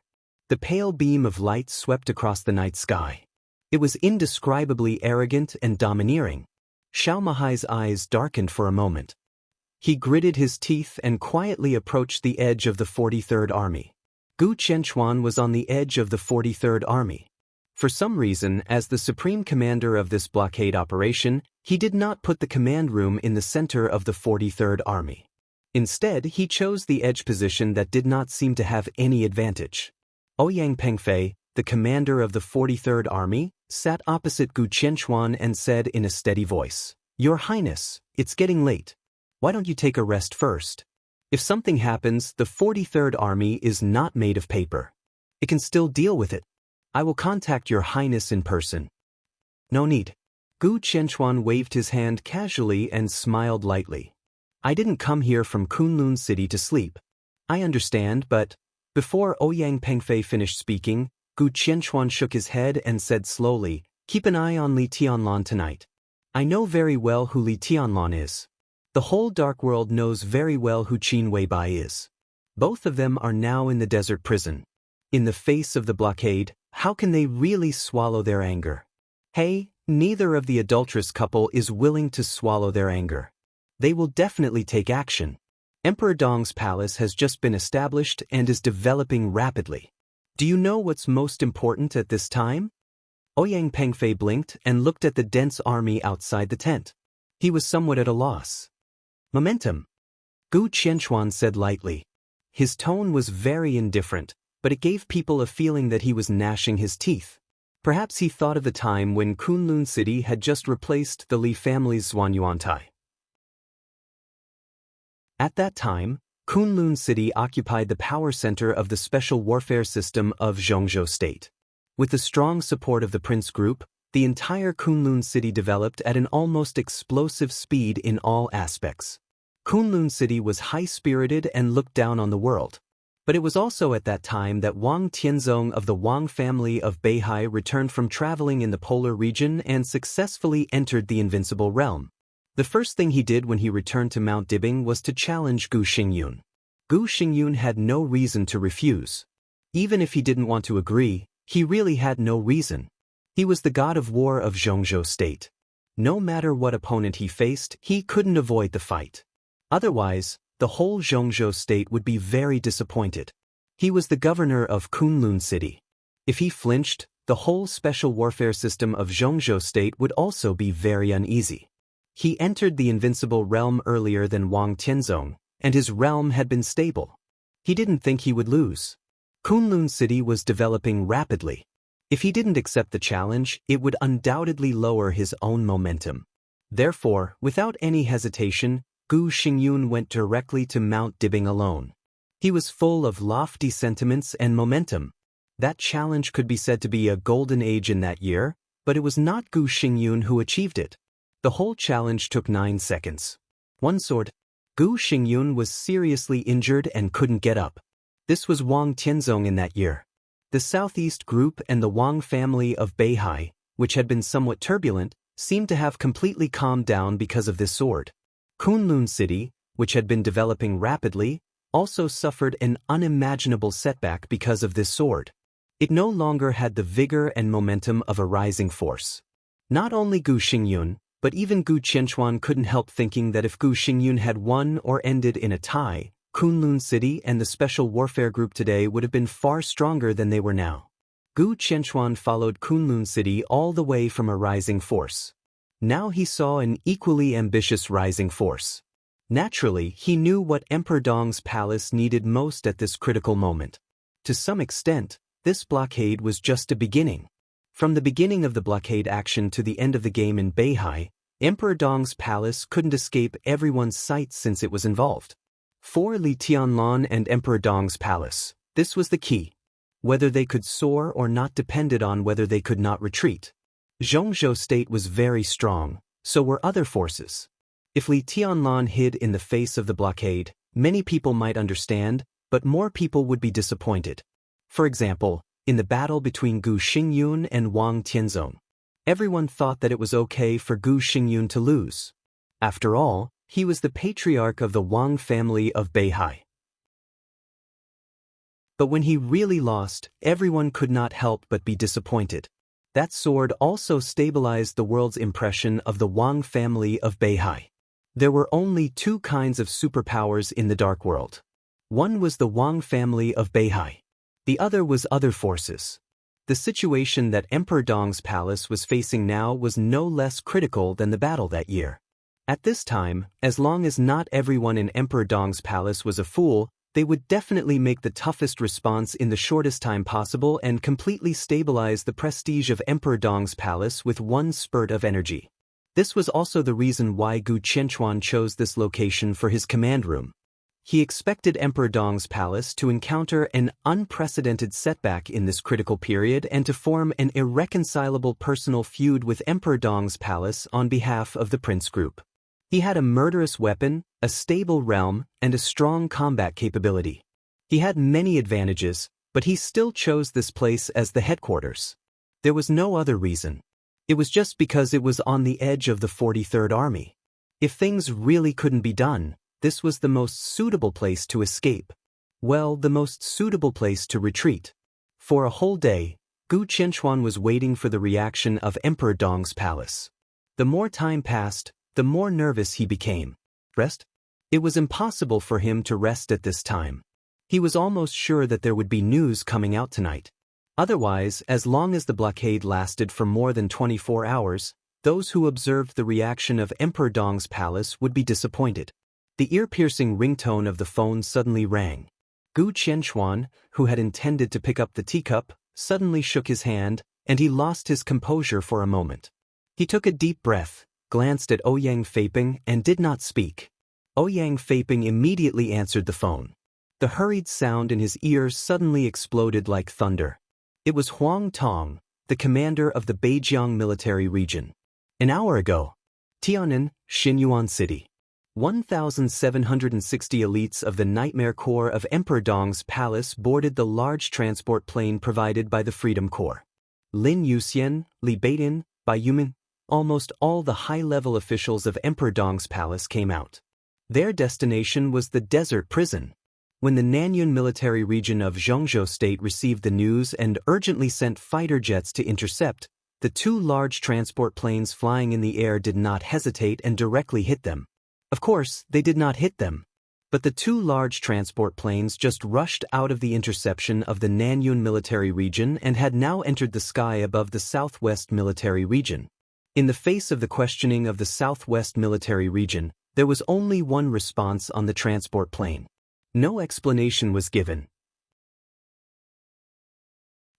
Speaker 1: The pale beam of light swept across the night sky. It was indescribably arrogant and domineering. Xiao Mahai's eyes darkened for a moment. He gritted his teeth and quietly approached the edge of the 43rd Army. Gu Qianchuan was on the edge of the 43rd Army. For some reason, as the supreme commander of this blockade operation, he did not put the command room in the center of the 43rd Army. Instead, he chose the edge position that did not seem to have any advantage. Ouyang Pengfei, the commander of the 43rd Army, sat opposite Gu Qianchuan and said in a steady voice, "Your Highness, it's getting late. Why don't you take a rest first? If something happens, the 43rd Army is not made of paper. It can still deal with it. I will contact your Highness in person." "No need." Gu Qianchuan waved his hand casually and smiled lightly. "I didn't come here from Kunlun City to sleep. I understand, but..." Before Ouyang Pengfei finished speaking, Gu Qianchuan shook his head and said slowly, "Keep an eye on Li Tianlan tonight. I know very well who Li Tianlan is. The whole Dark World knows very well who Qin Weibai is. Both of them are now in the desert prison. In the face of the blockade, how can they really swallow their anger? Hey, neither of the adulterous couple is willing to swallow their anger. They will definitely take action. Emperor Dong's palace has just been established and is developing rapidly. Do you know what's most important at this time?" Ouyang Pengfei blinked and looked at the dense army outside the tent. He was somewhat at a loss. "Momentum," Gu Qianchuan said lightly. His tone was very indifferent, but it gave people a feeling that he was gnashing his teeth. Perhaps he thought of the time when Kunlun City had just replaced the Li family's Zhuanyuantai. At that time, Kunlun City occupied the power center of the special warfare system of Zhongzhou State. With the strong support of the Prince Group, the entire Kunlun City developed at an almost explosive speed in all aspects. Kunlun City was high-spirited and looked down on the world. But it was also at that time that Wang Tianzong of the Wang family of Beihai returned from traveling in the polar region and successfully entered the Invincible Realm. The first thing he did when he returned to Mount Dibing was to challenge Gu Xingyun. Gu Xingyun had no reason to refuse. Even if he didn't want to agree, he really had no reason. He was the god of war of Zhongzhou State. No matter what opponent he faced, he couldn't avoid the fight. Otherwise, the whole Zhongzhou State would be very disappointed. He was the governor of Kunlun City. If he flinched, the whole special warfare system of Zhongzhou State would also be very uneasy. He entered the Invincible Realm earlier than Wang Tianzong, and his realm had been stable. He didn't think he would lose. Kunlun City was developing rapidly. If he didn't accept the challenge, it would undoubtedly lower his own momentum. Therefore, without any hesitation, Gu Xingyun went directly to Mount Dibing alone. He was full of lofty sentiments and momentum. That challenge could be said to be a golden age in that year, but it was not Gu Xingyun who achieved it. The whole challenge took 9 seconds. One sword. Gu Xingyun was seriously injured and couldn't get up. This was Wang Tianzong in that year. The Southeast Group and the Wang family of Beihai, which had been somewhat turbulent, seemed to have completely calmed down because of this sword. Kunlun City, which had been developing rapidly, also suffered an unimaginable setback because of this sword. It no longer had the vigor and momentum of a rising force. Not only Gu Xingyun, but even Gu Qianchuan couldn't help thinking that if Gu Xingyun had won or ended in a tie, Kunlun City and the Special Warfare Group today would have been far stronger than they were now. Gu Qianchuan followed Kunlun City all the way from a rising force. Now he saw an equally ambitious rising force. Naturally, he knew what Emperor Dong's palace needed most at this critical moment. To some extent, this blockade was just a beginning. From the beginning of the blockade action to the end of the game in Beihai, Emperor Dong's palace couldn't escape everyone's sight since it was involved. For Li Tianlan and Emperor Dong's palace, this was the key. Whether they could soar or not depended on whether they could not retreat. Zhongzhou State was very strong, so were other forces. If Li Tianlan hid in the face of the blockade, many people might understand, but more people would be disappointed. For example, in the battle between Gu Xingyun and Wang Tianzong, everyone thought that it was okay for Gu Xingyun to lose. After all, he was the patriarch of the Wang family of Beihai. But when he really lost, everyone could not help but be disappointed. That sword also stabilized the world's impression of the Wang family of Beihai. There were only two kinds of superpowers in the Dark World. One was the Wang family of Beihai. The other was other forces. The situation that Emperor Dong's palace was facing now was no less critical than the battle that year. At this time, as long as not everyone in Emperor Dong's palace was a fool, they would definitely make the toughest response in the shortest time possible and completely stabilize the prestige of Emperor Dong's palace with one spurt of energy. This was also the reason why Gu Qianchuan chose this location for his command room. He expected Emperor Dong's palace to encounter an unprecedented setback in this critical period and to form an irreconcilable personal feud with Emperor Dong's palace on behalf of the Prince Group. He had a murderous weapon, a stable realm, and a strong combat capability. He had many advantages, but he still chose this place as the headquarters. There was no other reason. It was just because it was on the edge of the 43rd Army. If things really couldn't be done, this was the most suitable place to escape. Well, the most suitable place to retreat. For a whole day, Gu Qianchuan was waiting for the reaction of Emperor Dong's palace. The more time passed, the more nervous he became. Rest? It was impossible for him to rest at this time. He was almost sure that there would be news coming out tonight. Otherwise, as long as the blockade lasted for more than 24 hours, those who observed the reaction of Emperor Dong's palace would be disappointed. The ear-piercing ringtone of the phone suddenly rang. Gu Qianchuan, who had intended to pick up the teacup, suddenly shook his hand, and he lost his composure for a moment. He took a deep breath, glanced at Ouyang Feiping, and did not speak. Ouyang Feiping immediately answered the phone. The hurried sound in his ears suddenly exploded like thunder. It was Huang Tong, the commander of the Beijiang military region. An hour ago, Tiannan, Xinyuan City. 1,760 elites of the Nightmare Corps of Emperor Dong's palace boarded the large transport plane provided by the Freedom Corps. Lin Yuxian, Li Beitin, Bai Yumin, almost all the high-level officials of Emperor Dong's palace came out. Their destination was the desert prison. When the Nanyun military region of Zhengzhou state received the news and urgently sent fighter jets to intercept, the two large transport planes flying in the air did not hesitate and directly hit them. Of course, they did not hit them. But the two large transport planes just rushed out of the interception of the Nanyun military region and had now entered the sky above the Southwest military region. In the face of the questioning of the Southwest military region, there was only one response on the transport plane. No explanation was given.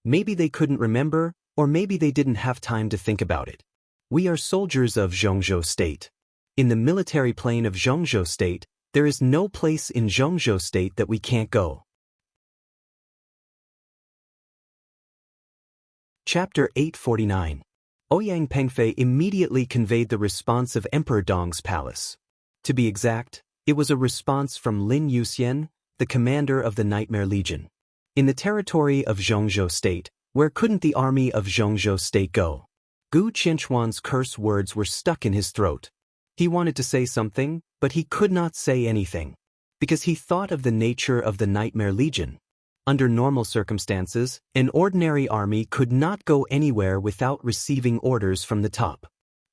Speaker 1: Maybe they couldn't remember, or maybe they didn't have time to think about it. We are soldiers of Zhengzhou state. In the military plane of Zhengzhou state, there is no place in Zhengzhou state that we can't go. Chapter 849. Ouyang Pengfei immediately conveyed the response of Emperor Dong's palace. To be exact, it was a response from Lin Yuxian, the commander of the Nightmare Legion. In the territory of Zhengzhou state, where couldn't the army of Zhengzhou state go? Gu Qianchuan's curse words were stuck in his throat. He wanted to say something, but he could not say anything, because he thought of the nature of the Nightmare Legion. Under normal circumstances, an ordinary army could not go anywhere without receiving orders from the top.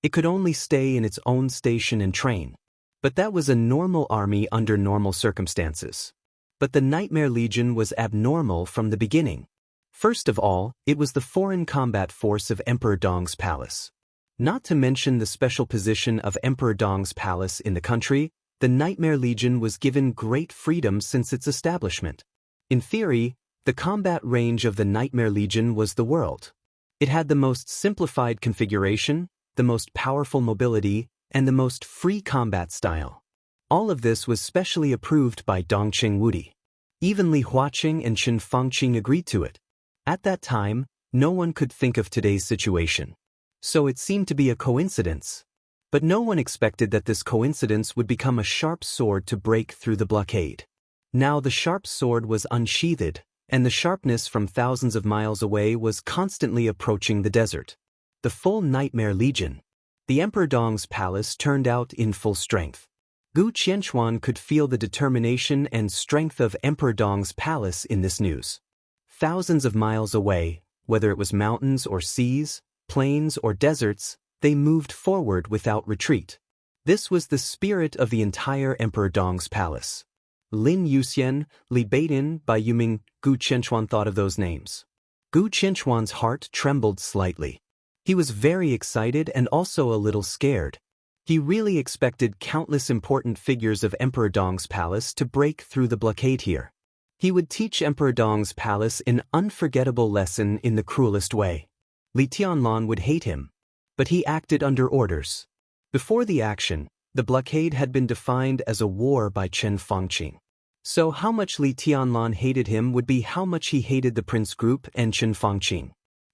Speaker 1: It could only stay in its own station and train. But that was a normal army under normal circumstances. But the Nightmare Legion was abnormal from the beginning. First of all, it was the foreign combat force of Emperor Dong's palace. Not to mention the special position of Emperor Dong's palace in the country, the Nightmare Legion was given great freedom since its establishment. In theory, the combat range of the Nightmare Legion was the world. It had the most simplified configuration, the most powerful mobility, and the most free combat style. All of this was specially approved by Dongqing Wudi. Even Li Huaqing and Qin Fangqing agreed to it. At that time, no one could think of today's situation. So it seemed to be a coincidence. But no one expected that this coincidence would become a sharp sword to break through the blockade. Now the sharp sword was unsheathed, and the sharpness from thousands of miles away was constantly approaching the desert. The full Nightmare Legion. The Emperor Dong's palace turned out in full strength. Gu Qianchuan could feel the determination and strength of Emperor Dong's palace in this news. Thousands of miles away, whether it was mountains or seas, plains or deserts, they moved forward without retreat. This was the spirit of the entire Emperor Dong's palace. Lin Yuxian, Li Beitin, Bai Yuming, Gu Qianchuan thought of those names. Gu Qianchuan's heart trembled slightly. He was very excited and also a little scared. He really expected countless important figures of Emperor Dong's palace to break through the blockade here. He would teach Emperor Dong's palace an unforgettable lesson in the cruelest way. Li Tianlan would hate him, but he acted under orders. Before the action, the blockade had been defined as a war by Chen Fangqing. So how much Li Tianlan hated him would be how much he hated the Prince Group and Chen Fangqing.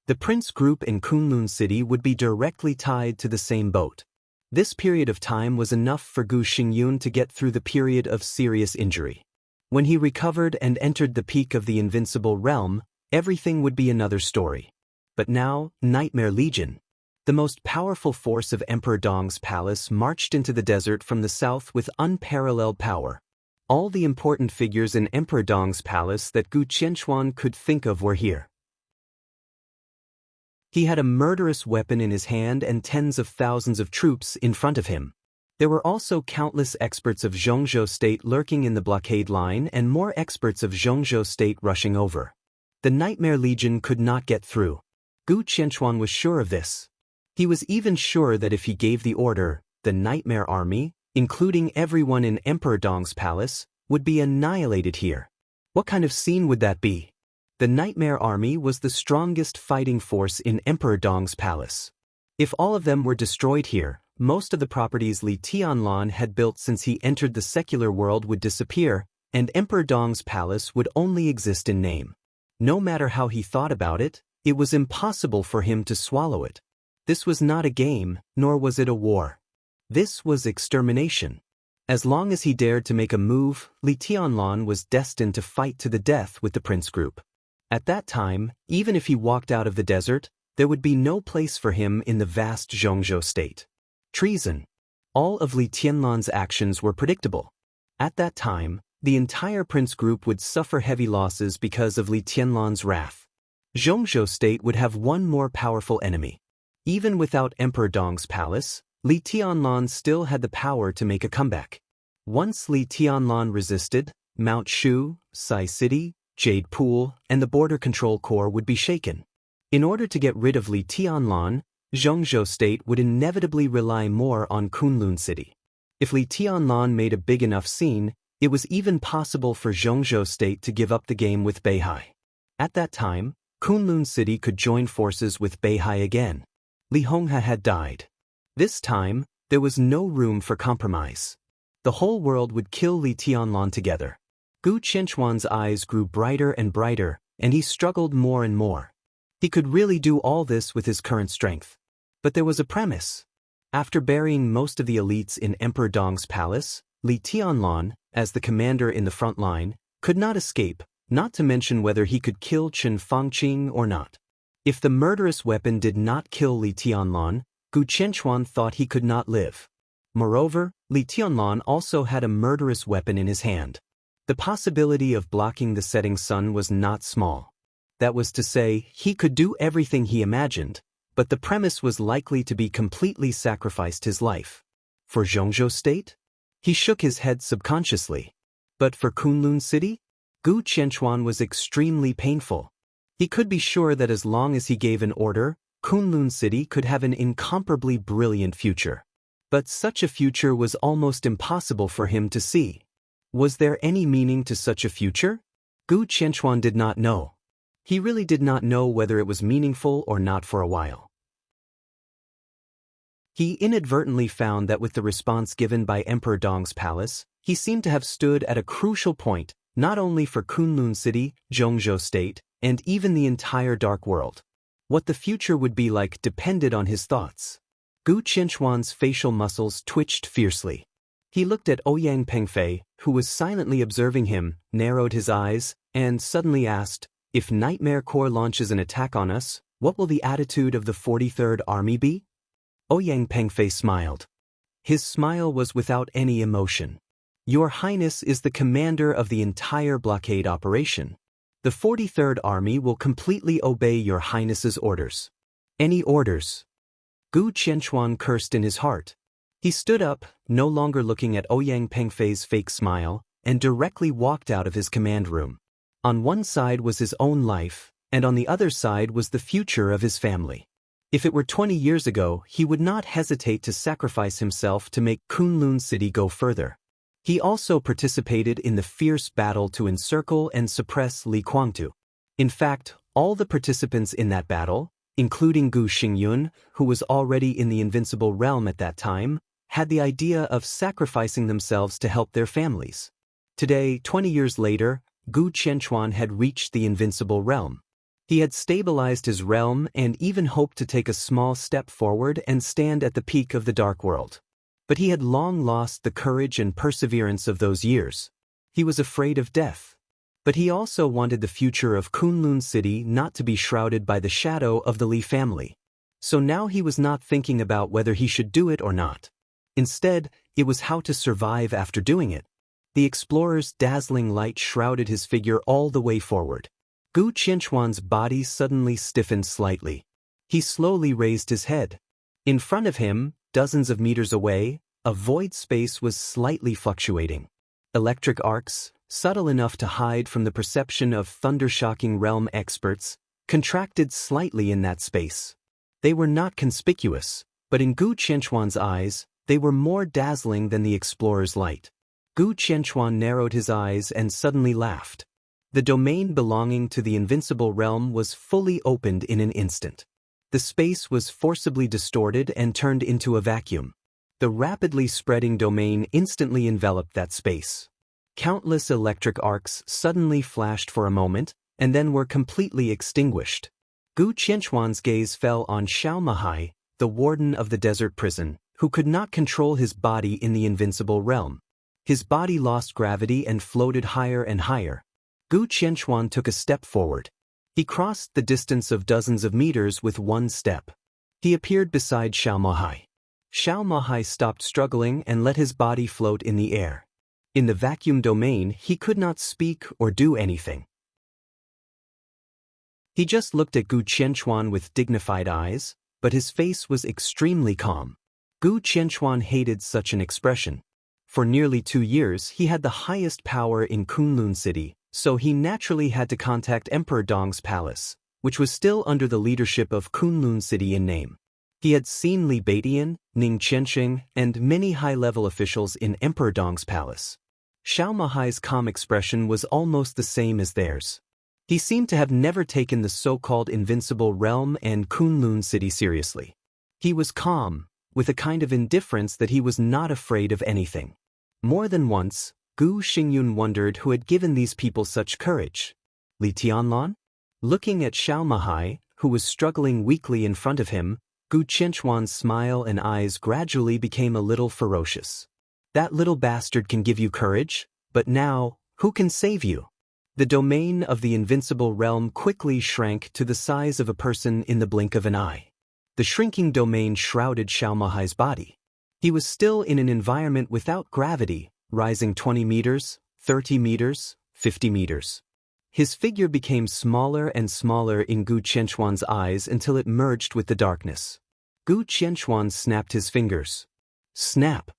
Speaker 1: The Prince Group in Kunlun City would be directly tied to the same boat. This period of time was enough for Gu Xingyun to get through the period of serious injury. When he recovered and entered the peak of the invincible realm, everything would be another story. But now, Nightmare Legion, the most powerful force of Emperor Dong's palace, marched into the desert from the south with unparalleled power. All the important figures in Emperor Dong's palace that Gu Qianchuan could think of were here. He had a murderous weapon in his hand and tens of thousands of troops in front of him. There were also countless experts of Zhongzhou State lurking in the blockade line and more experts of Zhongzhou State rushing over. The Nightmare Legion could not get through. Gu Qianchuan was sure of this. He was even sure that if he gave the order, the Nightmare Army, including everyone in Emperor Dong's palace, would be annihilated here. What kind of scene would that be? The Nightmare Army was the strongest fighting force in Emperor Dong's palace. If all of them were destroyed here, most of the properties Li Tianlan had built since he entered the secular world would disappear, and Emperor Dong's palace would only exist in name. No matter how he thought about it, it was impossible for him to swallow it. This was not a game, nor was it a war. This was extermination. As long as he dared to make a move, Li Tianlan was destined to fight to the death with the Prince Group. At that time, even if he walked out of the desert, there would be no place for him in the vast Zhongzhou state. Treason. All of Li Tianlan's actions were predictable. At that time, the entire Prince Group would suffer heavy losses because of Li Tianlan's wrath. Zhongzhou state would have one more powerful enemy. Even without Emperor Dong's palace, Li Tianlan still had the power to make a comeback. Once Li Tianlan resisted, Mount Shu, Sai City, Jade Pool, and the Border Control Corps would be shaken. In order to get rid of Li Tianlan, Zhongzhou State would inevitably rely more on Kunlun City. If Li Tianlan made a big enough scene, it was even possible for Zhongzhou State to give up the game with Beihai. At that time, Kunlun City could join forces with Beihai again. Li Honghe had died. This time, there was no room for compromise. The whole world would kill Li Tianlan together. Gu Qianchuan's eyes grew brighter and brighter, and he struggled more and more. He could really do all this with his current strength. But there was a premise. After burying most of the elites in Emperor Dong's palace, Li Tianlan, as the commander in the front line, could not escape, not to mention whether he could kill Chen Fangqing or not. If the murderous weapon did not kill Li Tianlan, Gu Qianchuan thought he could not live. Moreover, Li Tianlan also had a murderous weapon in his hand. The possibility of blocking the setting sun was not small. That was to say, he could do everything he imagined, but the premise was likely to be completely sacrificed his life. For Zhongzhou State? He shook his head subconsciously. But for Kunlun City? Gu Qianchuan was extremely painful. He could be sure that as long as he gave an order, Kunlun City could have an incomparably brilliant future. But such a future was almost impossible for him to see. Was there any meaning to such a future? Gu Qianchuan did not know. He really did not know whether it was meaningful or not for a while. He inadvertently found that with the response given by Emperor Dong's palace, he seemed to have stood at a crucial point, not only for Kunlun City, Zhongzhou State, and even the entire Dark World. What the future would be like depended on his thoughts. Gu Qianchuan's facial muscles twitched fiercely. He looked at Ouyang Pengfei, who was silently observing him, narrowed his eyes, and suddenly asked, "If Nightmare Corps launches an attack on us, what will the attitude of the 43rd Army be?" Ouyang Pengfei smiled. His smile was without any emotion. "Your Highness is the commander of the entire blockade operation. The 43rd Army will completely obey your Highness's orders." "Any orders?" Gu Qianchuan cursed in his heart. He stood up, no longer looking at Ouyang Pengfei's fake smile, and directly walked out of his command room. On one side was his own life, and on the other side was the future of his family. If it were 20 years ago, he would not hesitate to sacrifice himself to make Kunlun City go further. He also participated in the fierce battle to encircle and suppress Li Kuangtu. In fact, all the participants in that battle, including Gu Xingyun, who was already in the invincible realm at that time, had the idea of sacrificing themselves to help their families. Today, 20 years later, Gu Qianchuan had reached the invincible realm. He had stabilized his realm and even hoped to take a small step forward and stand at the peak of the Dark World. But he had long lost the courage and perseverance of those years. He was afraid of death. But he also wanted the future of Kunlun City not to be shrouded by the shadow of the Li family. So now he was not thinking about whether he should do it or not. Instead, it was how to survive after doing it. The explorer's dazzling light shrouded his figure all the way forward. Gu Qianchuan's body suddenly stiffened slightly. He slowly raised his head. In front of him, dozens of meters away, a void space was slightly fluctuating. Electric arcs, subtle enough to hide from the perception of thunder-shocking realm experts, contracted slightly in that space. They were not conspicuous, but in Gu Qianchuan's eyes, they were more dazzling than the explorer's light. Gu Qianchuan narrowed his eyes and suddenly laughed. The domain belonging to the invincible realm was fully opened in an instant. The space was forcibly distorted and turned into a vacuum. The rapidly spreading domain instantly enveloped that space. Countless electric arcs suddenly flashed for a moment, and then were completely extinguished. Gu Qianchuan's gaze fell on Xiao Mahai, the warden of the desert prison, who could not control his body in the invincible realm. His body lost gravity and floated higher and higher. Gu Qianchuan took a step forward. He crossed the distance of dozens of meters with one step. He appeared beside Xiao Mahai. Xiao Mahai stopped struggling and let his body float in the air. In the vacuum domain, he could not speak or do anything. He just looked at Gu Qianchuan with dignified eyes, but his face was extremely calm. Gu Qianchuan hated such an expression. For nearly 2 years, he had the highest power in Kunlun City, so he naturally had to contact Emperor Dong's palace, which was still under the leadership of Kunlun City in name. He had seen Li Beidian, Ning Qianxing, and many high-level officials in Emperor Dong's palace. Xiao Mahai's calm expression was almost the same as theirs. He seemed to have never taken the so-called invincible realm and Kunlun City seriously. He was calm, with a kind of indifference that he was not afraid of anything. More than once, Gu Xingyun wondered who had given these people such courage. Li Tianlan? Looking at Xiao Mahai, who was struggling weakly in front of him, Gu Qianchuan's smile and eyes gradually became a little ferocious. That little bastard can give you courage, but now, who can save you? The domain of the invincible realm quickly shrank to the size of a person in the blink of an eye. The shrinking domain shrouded Xiao Mahai's body. He was still in an environment without gravity, rising 20 meters, 30 meters, 50 meters. His figure became smaller and smaller in Gu Qianchuan's eyes until it merged with the darkness. Gu Qianchuan snapped his fingers. Snap!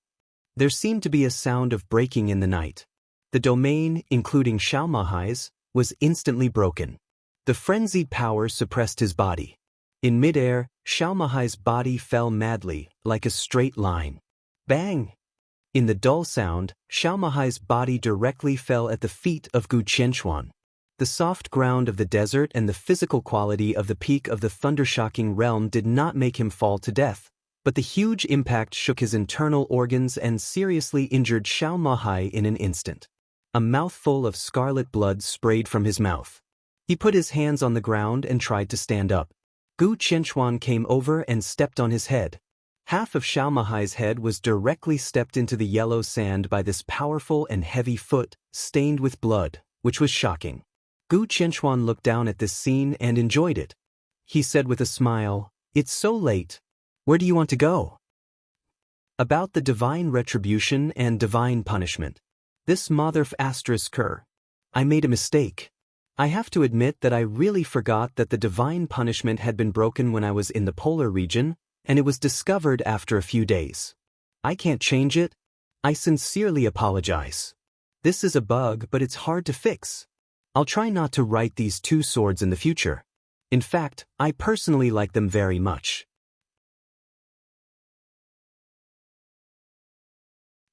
Speaker 1: There seemed to be a sound of breaking in the night. The domain, including Xiao Mahai's, was instantly broken. The frenzied power suppressed his body. In midair, Xiao Mahai's body fell madly, like a straight line. Bang! In the dull sound, Xiao Mahai's body directly fell at the feet of Gu Qianchuan. The soft ground of the desert and the physical quality of the peak of the thunder-shocking realm did not make him fall to death, but the huge impact shook his internal organs and seriously injured Xiao Mahai in an instant. A mouthful of scarlet blood sprayed from his mouth. He put his hands on the ground and tried to stand up. Gu Qianchuan came over and stepped on his head. Half of Xiaomahai's head was directly stepped into the yellow sand by this powerful and heavy foot, stained with blood, which was shocking. Gu Qianchuan looked down at this scene and enjoyed it. He said with a smile, "It's so late. Where do you want to go?" About the divine retribution and divine punishment. This motherf **. I made a mistake. I have to admit that I really forgot that the divine punishment had been broken when I was in the polar region, and it was discovered after a few days. I can't change it. I sincerely apologize. This is a bug, but it's hard to fix. I'll try not to write these two swords in the future. In fact, I personally like them very much.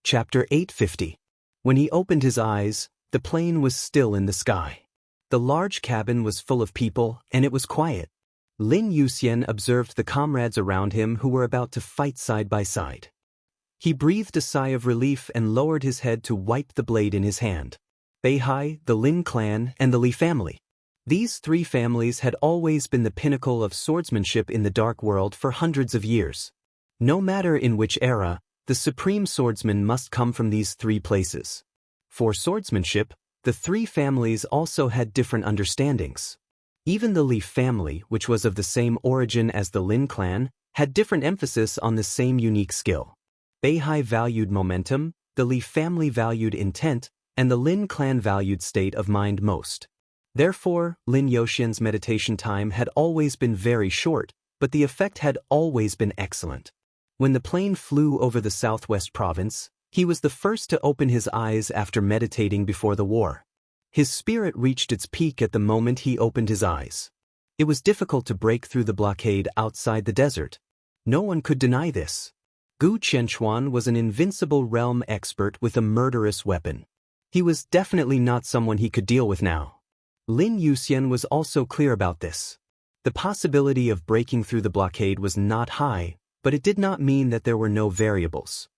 Speaker 1: Chapter 850. When he opened his eyes, the plane was still in the sky. The large cabin was full of people, and it was quiet. Lin Yuxian observed the comrades around him who were about to fight side by side. He breathed a sigh of relief and lowered his head to wipe the blade in his hand. Beihai, the Lin clan, and the Li family. These three families had always been the pinnacle of swordsmanship in the Dark World for hundreds of years. No matter in which era, the supreme swordsman must come from these three places. For swordsmanship, the three families also had different understandings. Even the Li family, which was of the same origin as the Lin clan, had different emphasis on the same unique skill. Beihai valued momentum, the Li family valued intent, and the Lin clan valued state of mind most. Therefore, Lin Yuxian's meditation time had always been very short, but the effect had always been excellent. When the plane flew over the southwest province, he was the first to open his eyes after meditating before the war. His spirit reached its peak at the moment he opened his eyes. It was difficult to break through the blockade outside the desert. No one could deny this. Gu Qianchuan was an invincible realm expert with a murderous weapon. He was definitely not someone he could deal with now. Lin Yuxian was also clear about this. The possibility of breaking through the blockade was not high, but it did not mean that there were no variables.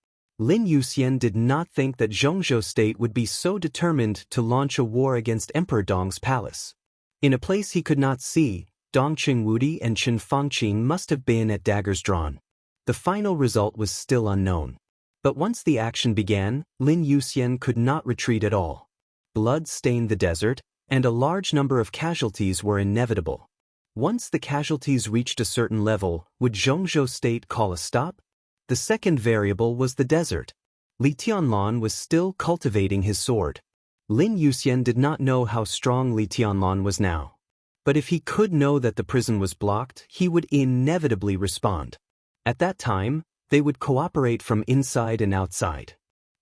Speaker 1: Lin Yuxian did not think that Zhongzhou state would be so determined to launch a war against Emperor Dong's palace. In a place he could not see, Dong Qingwudi and Chen Fangqing must have been at daggers drawn. The final result was still unknown. But once the action began, Lin Yuxian could not retreat at all. Blood stained the desert, and a large number of casualties were inevitable. Once the casualties reached a certain level, would Zhongzhou state call a stop? The second variable was the desert. Li Tianlan was still cultivating his sword. Lin Yuxian did not know how strong Li Tianlan was now. But if he could know that the prison was blocked, he would inevitably respond. At that time, they would cooperate from inside and outside.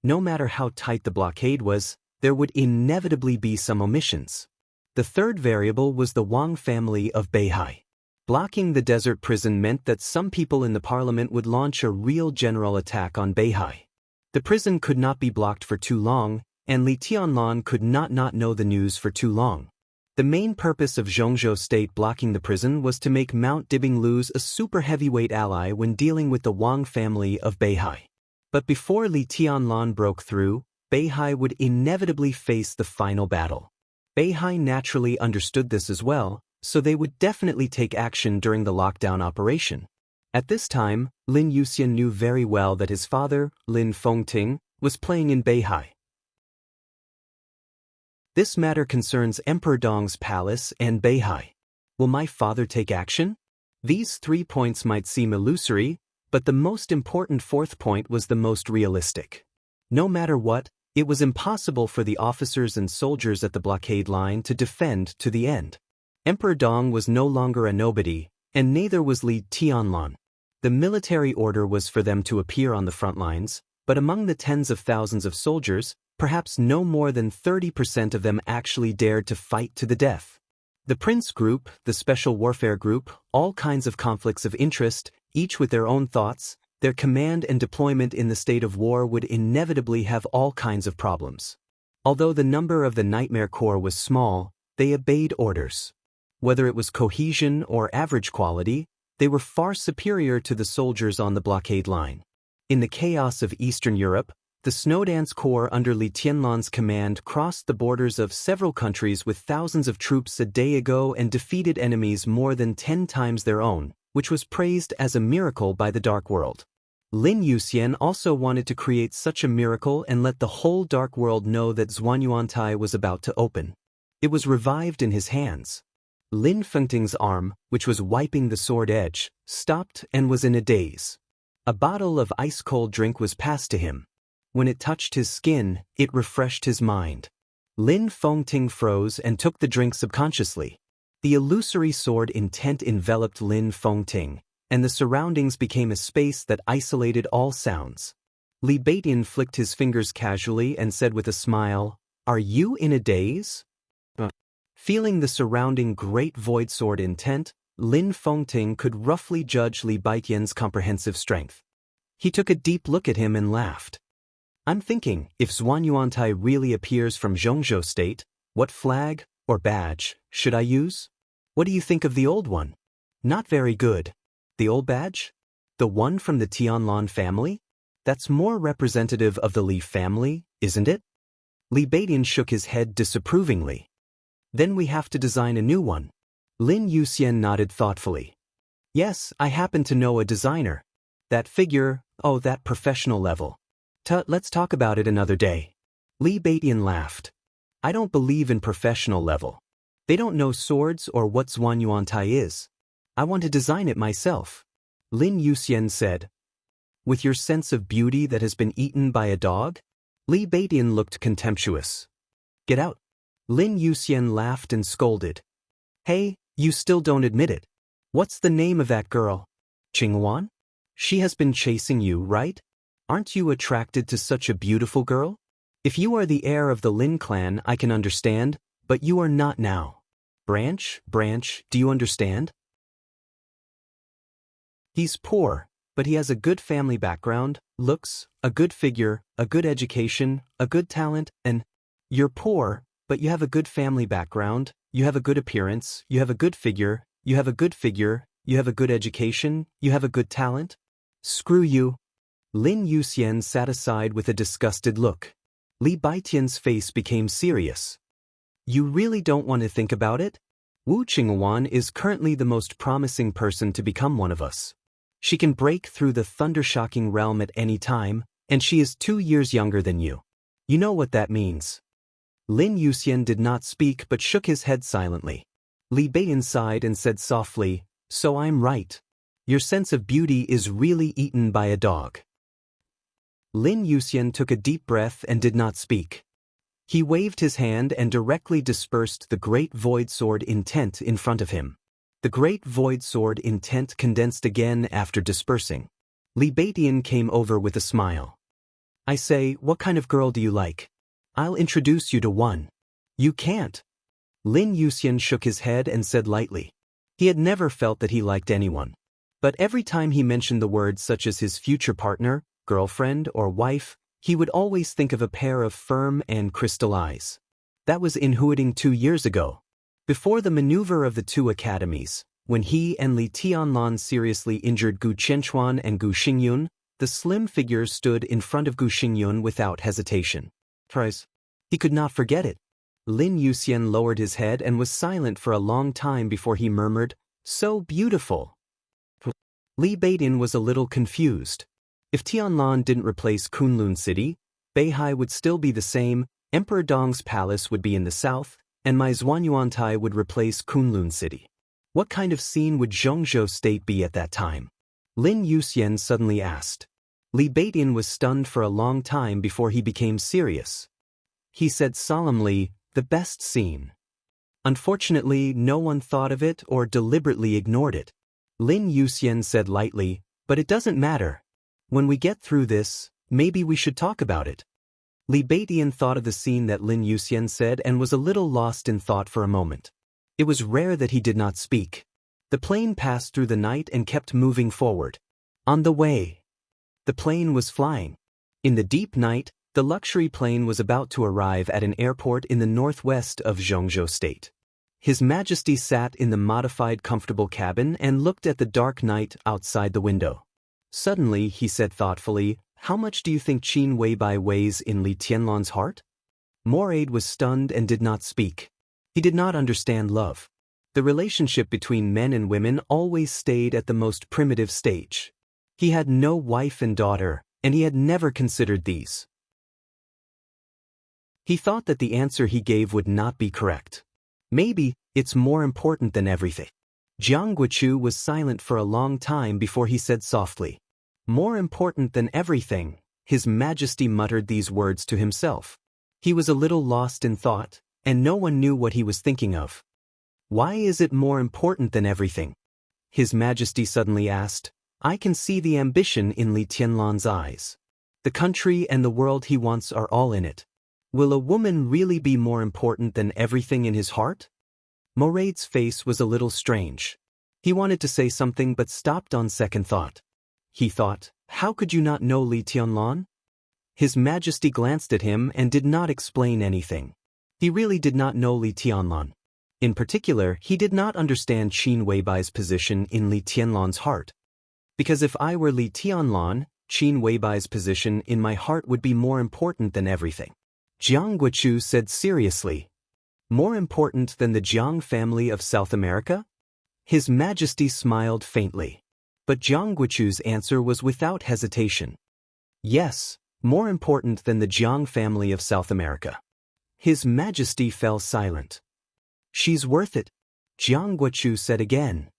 Speaker 1: No matter how tight the blockade was, there would inevitably be some omissions. The third variable was the Wang family of Beihai. Blocking the desert prison meant that some people in the parliament would launch a real general attack on Beihai. The prison could not be blocked for too long, and Li Tianlan could not know the news for too long. The main purpose of Zhongzhou state blocking the prison was to make Mount Dibing lose a super heavyweight ally when dealing with the Wang family of Beihai. But before Li Tianlan broke through, Beihai would inevitably face the final battle. Beihai naturally understood this as well, so they would definitely take action during the lockdown operation. At this time, Lin Yuxian knew very well that his father, Lin Fengting, was playing in Beihai. This matter concerns Emperor Dong's palace and Beihai. Will my father take action? These 3 points might seem illusory, but the most important fourth point was the most realistic. No matter what, it was impossible for the officers and soldiers at the blockade line to defend to the end. Emperor Dong was no longer a nobody, and neither was Li Tianlan. The military order was for them to appear on the front lines, but among the tens of thousands of soldiers, perhaps no more than 30% of them actually dared to fight to the death. The Prince Group, the Special Warfare Group, all kinds of conflicts of interest, each with their own thoughts, their command and deployment in the state of war would inevitably have all kinds of problems. Although the number of the Nightmare Corps was small, they obeyed orders. Whether it was cohesion or average quality, they were far superior to the soldiers on the blockade line. In the chaos of Eastern Europe, the Snowdance Corps under Li Tianlan's command crossed the borders of several countries with thousands of troops a day ago and defeated enemies more than 10 times their own, which was praised as a miracle by the Dark World. Lin Yuxian also wanted to create such a miracle and let the whole dark world know that Zhuanyuantai was about to open. It was revived in his hands. Lin Fengting's arm, which was wiping the sword edge, stopped and was in a daze. A bottle of ice-cold drink was passed to him. When it touched his skin, it refreshed his mind. Lin Fengting froze and took the drink subconsciously. The illusory sword intent enveloped Lin Fengting, and the surroundings became a space that isolated all sounds. Li Baidian flicked his fingers casually and said with a smile, "Are you in a daze?" Feeling the surrounding great void sword intent, Lin Fengting could roughly judge Li Baidian's comprehensive strength. He took a deep look at him and laughed. "I'm thinking, if Zhuanyuantai really appears from Zhongzhou State, what flag, or badge, should I use? What do you think of the old one?" "Not very good." "The old badge? The one from the Tianlan family? That's more representative of the Li family, isn't it?" Li Baidian shook his head disapprovingly. "Then we have to design a new one." Lin Yuxian nodded thoughtfully. "Yes, I happen to know a designer. That figure, oh, that professional level. Let's talk about it another day." Li Baidian laughed. "I don't believe in professional level. They don't know swords or what Zhuanyuantai is. I want to design it myself." Lin Yuxian said. "With your sense of beauty that has been eaten by a dog?" Li Baidian looked contemptuous. "Get out." Lin Yuxian laughed and scolded. "Hey, you still don't admit it. What's the name of that girl? Qingwan? She has been chasing you, right? Aren't you attracted to such a beautiful girl? If you are the heir of the Lin clan, I can understand, but you are not now. Branch, do you understand? He's poor, but he has a good family background, looks, a good figure, a good education, a good talent, and you're poor, but you have a good family background, you have a good appearance, you have a good figure, you have a good education, you have a good talent? Screw you." Lin Yuxian sat aside with a disgusted look. Li Baidian's face became serious. "You really don't want to think about it? Wu Qingwan is currently the most promising person to become one of us. She can break through the thunder-shocking realm at any time, and she is 2 years younger than you. You know what that means." Lin Yuxian did not speak but shook his head silently. Li Baidian sighed and said softly, "So I'm right. Your sense of beauty is really eaten by a dog." Lin Yuxian took a deep breath and did not speak. He waved his hand and directly dispersed the great void sword intent in front of him. The great void sword intent condensed again after dispersing. Li Baidian came over with a smile. "I say, what kind of girl do you like? I'll introduce you to one." "You can't." Lin Yuxian shook his head and said lightly. He had never felt that he liked anyone. But every time he mentioned the words such as his future partner, girlfriend, or wife, he would always think of a pair of firm and crystal eyes. That was in Huading 2 years ago. Before the maneuver of the 2 academies, when he and Li Tianlan seriously injured Gu Qianchuan and Gu Xingyun, the slim figures stood in front of Gu Xingyun without hesitation. He could not forget it. Lin Yuxian lowered his head and was silent for a long time before he murmured, "So beautiful." Li Baidian was a little confused. If Tianlan didn't replace Kunlun City, Beihai would still be the same, Emperor Dong's palace would be in the south, and my Zhuanyuantai would replace Kunlun City. What kind of scene would Zhongzhou State be at that time? Lin Yuxian suddenly asked. Li Baidian was stunned for a long time before he became serious. He said solemnly, "The best scene." Unfortunately, no one thought of it or deliberately ignored it. Lin Yuxian said lightly, "But it doesn't matter. When we get through this, maybe we should talk about it." Li Baidian thought of the scene that Lin Yuxian said and was a little lost in thought for a moment. It was rare that he did not speak. The plane passed through the night and kept moving forward. On the way, the plane was flying. In the deep night, the luxury plane was about to arrive at an airport in the northwest of Zhongzhou State. His Majesty sat in the modified comfortable cabin and looked at the dark night outside the window. Suddenly, he said thoughtfully, "How much do you think Qin Weibai weighs in Li Tianlan's heart?" Moraid was stunned and did not speak. He did not understand love. The relationship between men and women always stayed at the most primitive stage. He had no wife and daughter, and he had never considered these. He thought that the answer he gave would not be correct. Maybe, it's more important than everything. Jiang Guochu was silent for a long time before he said softly, "More important than everything." His Majesty muttered these words to himself. He was a little lost in thought, and no one knew what he was thinking of. Why is it more important than everything? His Majesty suddenly asked. I can see the ambition in Li Tianlan's eyes. The country and the world he wants are all in it. Will a woman really be more important than everything in his heart? Morade's face was a little strange. He wanted to say something but stopped on second thought. He thought, how could you not know Li Tianlan? His Majesty glanced at him and did not explain anything. He really did not know Li Tianlan. In particular, he did not understand Qin Weibai's position in Li Tianlan's heart. Because if I were Li Tianlan, Qin Weibai's position in my heart would be more important than everything. Jiang Guochu said seriously. More important than the Jiang family of South America? His Majesty smiled faintly. But Jiang Guochu's answer was without hesitation. Yes, more important than the Jiang family of South America. His Majesty fell silent. She's worth it, Jiang Guochu said again.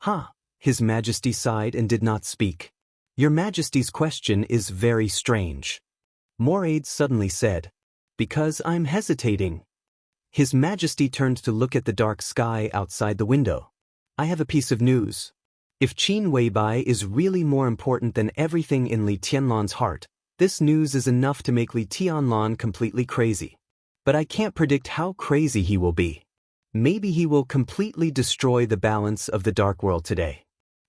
Speaker 1: Huh, His Majesty sighed and did not speak. Your Majesty's question is very strange. Morade suddenly said. Because I'm hesitating. His Majesty turned to look at the dark sky outside the window. I have a piece of news. If Qin Weibai is really more important than everything in Li Tianlan's heart, this news is enough to make Li Tianlan completely crazy. But I can't predict how crazy he will be. Maybe he will completely destroy the balance of the dark world today.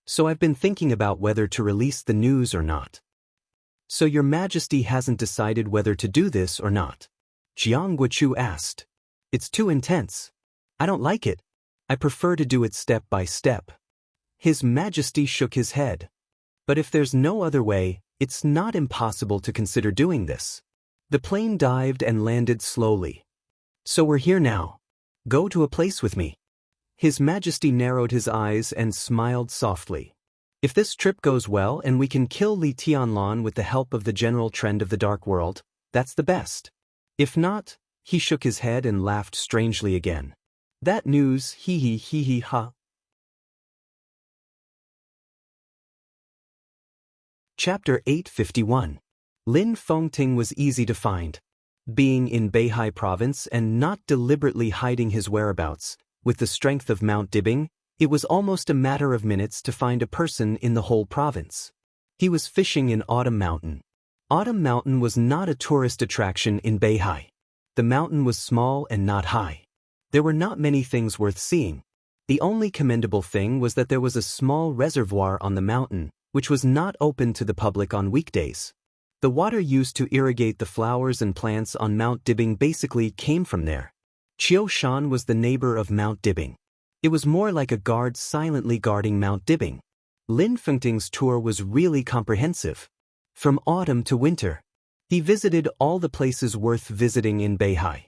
Speaker 1: So I've been thinking about whether to release the news or not. So Your Majesty hasn't decided whether to do this or not? Jiang Guochu asked. It's too intense. I don't like it. I prefer to do it step by step. His Majesty shook his head. But if there's no other way, it's not impossible to consider doing this. The plane dived and landed slowly. So we're here now. Go to a place with me. His Majesty narrowed his eyes and smiled softly. If this trip goes well and we can kill Li Tianlan with the help of the general trend of the dark world, that's the best. If not, he shook his head and laughed strangely again. That news, hee ha. Chapter 851. Lin Fengting was easy to find. Being in Beihai province and not deliberately hiding his whereabouts, with the strength of Mount Dibing, it was almost a matter of minutes to find a person in the whole province. He was fishing in Autumn Mountain. Autumn Mountain was not a tourist attraction in Beihai. The mountain was small and not high. There were not many things worth seeing. The only commendable thing was that there was a small reservoir on the mountain, which was not open to the public on weekdays. The water used to irrigate the flowers and plants on Mount Dibing basically came from there. Qiu Shan was the neighbor of Mount Dibing. It was more like a guard silently guarding Mount Dibing. Lin Fengting's tour was really comprehensive. From autumn to winter, he visited all the places worth visiting in Beihai.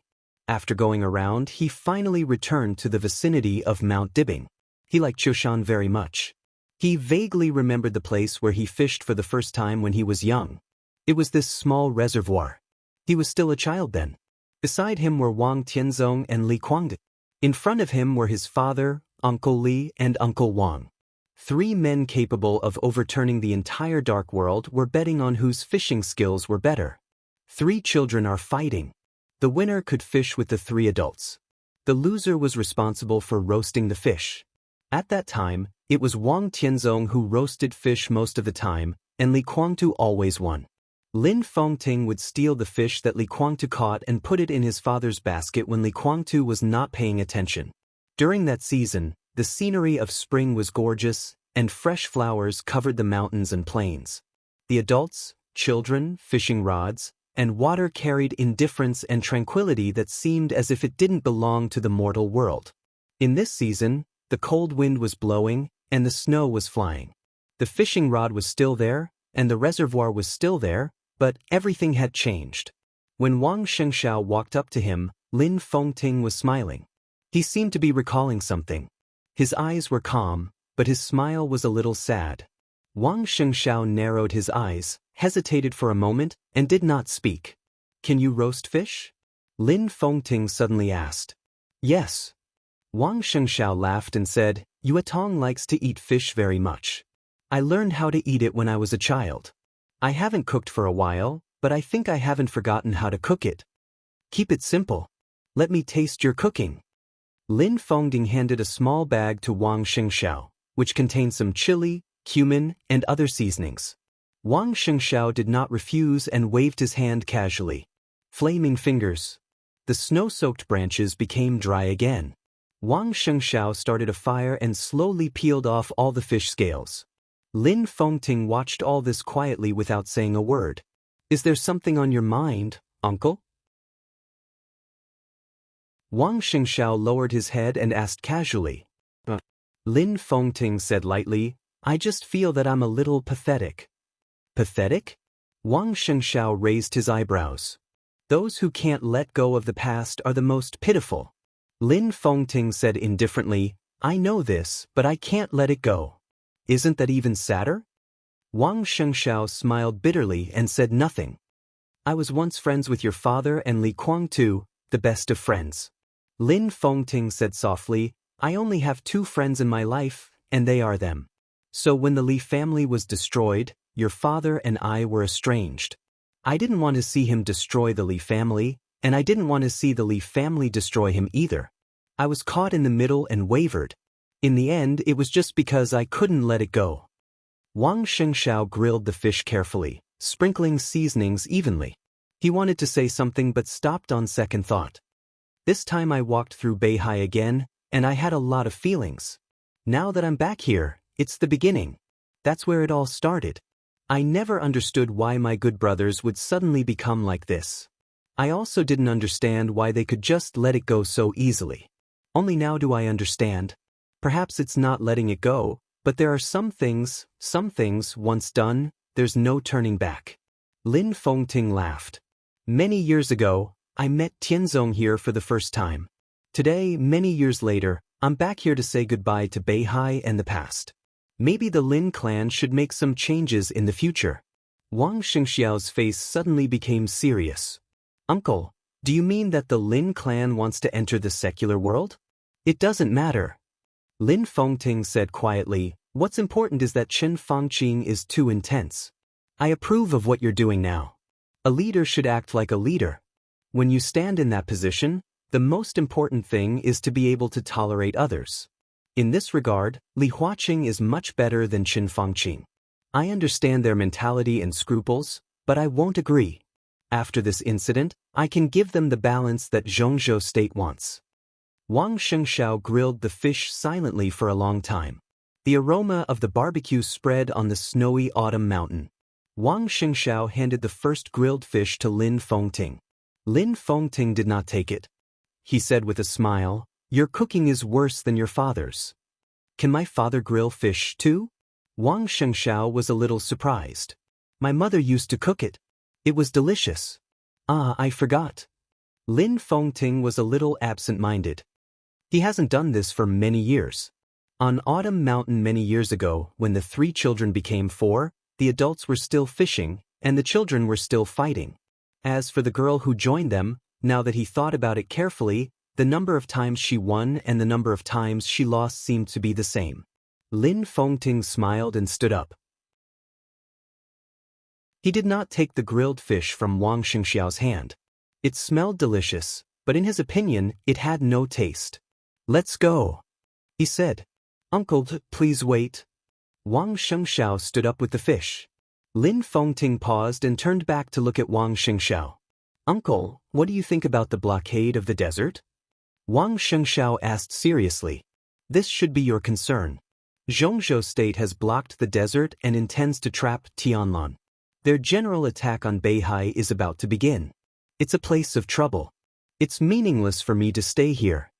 Speaker 1: After going around, he finally returned to the vicinity of Mount Dibing. He liked Qiu Shan very much. He vaguely remembered the place where he fished for the first time when he was young. It was this small reservoir. He was still a child then. Beside him were Wang Tianzong and Li Guangde. In front of him were his father, Uncle Li, and Uncle Wang. 3 men capable of overturning the entire dark world were betting on whose fishing skills were better. 3 children are fighting. The winner could fish with the 3 adults. The loser was responsible for roasting the fish. At that time, it was Wang Tianzong who roasted fish most of the time, and Li Guangde always won. Lin Fengting would steal the fish that Li Guangde caught and put it in his father's basket when Li Guangde was not paying attention. During that season, the scenery of spring was gorgeous, and fresh flowers covered the mountains and plains. The adults, children, fishing rods, and water carried indifference and tranquility that seemed as if it didn't belong to the mortal world. In this season, the cold wind was blowing, and the snow was flying. The fishing rod was still there, and the reservoir was still there, but everything had changed. When Wang Shengshao walked up to him, Lin Fengting was smiling. He seemed to be recalling something. His eyes were calm, but his smile was a little sad. Wang Shengshao narrowed his eyes, hesitated for a moment, and did not speak. Can you roast fish? Lin Fengting suddenly asked. Yes. Wang Shengshao laughed and said, Yuetong likes to eat fish very much. I learned how to eat it when I was a child. I haven't cooked for a while, but I think I haven't forgotten how to cook it. Keep it simple. Let me taste your cooking. Lin Fengting handed a small bag to Wang Shengshao, which contained some chili, cumin, and other seasonings. Wang Shengshao did not refuse and waved his hand casually. Flaming fingers. The snow-soaked branches became dry again. Wang Shengshao started a fire and slowly peeled off all the fish scales. Lin Fengting watched all this quietly without saying a word. Is there something on your mind, uncle? Wang Shengshao lowered his head and asked casually. Lin Fengting said lightly, I just feel that I'm a little pathetic. Pathetic? Wang Shengshao raised his eyebrows. Those who can't let go of the past are the most pitiful. Lin Fengting said indifferently, I know this, but I can't let it go. Isn't that even sadder? Wang Shengshao smiled bitterly and said nothing. I was once friends with your father and Li Kuang too, the best of friends. Lin Fengting said softly, I only have 2 friends in my life, and they are them. So when the Li family was destroyed, your father and I were estranged. I didn't want to see him destroy the Li family, and I didn't want to see the Li family destroy him either. I was caught in the middle and wavered. In the end, it was just because I couldn't let it go. Wang Shengshao grilled the fish carefully, sprinkling seasonings evenly. He wanted to say something but stopped on second thought. This time I walked through Beihai again, and I had a lot of feelings. Now that I'm back here, it's the beginning. That's where it all started. I never understood why my good brothers would suddenly become like this. I also didn't understand why they could just let it go so easily. Only now do I understand. Perhaps it's not letting it go, but there are some things once done, there's no turning back. Lin Fengting laughed. Many years ago, I met Tianzong here for the first time. Today, many years later, I'm back here to say goodbye to Beihai and the past. Maybe the Lin clan should make some changes in the future. Wang Shengxiao's face suddenly became serious. Uncle, do you mean that the Lin clan wants to enter the secular world? It doesn't matter. Lin Fengting said quietly, what's important is that Chen Fangqing is too intense. I approve of what you're doing now. A leader should act like a leader. When you stand in that position, the most important thing is to be able to tolerate others. In this regard, Li Huaqing is much better than Chen Fangqing. I understand their mentality and scruples, but I won't agree. After this incident, I can give them the balance that Zhongzhou state wants. Wang Shengshao grilled the fish silently for a long time. The aroma of the barbecue spread on the snowy autumn mountain. Wang Shengshao handed the first grilled fish to Lin Fengting. Lin Fengting did not take it. He said with a smile, your cooking is worse than your father's. Can my father grill fish too? Wang Shengshao was a little surprised. My mother used to cook it. It was delicious. Ah, I forgot. Lin Fengting was a little absent-minded. He hasn't done this for many years. On Autumn Mountain many years ago, when the 3 children became 4, the adults were still fishing, and the children were still fighting. As for the girl who joined them, now that he thought about it carefully, the number of times she won and the number of times she lost seemed to be the same. Lin Fengting smiled and stood up. He did not take the grilled fish from Wang Shengxiao's hand. It smelled delicious, but in his opinion, it had no taste. Let's go, he said. Uncle, please wait. Wang Shengxiao stood up with the fish. Lin Fengting paused and turned back to look at Wang Shengxiao. Uncle, what do you think about the blockade of the desert? Wang Shengxiao asked seriously. This should be your concern. Zhongzhou state has blocked the desert and intends to trap Tianlan. Their general attack on Beihai is about to begin. It's a place of trouble. It's meaningless for me to stay here.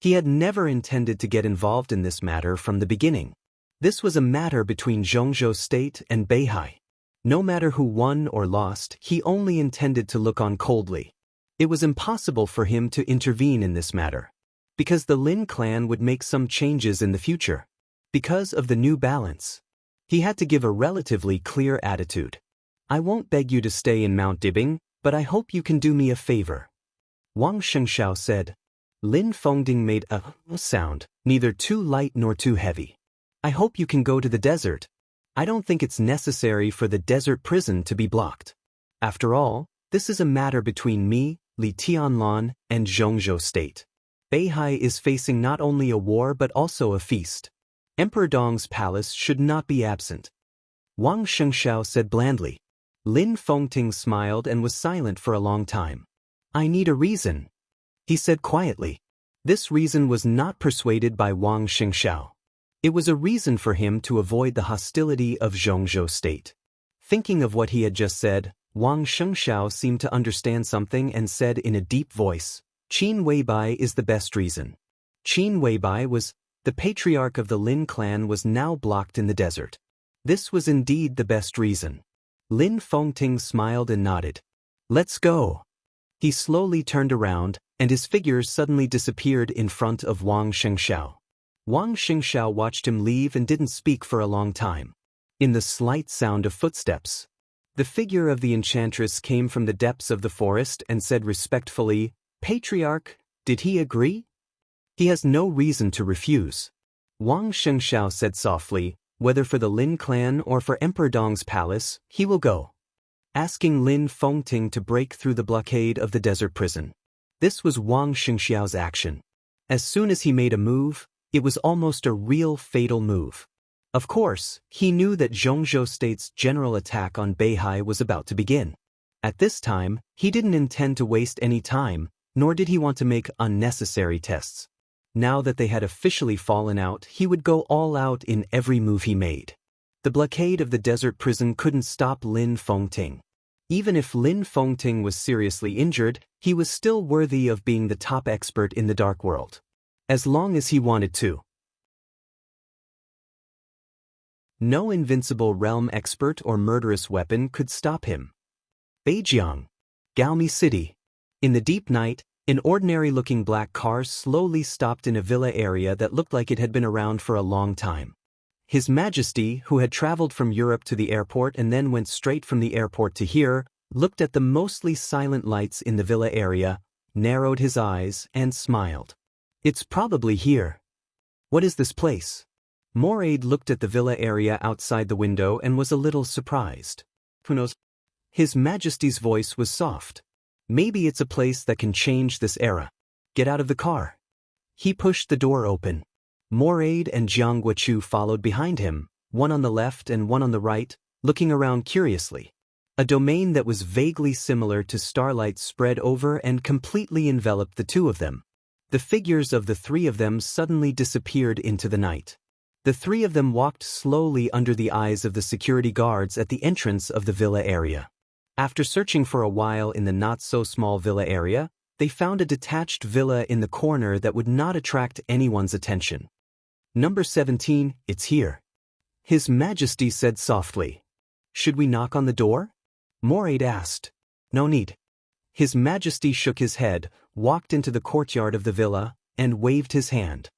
Speaker 1: He had never intended to get involved in this matter from the beginning. This was a matter between Zhongzhou state and Beihai. No matter who won or lost, he only intended to look on coldly. It was impossible for him to intervene in this matter. Because the Lin clan would make some changes in the future. Because of the new balance. He had to give a relatively clear attitude. I won't beg you to stay in Mount Dibbing, but I hope you can do me a favor. Wang Shengshao said. Lin Fengding made a sound, neither too light nor too heavy. I hope you can go to the desert. I don't think it's necessary for the desert prison to be blocked. After all, this is a matter between me, Li Tianlan, and Zhongzhou State. Beihai is facing not only a war but also a feast. Emperor Dong's palace should not be absent. Wang Shengshao said blandly. Lin Fengting smiled and was silent for a long time. I need a reason, he said quietly. This reason was not persuaded by Wang Shengshao. It was a reason for him to avoid the hostility of Zhongzhou State. Thinking of what he had just said, Wang Shengshao seemed to understand something and said in a deep voice, Qin Weibai is the best reason. Qin Weibai was, the patriarch of the Lin clan was now blocked in the desert. This was indeed the best reason. Lin Fengting smiled and nodded. Let's go. He slowly turned around, and his figure suddenly disappeared in front of Wang Shengshao. Wang Shengshao watched him leave and didn't speak for a long time. In the slight sound of footsteps, the figure of the enchantress came from the depths of the forest and said respectfully, Patriarch, did he agree? He has no reason to refuse. Wang Shengshao said softly, whether for the Lin clan or for Emperor Dong's palace, he will go. Asking Lin Fengting to break through the blockade of the desert prison. This was Wang Shengxiao's action. As soon as he made a move, it was almost a real fatal move. Of course, he knew that Zhongzhou State's general attack on Beihai was about to begin. At this time, he didn't intend to waste any time, nor did he want to make unnecessary tests. Now that they had officially fallen out, he would go all out in every move he made. The blockade of the desert prison couldn't stop Lin Fengting. Even if Lin Fengting was seriously injured, he was still worthy of being the top expert in the dark world. As long as he wanted to. No invincible realm expert or murderous weapon could stop him. Beijiang, Gaomi City. In the deep night, an ordinary-looking black car slowly stopped in a villa area that looked like it had been around for a long time. His Majesty, who had traveled from Europe to the airport and then went straight from the airport to here, looked at the mostly silent lights in the villa area, narrowed his eyes, and smiled. It's probably here. What is this place? Moraid looked at the villa area outside the window and was a little surprised. Who knows? His Majesty's voice was soft. Maybe it's a place that can change this era. Get out of the car. He pushed the door open. Moraid and Jiang Guochu followed behind him, one on the left and one on the right, looking around curiously. A domain that was vaguely similar to starlight spread over and completely enveloped the two of them. The figures of the three of them suddenly disappeared into the night. The three of them walked slowly under the eyes of the security guards at the entrance of the villa area. After searching for a while in the not-so-small villa area, they found a detached villa in the corner that would not attract anyone's attention. Number 17, it's here. His Majesty said softly. Should we knock on the door? Moraid asked. No need. His Majesty shook his head, walked into the courtyard of the villa, and waved his hand.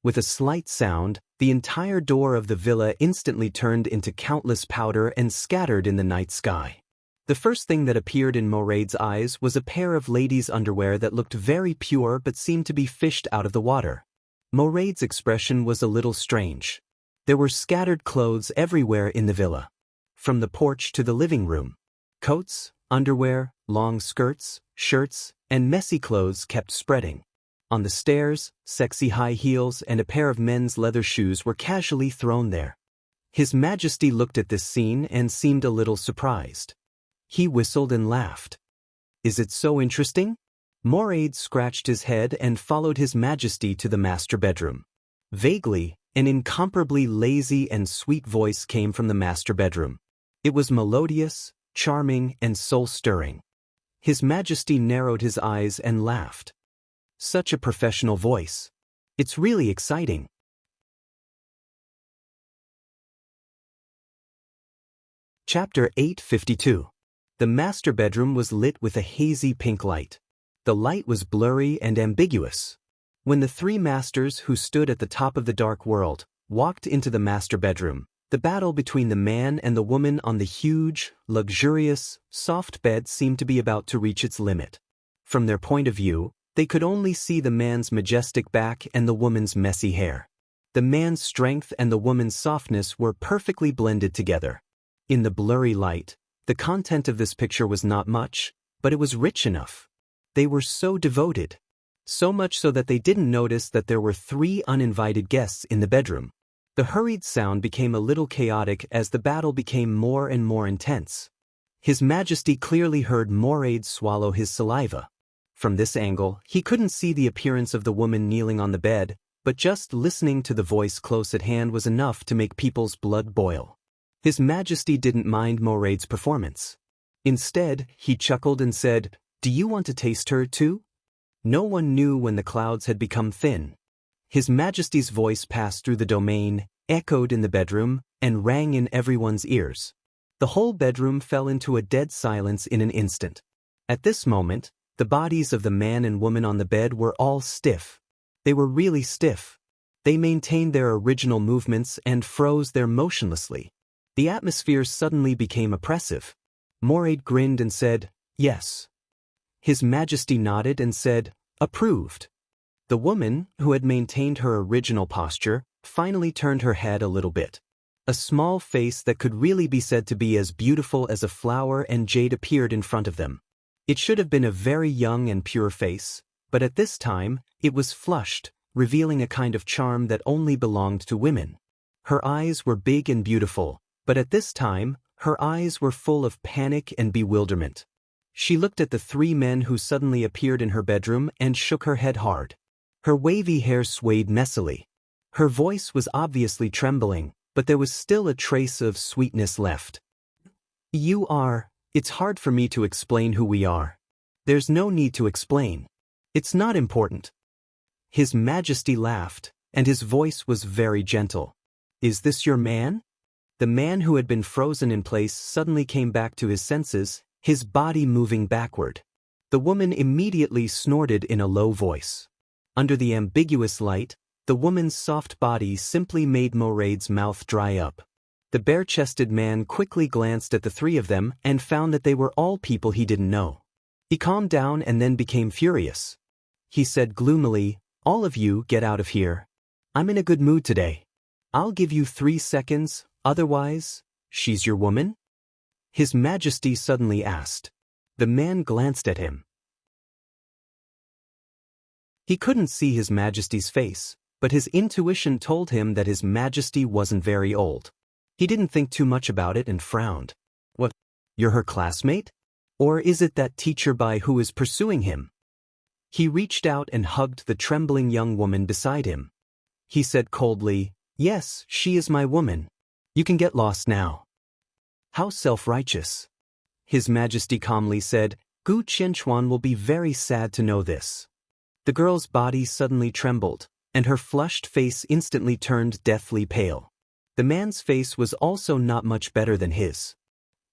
Speaker 1: With a slight sound, the entire door of the villa instantly turned into countless powder and scattered in the night sky. The first thing that appeared in Moraid's eyes was a pair of ladies' underwear that looked very pure but seemed to be fished out of the water. Moraid's expression was a little strange. There were scattered clothes everywhere in the villa. From the porch to the living room. Coats, underwear, long skirts, shirts, and messy clothes kept spreading. On the stairs, sexy high heels and a pair of men's leather shoes were casually thrown there. His Majesty looked at this scene and seemed a little surprised. He whistled and laughed. Is it so interesting? Moraid scratched his head and followed His Majesty to the master bedroom. Vaguely, an incomparably lazy and sweet voice came from the master bedroom. It was melodious, charming, and soul-stirring. His Majesty narrowed his eyes and laughed. Such a professional voice. It's really exciting. Chapter 852. The master bedroom was lit with a hazy pink light. The light was blurry and ambiguous. When the three masters who stood at the top of the dark world walked into the master bedroom, The battle between the man and the woman on the huge, luxurious, soft bed seemed to be about to reach its limit. From their point of view, they could only see the man's majestic back and the woman's messy hair. The man's strength and the woman's softness were perfectly blended together. In the blurry light, the content of this picture was not much, but it was rich enough. They were so devoted. So much so that they didn't notice that there were 3 uninvited guests in the bedroom. The hurried sound became a little chaotic as the battle became more and more intense. His Majesty clearly heard Moraid swallow his saliva. From this angle, he couldn't see the appearance of the woman kneeling on the bed, but just listening to the voice close at hand was enough to make people's blood boil. His Majesty didn't mind Moraid's performance. Instead, he chuckled and said, "Do you want to taste her too?" No one knew when the clouds had become thin. His Majesty's voice passed through the domain, echoed in the bedroom, and rang in everyone's ears. The whole bedroom fell into a dead silence in an instant. At this moment, the bodies of the man and woman on the bed were all stiff. They were really stiff. They maintained their original movements and froze there motionlessly. The atmosphere suddenly became oppressive. Moraid grinned and said, "Yes." His Majesty nodded and said, "Approved." The woman, who had maintained her original posture, finally turned her head a little bit. A small face that could really be said to be as beautiful as a flower and jade appeared in front of them. It should have been a very young and pure face, but at this time, it was flushed, revealing a kind of charm that only belonged to women. Her eyes were big and beautiful, but at this time, her eyes were full of panic and bewilderment. She looked at the 3 men who suddenly appeared in her bedroom and shook her head hard. Her wavy hair swayed messily. Her voice was obviously trembling, but there was still a trace of sweetness left. It's hard for me to explain who we are. There's no need to explain. It's not important." His Majesty laughed, and his voice was very gentle. "Is this your man?" The man who had been frozen in place suddenly came back to his senses, his body moving backward. The woman immediately snorted in a low voice. Under the ambiguous light, the woman's soft body simply made Moraid's mouth dry up. The bare-chested man quickly glanced at the 3 of them and found that they were all people he didn't know. He calmed down and then became furious. He said gloomily, "All of you get out of here. I'm in a good mood today. I'll give you 3 seconds, otherwise, she's your woman?" His Majesty suddenly asked. The man glanced at him. He couldn't see His Majesty's face, but his intuition told him that His Majesty wasn't very old. He didn't think too much about it and frowned. "What, you're her classmate? Or is it that teacher by who is pursuing him?" He reached out and hugged the trembling young woman beside him. He said coldly, "Yes, she is my woman. You can get lost now." How self-righteous. His Majesty calmly said, "Gu Qianchuan will be very sad to know this." The girl's body suddenly trembled, and her flushed face instantly turned deathly pale. The man's face was also not much better than his.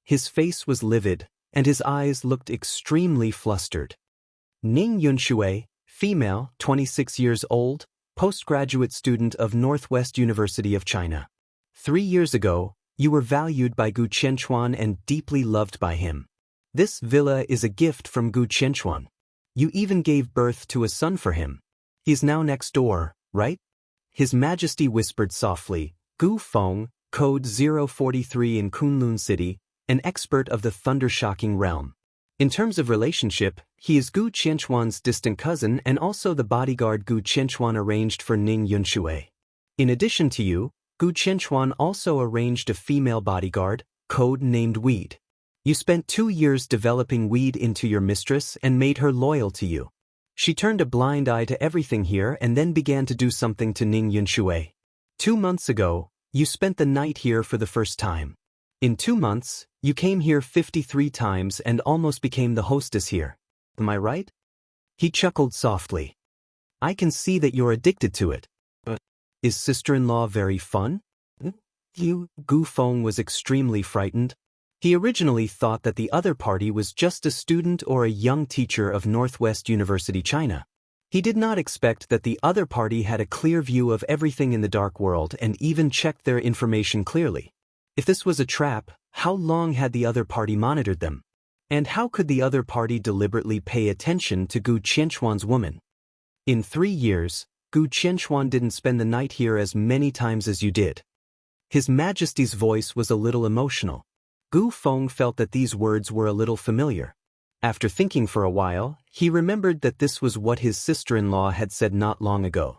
Speaker 1: His face was livid, and his eyes looked extremely flustered. Ning Yunshui, female, 26 years old, postgraduate student of Northwest University of China. 3 years ago, you were valued by Gu Qianchuan and deeply loved by him. This villa is a gift from Gu Qianchuan. You even gave birth to a son for him. He's now next door, right? His Majesty whispered softly. Gu Feng, code 043 in Kunlun City, an expert of the thunder-shocking realm. In terms of relationship, he is Gu Qianchuan's distant cousin and also the bodyguard Gu Qianchuan arranged for Ning Yunshui. In addition to you, Gu Qianchuan also arranged a female bodyguard, code named Weed. You spent 2 years developing Weed into your mistress and made her loyal to you. She turned a blind eye to everything here and then began to do something to Ning Yunshui. 2 months ago, you spent the night here for the first time. In 2 months, you came here 53 times and almost became the hostess here. Am I right? He chuckled softly. I can see that you're addicted to it. But is sister-in-law very fun? Gu Feng was extremely frightened. He originally thought that the other party was just a student or a young teacher of Northwest University China. He did not expect that the other party had a clear view of everything in the dark world and even checked their information clearly. If this was a trap, how long had the other party monitored them? And how could the other party deliberately pay attention to Gu Qianchuan's woman? In 3 years, Gu Qianchuan didn't spend the night here as many times as you did. His Majesty's voice was a little emotional. Gu Feng felt that these words were a little familiar. After thinking for a while, he remembered that this was what his sister-in-law had said not long ago.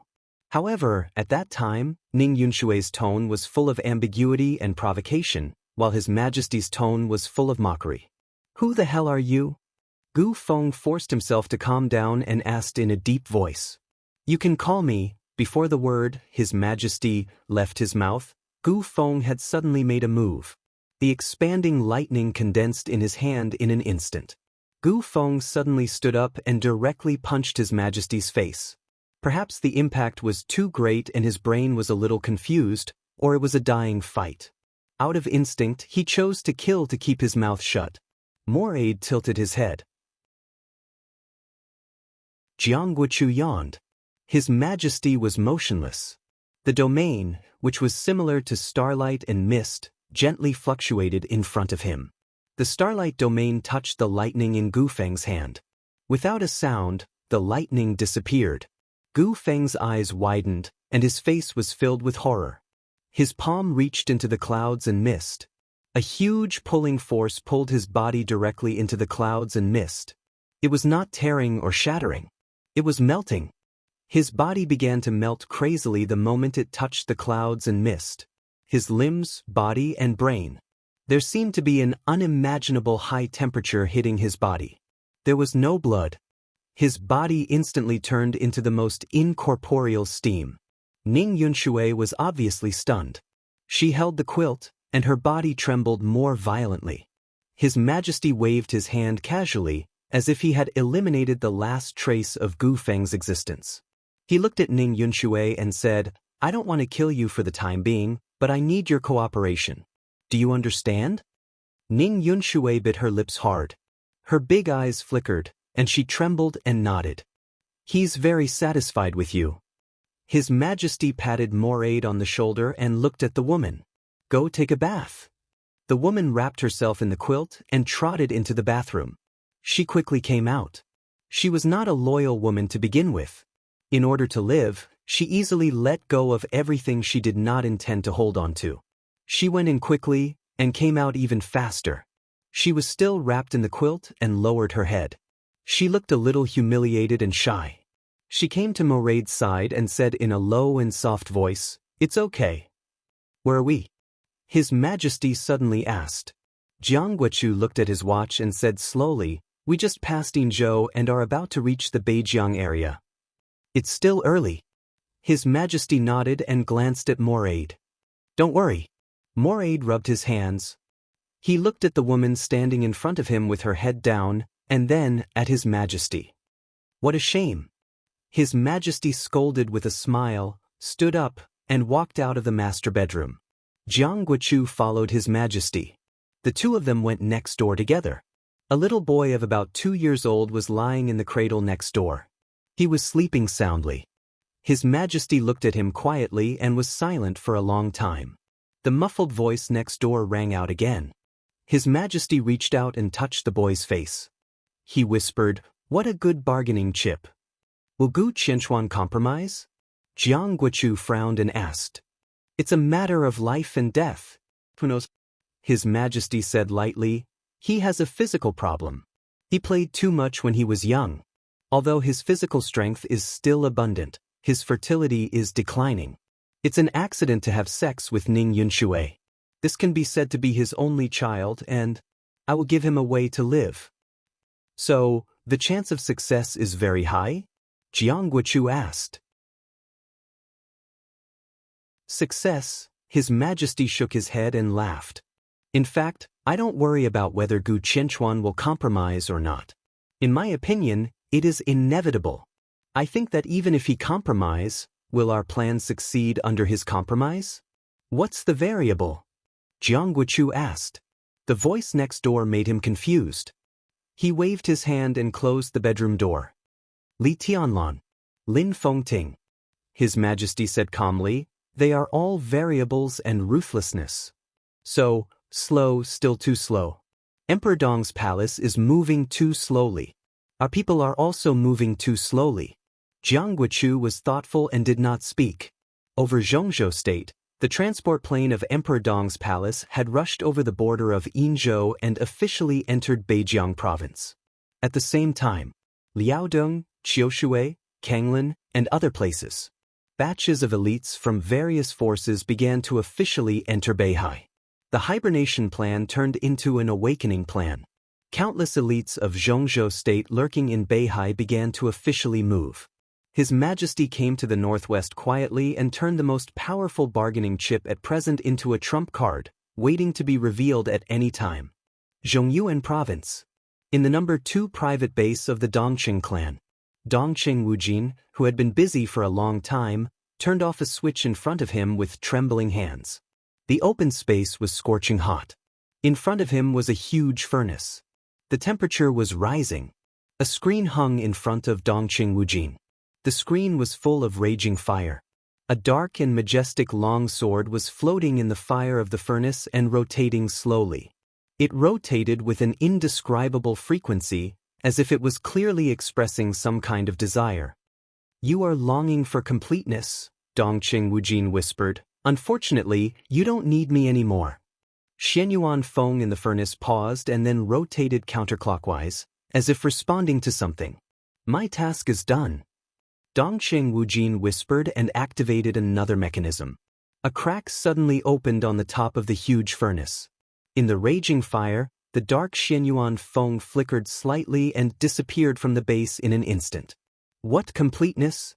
Speaker 1: However, at that time, Ning Yunshui's tone was full of ambiguity and provocation, while His Majesty's tone was full of mockery. "Who the hell are you?" Gu Feng forced himself to calm down and asked in a deep voice. "You can call me." Before the word, His Majesty, left his mouth, Gu Feng had suddenly made a move. The expanding lightning condensed in his hand in an instant. Gu Feng suddenly stood up and directly punched His Majesty's face. Perhaps the impact was too great and his brain was a little confused, or it was a dying fight. Out of instinct, he chose to kill to keep his mouth shut. Moraid tilted his head. Jiang Guochu yawned. His Majesty was motionless. The domain, which was similar to starlight and mist, gently fluctuated in front of him. The starlight domain touched the lightning in Gu Feng's hand. Without a sound, the lightning disappeared. Gu Feng's eyes widened, and his face was filled with horror. His palm reached into the clouds and mist. A huge pulling force pulled his body directly into the clouds and mist. It was not tearing or shattering. It was melting. His body began to melt crazily the moment it touched the clouds and mist. His limbs, body, and brain. There seemed to be an unimaginable high temperature hitting his body. There was no blood. His body instantly turned into the most incorporeal steam. Ning Yunshui was obviously stunned. She held the quilt, and her body trembled more violently. His Majesty waved his hand casually, as if he had eliminated the last trace of Gu Feng's existence. He looked at Ning Yunshui and said, "I don't want to kill you for the time being, but I need your cooperation. Do you understand?" Ning Yunshui bit her lips hard. Her big eyes flickered, and she trembled and nodded. "He's very satisfied with you." His Majesty patted Moraid on the shoulder and looked at the woman. "Go take a bath." The woman wrapped herself in the quilt and trotted into the bathroom. She quickly came out. She was not a loyal woman to begin with. In order to live, she easily let go of everything she did not intend to hold on to. She went in quickly and came out even faster. She was still wrapped in the quilt and lowered her head. She looked a little humiliated and shy. She came to Moraid's side and said in a low and soft voice, "It's okay." "Where are we?" His Majesty suddenly asked. Jiang Guochu looked at his watch and said slowly, "We just passed Yinzhou and are about to reach the Beijiang area." "It's still early." His Majesty nodded and glanced at Moraid. "Don't worry." Moraid rubbed his hands. He looked at the woman standing in front of him with her head down, and then at His Majesty. "What a shame." His Majesty scolded with a smile, stood up, and walked out of the master bedroom. Jiang Guochu followed His Majesty. The two of them went next door together. A little boy of about 2 years old was lying in the cradle next door. He was sleeping soundly. His Majesty looked at him quietly and was silent for a long time. The muffled voice next door rang out again. His Majesty reached out and touched the boy's face. He whispered, "What a good bargaining chip." "Will Gu Qianchuan compromise?" Jiang Guochu frowned and asked. "It's a matter of life and death." "Who knows?" His Majesty said lightly, "He has a physical problem. He played too much when he was young. Although his physical strength is still abundant, his fertility is declining. It's an accident to have sex with Ning Yunshui. This can be said to be his only child, and I will give him a way to live." "So, the chance of success is very high?" Jiang Guochu asked. "Success?" His Majesty shook his head and laughed. "In fact, I don't worry about whether Gu Qianchuan will compromise or not. In my opinion, it is inevitable. I think that even if he compromise, will our plan succeed under his compromise? What's the variable?" Jiang Guochu asked. The voice next door made him confused. He waved his hand and closed the bedroom door. "Li Tianlan." Lin Fengting. His Majesty said calmly, they are all variables and ruthlessness. So, slow, still too slow. Emperor Dong's palace is moving too slowly. Our people are also moving too slowly. Jiang Guichu was thoughtful and did not speak. Over Zhongzhou State, the transport plane of Emperor Dong's palace had rushed over the border of Yinzhou and officially entered Beijiang province. At the same time, Liaodong, Qiushui, Kanglin, and other places, batches of elites from various forces began to officially enter Beihai. The hibernation plan turned into an awakening plan. Countless elites of Zhongzhou State lurking in Beihai began to officially move. His Majesty came to the northwest quietly and turned the most powerful bargaining chip at present into a trump card, waiting to be revealed at any time. Zhongyuan Province. In the number 2 private base of the Dongqing clan, Dongqing Wujin, who had been busy for a long time, turned off a switch in front of him with trembling hands. The open space was scorching hot. In front of him was a huge furnace. The temperature was rising. A screen hung in front of Dongqing Wujin. The screen was full of raging fire. A dark and majestic long sword was floating in the fire of the furnace and rotating slowly. It rotated with an indescribable frequency, as if it was clearly expressing some kind of desire. You are longing for completeness, Dongqing Wujin whispered. Unfortunately, you don't need me anymore. Xianyuan Feng in the furnace paused and then rotated counterclockwise, as if responding to something. My task is done. Dongqing Wujin whispered and activated another mechanism. A crack suddenly opened on the top of the huge furnace. In the raging fire, the dark Xianyuan Feng flickered slightly and disappeared from the base in an instant. What completeness?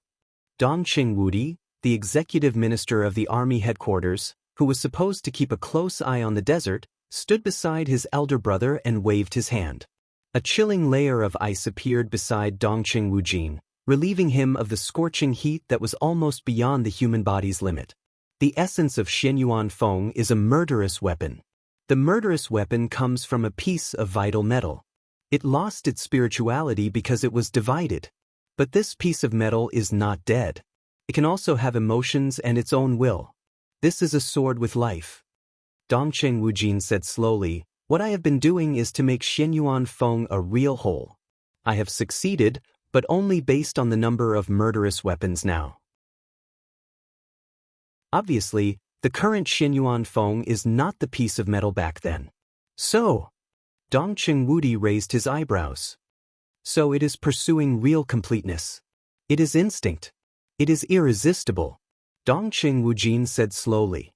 Speaker 1: Dongqing Wudi, the executive minister of the army headquarters, who was supposed to keep a close eye on the desert, stood beside his elder brother and waved his hand. A chilling layer of ice appeared beside Dongqing Wujin, relieving him of the scorching heat that was almost beyond the human body's limit. The essence of Xianyuan Feng is a murderous weapon. The murderous weapon comes from a piece of vital metal. It lost its spirituality because it was divided. But this piece of metal is not dead. It can also have emotions and its own will. This is a sword with life. Dongqing Wujin said slowly, what I have been doing is to make Xianyuan Feng a real whole. I have succeeded, but only based on the number of murderous weapons now. Obviously, the current Xianyuan Feng is not the piece of metal back then. So, Dongqing Wudi raised his eyebrows. So it is pursuing real completeness. It is instinct. It is irresistible. Dongqing Wujin said slowly.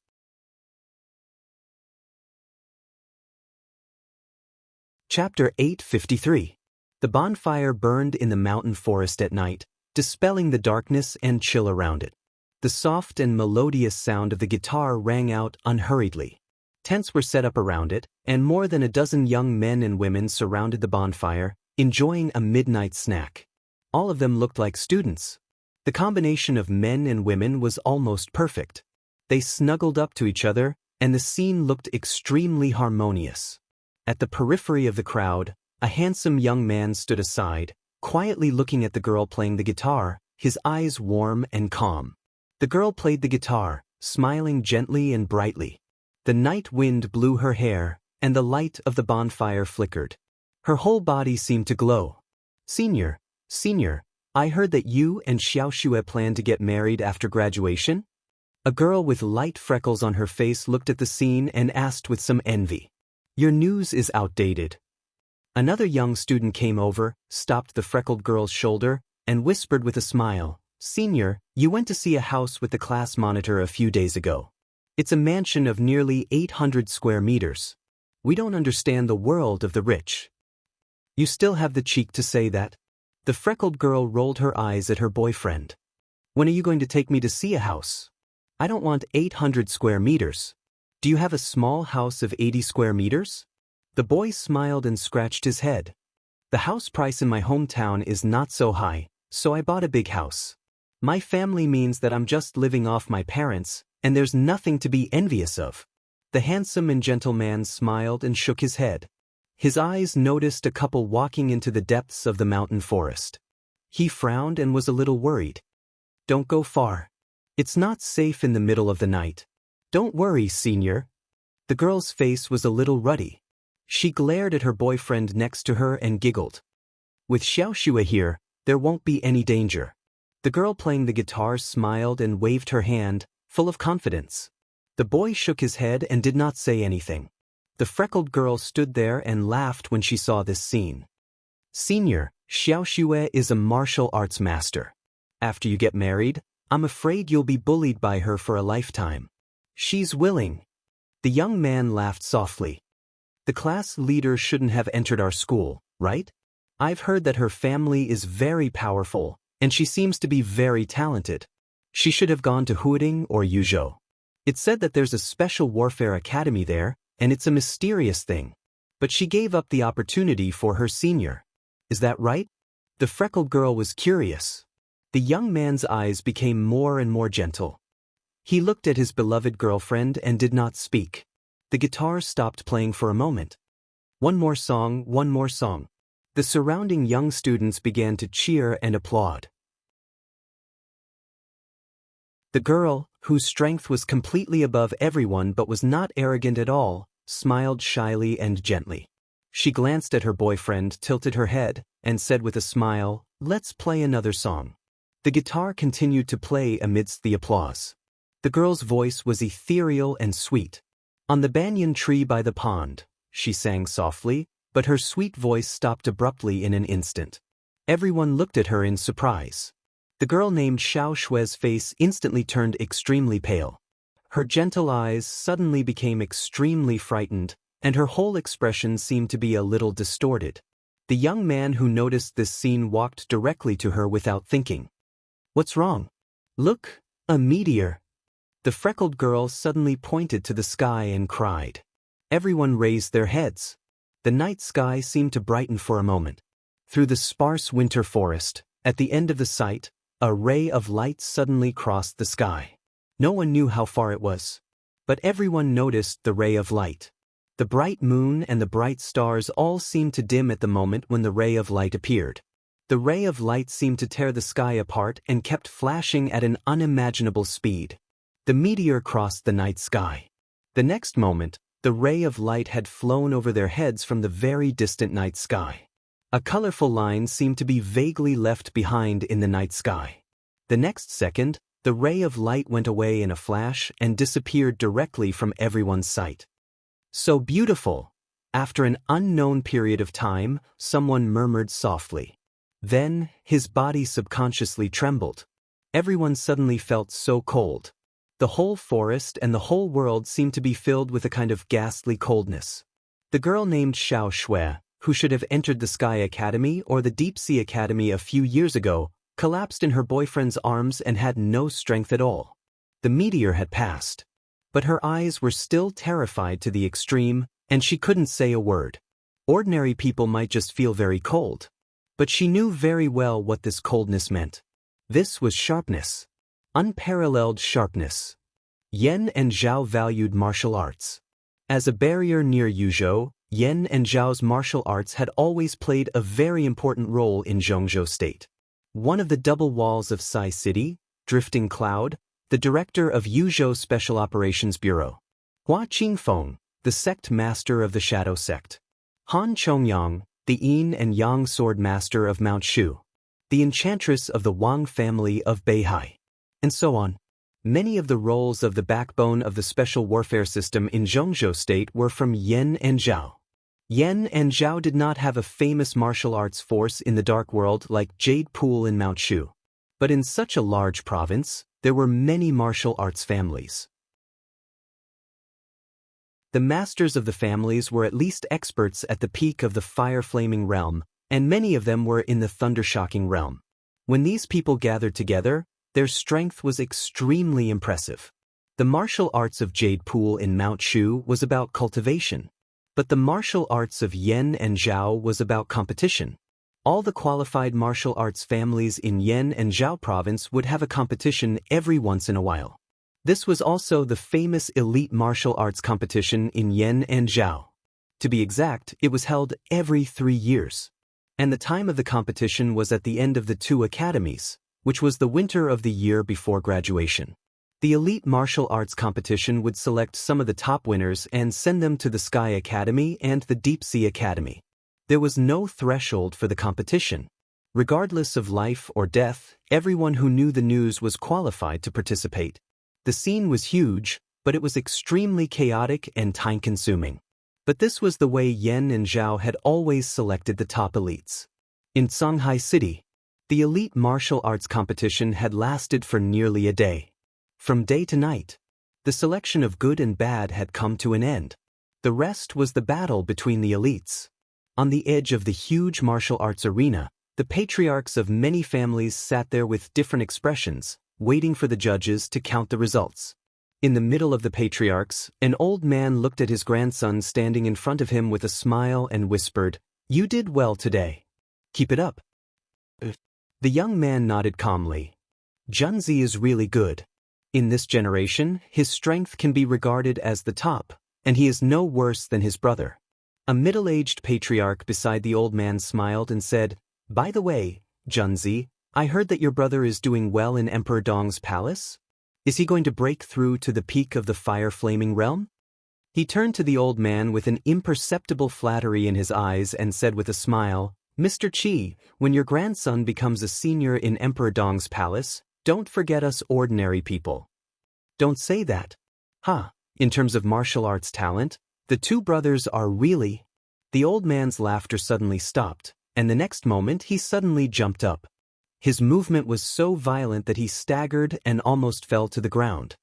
Speaker 1: Chapter 853. The bonfire burned in the mountain forest at night, dispelling the darkness and chill around it. The soft and melodious sound of the guitar rang out unhurriedly. Tents were set up around it, and more than a dozen young men and women surrounded the bonfire, enjoying a midnight snack. All of them looked like students. The combination of men and women was almost perfect. They snuggled up to each other, and the scene looked extremely harmonious. At the periphery of the crowd, a handsome young man stood aside, quietly looking at the girl playing the guitar, his eyes warm and calm. The girl played the guitar, smiling gently and brightly. The night wind blew her hair, and the light of the bonfire flickered. Her whole body seemed to glow. Senior, I heard that you and Xiaoxue plan to get married after graduation? A girl with light freckles on her face looked at the scene and asked with some envy. Your news is outdated. Another young student came over, stopped the freckled girl's shoulder, and whispered with a smile, Senior, you went to see a house with the class monitor a few days ago. It's a mansion of nearly 800 square meters. We don't understand the world of the rich. You still have the cheek to say that? The freckled girl rolled her eyes at her boyfriend. When are you going to take me to see a house? I don't want 800 square meters. Do you have a small house of 80 square meters? The boy smiled and scratched his head. The house price in my hometown is not so high, so I bought a big house. My family means that I'm just living off my parents, and there's nothing to be envious of. The handsome and gentle man smiled and shook his head. His eyes noticed a couple walking into the depths of the mountain forest. He frowned and was a little worried. Don't go far. It's not safe in the middle of the night. Don't worry, senior. The girl's face was a little ruddy. She glared at her boyfriend next to her and giggled. With Xiaoxue here, there won't be any danger. The girl playing the guitar smiled and waved her hand, full of confidence. The boy shook his head and did not say anything. The freckled girl stood there and laughed when she saw this scene. Senior, Xiaoxue is a martial arts master. After you get married, I'm afraid you'll be bullied by her for a lifetime. She's willing. The young man laughed softly. The class leader shouldn't have entered our school, right? I've heard that her family is very powerful, and she seems to be very talented. She should have gone to Huading or Yuzhou. It's said that there's a special warfare academy there, and it's a mysterious thing. But she gave up the opportunity for her senior. Is that right? The freckled girl was curious. The young man's eyes became more and more gentle. He looked at his beloved girlfriend and did not speak. The guitar stopped playing for a moment. One more song, one more song. The surrounding young students began to cheer and applaud. The girl, whose strength was completely above everyone but was not arrogant at all, smiled shyly and gently. She glanced at her boyfriend, tilted her head, and said with a smile, "Let's play another song." The guitar continued to play amidst the applause. The girl's voice was ethereal and sweet. On the banyan tree by the pond, she sang softly, but her sweet voice stopped abruptly in an instant. Everyone looked at her in surprise. The girl named Xiaoshue's face instantly turned extremely pale. Her gentle eyes suddenly became extremely frightened, and her whole expression seemed to be a little distorted. The young man who noticed this scene walked directly to her without thinking. What's wrong? Look, a meteor. The freckled girl suddenly pointed to the sky and cried. Everyone raised their heads. The night sky seemed to brighten for a moment. Through the sparse winter forest, at the end of the sight, a ray of light suddenly crossed the sky. No one knew how far it was. But everyone noticed the ray of light. The bright moon and the bright stars all seemed to dim at the moment when the ray of light appeared. The ray of light seemed to tear the sky apart and kept flashing at an unimaginable speed. The meteor crossed the night sky. The next moment, the ray of light had flown over their heads from the very distant night sky. A colorful line seemed to be vaguely left behind in the night sky. The next second, the ray of light went away in a flash and disappeared directly from everyone's sight. So beautiful! After an unknown period of time, someone murmured softly. Then, his body subconsciously trembled. Everyone suddenly felt so cold. The whole forest and the whole world seemed to be filled with a kind of ghastly coldness. The girl named Xiaoxue, who should have entered the Sky Academy or the Deep Sea Academy a few years ago, collapsed in her boyfriend's arms and had no strength at all. The meteor had passed. But her eyes were still terrified to the extreme, and she couldn't say a word. Ordinary people might just feel very cold. But she knew very well what this coldness meant. This was sharpness. Unparalleled sharpness. Yen and Zhao valued martial arts. As a barrier near Yuzhou, Yen and Zhao's martial arts had always played a very important role in Zhongzhou State. One of the double walls of Sai City, Drifting Cloud, the director of Yuzhou Special Operations Bureau. Hua Qingfeng, the sect master of the Shadow Sect. Han Chongyang, the Yin and Yang sword master of Mount Shu. The enchantress of the Wang family of Beihai. And so on. Many of the roles of the backbone of the special warfare system in Zhongzhou State were from Yen and Zhao. Yen and Zhao did not have a famous martial arts force in the Dark World like Jade Pool in Mount Shu. But in such a large province, there were many martial arts families. The masters of the families were at least experts at the peak of the fire-flaming realm, and many of them were in the thunder-shocking realm. When these people gathered together, their strength was extremely impressive. The martial arts of Jade Pool in Mount Shu was about cultivation, but the martial arts of Yen and Zhao was about competition. All the qualified martial arts families in Yen and Zhao province would have a competition every once in a while. This was also the famous elite martial arts competition in Yen and Zhao. To be exact, it was held every 3 years. And the time of the competition was at the end of the 2 academies, which was the winter of the year before graduation. The elite martial arts competition would select some of the top winners and send them to the Sky Academy and the Deep Sea Academy. There was no threshold for the competition. Regardless of life or death, everyone who knew the news was qualified to participate. The scene was huge, but it was extremely chaotic and time-consuming. But this was the way Yen and Zhao had always selected the top elites. In Shanghai City, the elite martial arts competition had lasted for nearly a day. From day to night, the selection of good and bad had come to an end. The rest was the battle between the elites. On the edge of the huge martial arts arena, the patriarchs of many families sat there with different expressions, waiting for the judges to count the results. In the middle of the patriarchs, an old man looked at his grandson standing in front of him with a smile and whispered, "You did well today. Keep it up." The young man nodded calmly. Junzi is really good. In this generation, his strength can be regarded as the top, and he is no worse than his brother. A middle-aged patriarch beside the old man smiled and said, "By the way, Junzi, I heard that your brother is doing well in Emperor Dong's palace? Is he going to break through to the peak of the fire-flaming realm?" He turned to the old man with an imperceptible flattery in his eyes and said with a smile, "Mr. Qi, when your grandson becomes a senior in Emperor Dong's palace, don't forget us ordinary people." "Don't say that." In terms of martial arts talent, the 2 brothers are really... The old man's laughter suddenly stopped, and the next moment he suddenly jumped up. His movement was so violent that he staggered and almost fell to the ground.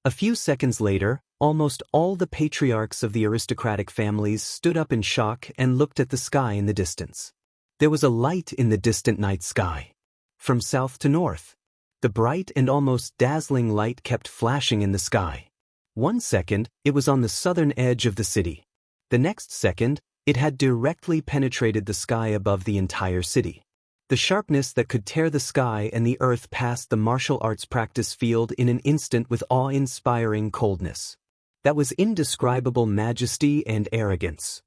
Speaker 1: A few seconds later, almost all the patriarchs of the aristocratic families stood up in shock and looked at the sky in the distance. There was a light in the distant night sky. From south to north, the bright and almost dazzling light kept flashing in the sky. One second, it was on the southern edge of the city. The next second, it had directly penetrated the sky above the entire city. The sharpness that could tear the sky and the earth passed the martial arts practice field in an instant with awe-inspiring coldness. That was indescribable majesty and arrogance.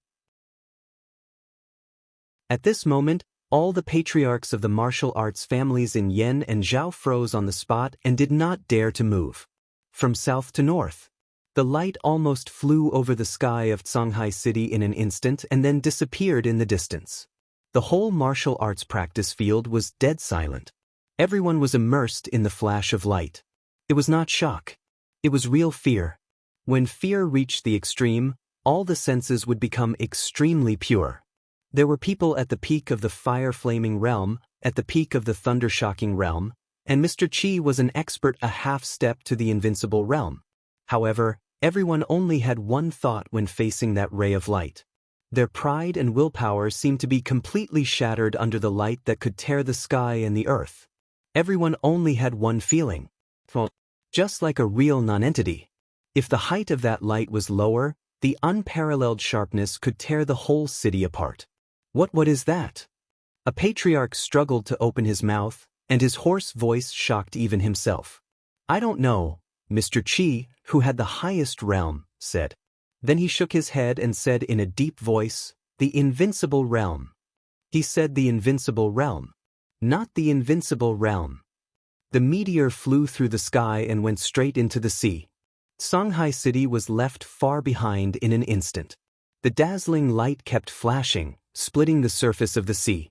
Speaker 1: At this moment, all the patriarchs of the martial arts families in Yen and Zhao froze on the spot and did not dare to move. From south to north, the light almost flew over the sky of Shanghai City in an instant and then disappeared in the distance. The whole martial arts practice field was dead silent. Everyone was immersed in the flash of light. It was not shock. It was real fear. When fear reached the extreme, all the senses would become extremely pure. There were people at the peak of the fire-flaming realm, at the peak of the thunder-shocking realm, and Mr. Qi was an expert a half-step to the invincible realm. However, everyone only had one thought when facing that ray of light. Their pride and willpower seemed to be completely shattered under the light that could tear the sky and the earth. Everyone only had one feeling. Just like a real nonentity. If the height of that light was lower, the unparalleled sharpness could tear the whole city apart. What is that? A patriarch struggled to open his mouth, and his hoarse voice shocked even himself. "I don't know," Mr. Qi, who had the highest realm, said. Then he shook his head and said in a deep voice, "The invincible realm." He said the invincible realm, not the invincible realm. The meteor flew through the sky and went straight into the sea. Shanghai City was left far behind in an instant. The dazzling light kept flashing, splitting the surface of the sea.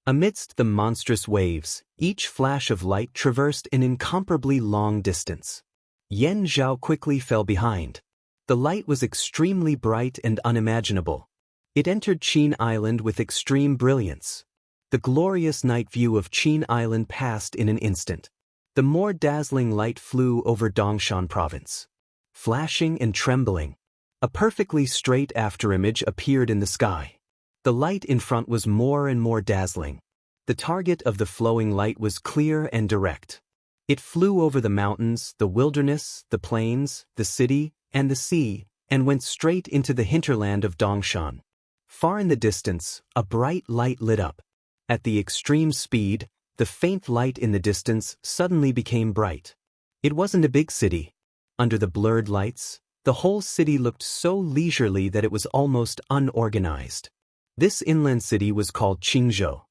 Speaker 1: Amidst the monstrous waves, each flash of light traversed an incomparably long distance. Yen Zhao quickly fell behind. The light was extremely bright and unimaginable. It entered Qin Island with extreme brilliance. The glorious night view of Qin Island passed in an instant. The more dazzling light flew over Dongshan province. Flashing and trembling, a perfectly straight afterimage appeared in the sky. The light in front was more and more dazzling. The target of the flowing light was clear and direct. It flew over the mountains, the wilderness, the plains, the city, and the sea, and went straight into the hinterland of Dongshan. Far in the distance, a bright light lit up. At the extreme speed, the faint light in the distance suddenly became bright. It wasn't a big city. Under the blurred lights, the whole city looked so leisurely that it was almost unorganized. This inland city was called Qingzhou.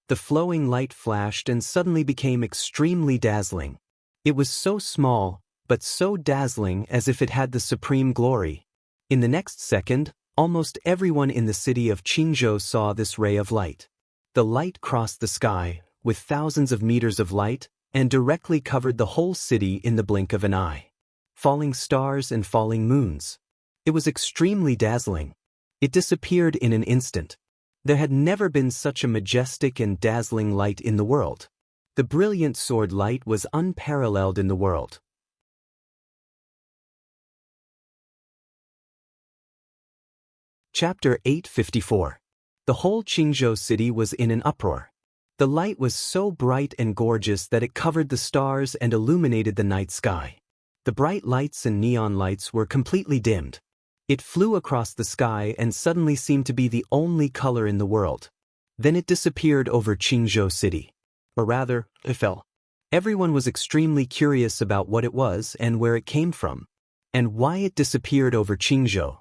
Speaker 1: The flowing light flashed and suddenly became extremely dazzling. It was so small, but so dazzling as if it had the supreme glory. In the next second, almost everyone in the city of Qingzhou saw this ray of light. The light crossed the sky, with thousands of meters of light, and directly covered the whole city in the blink of an eye. Falling stars and falling moons. It was extremely dazzling. It disappeared in an instant. There had never been such a majestic and dazzling light in the world. The brilliant sword light was unparalleled in the world. Chapter 854. The whole Qingzhou city was in an uproar. The light was so bright and gorgeous that it covered the stars and illuminated the night sky. The bright lights and neon lights were completely dimmed. It flew across the sky and suddenly seemed to be the only color in the world. Then it disappeared over Qingzhou city. Or rather, it fell. Everyone was extremely curious about what it was and where it came from, and why it disappeared over Qingzhou.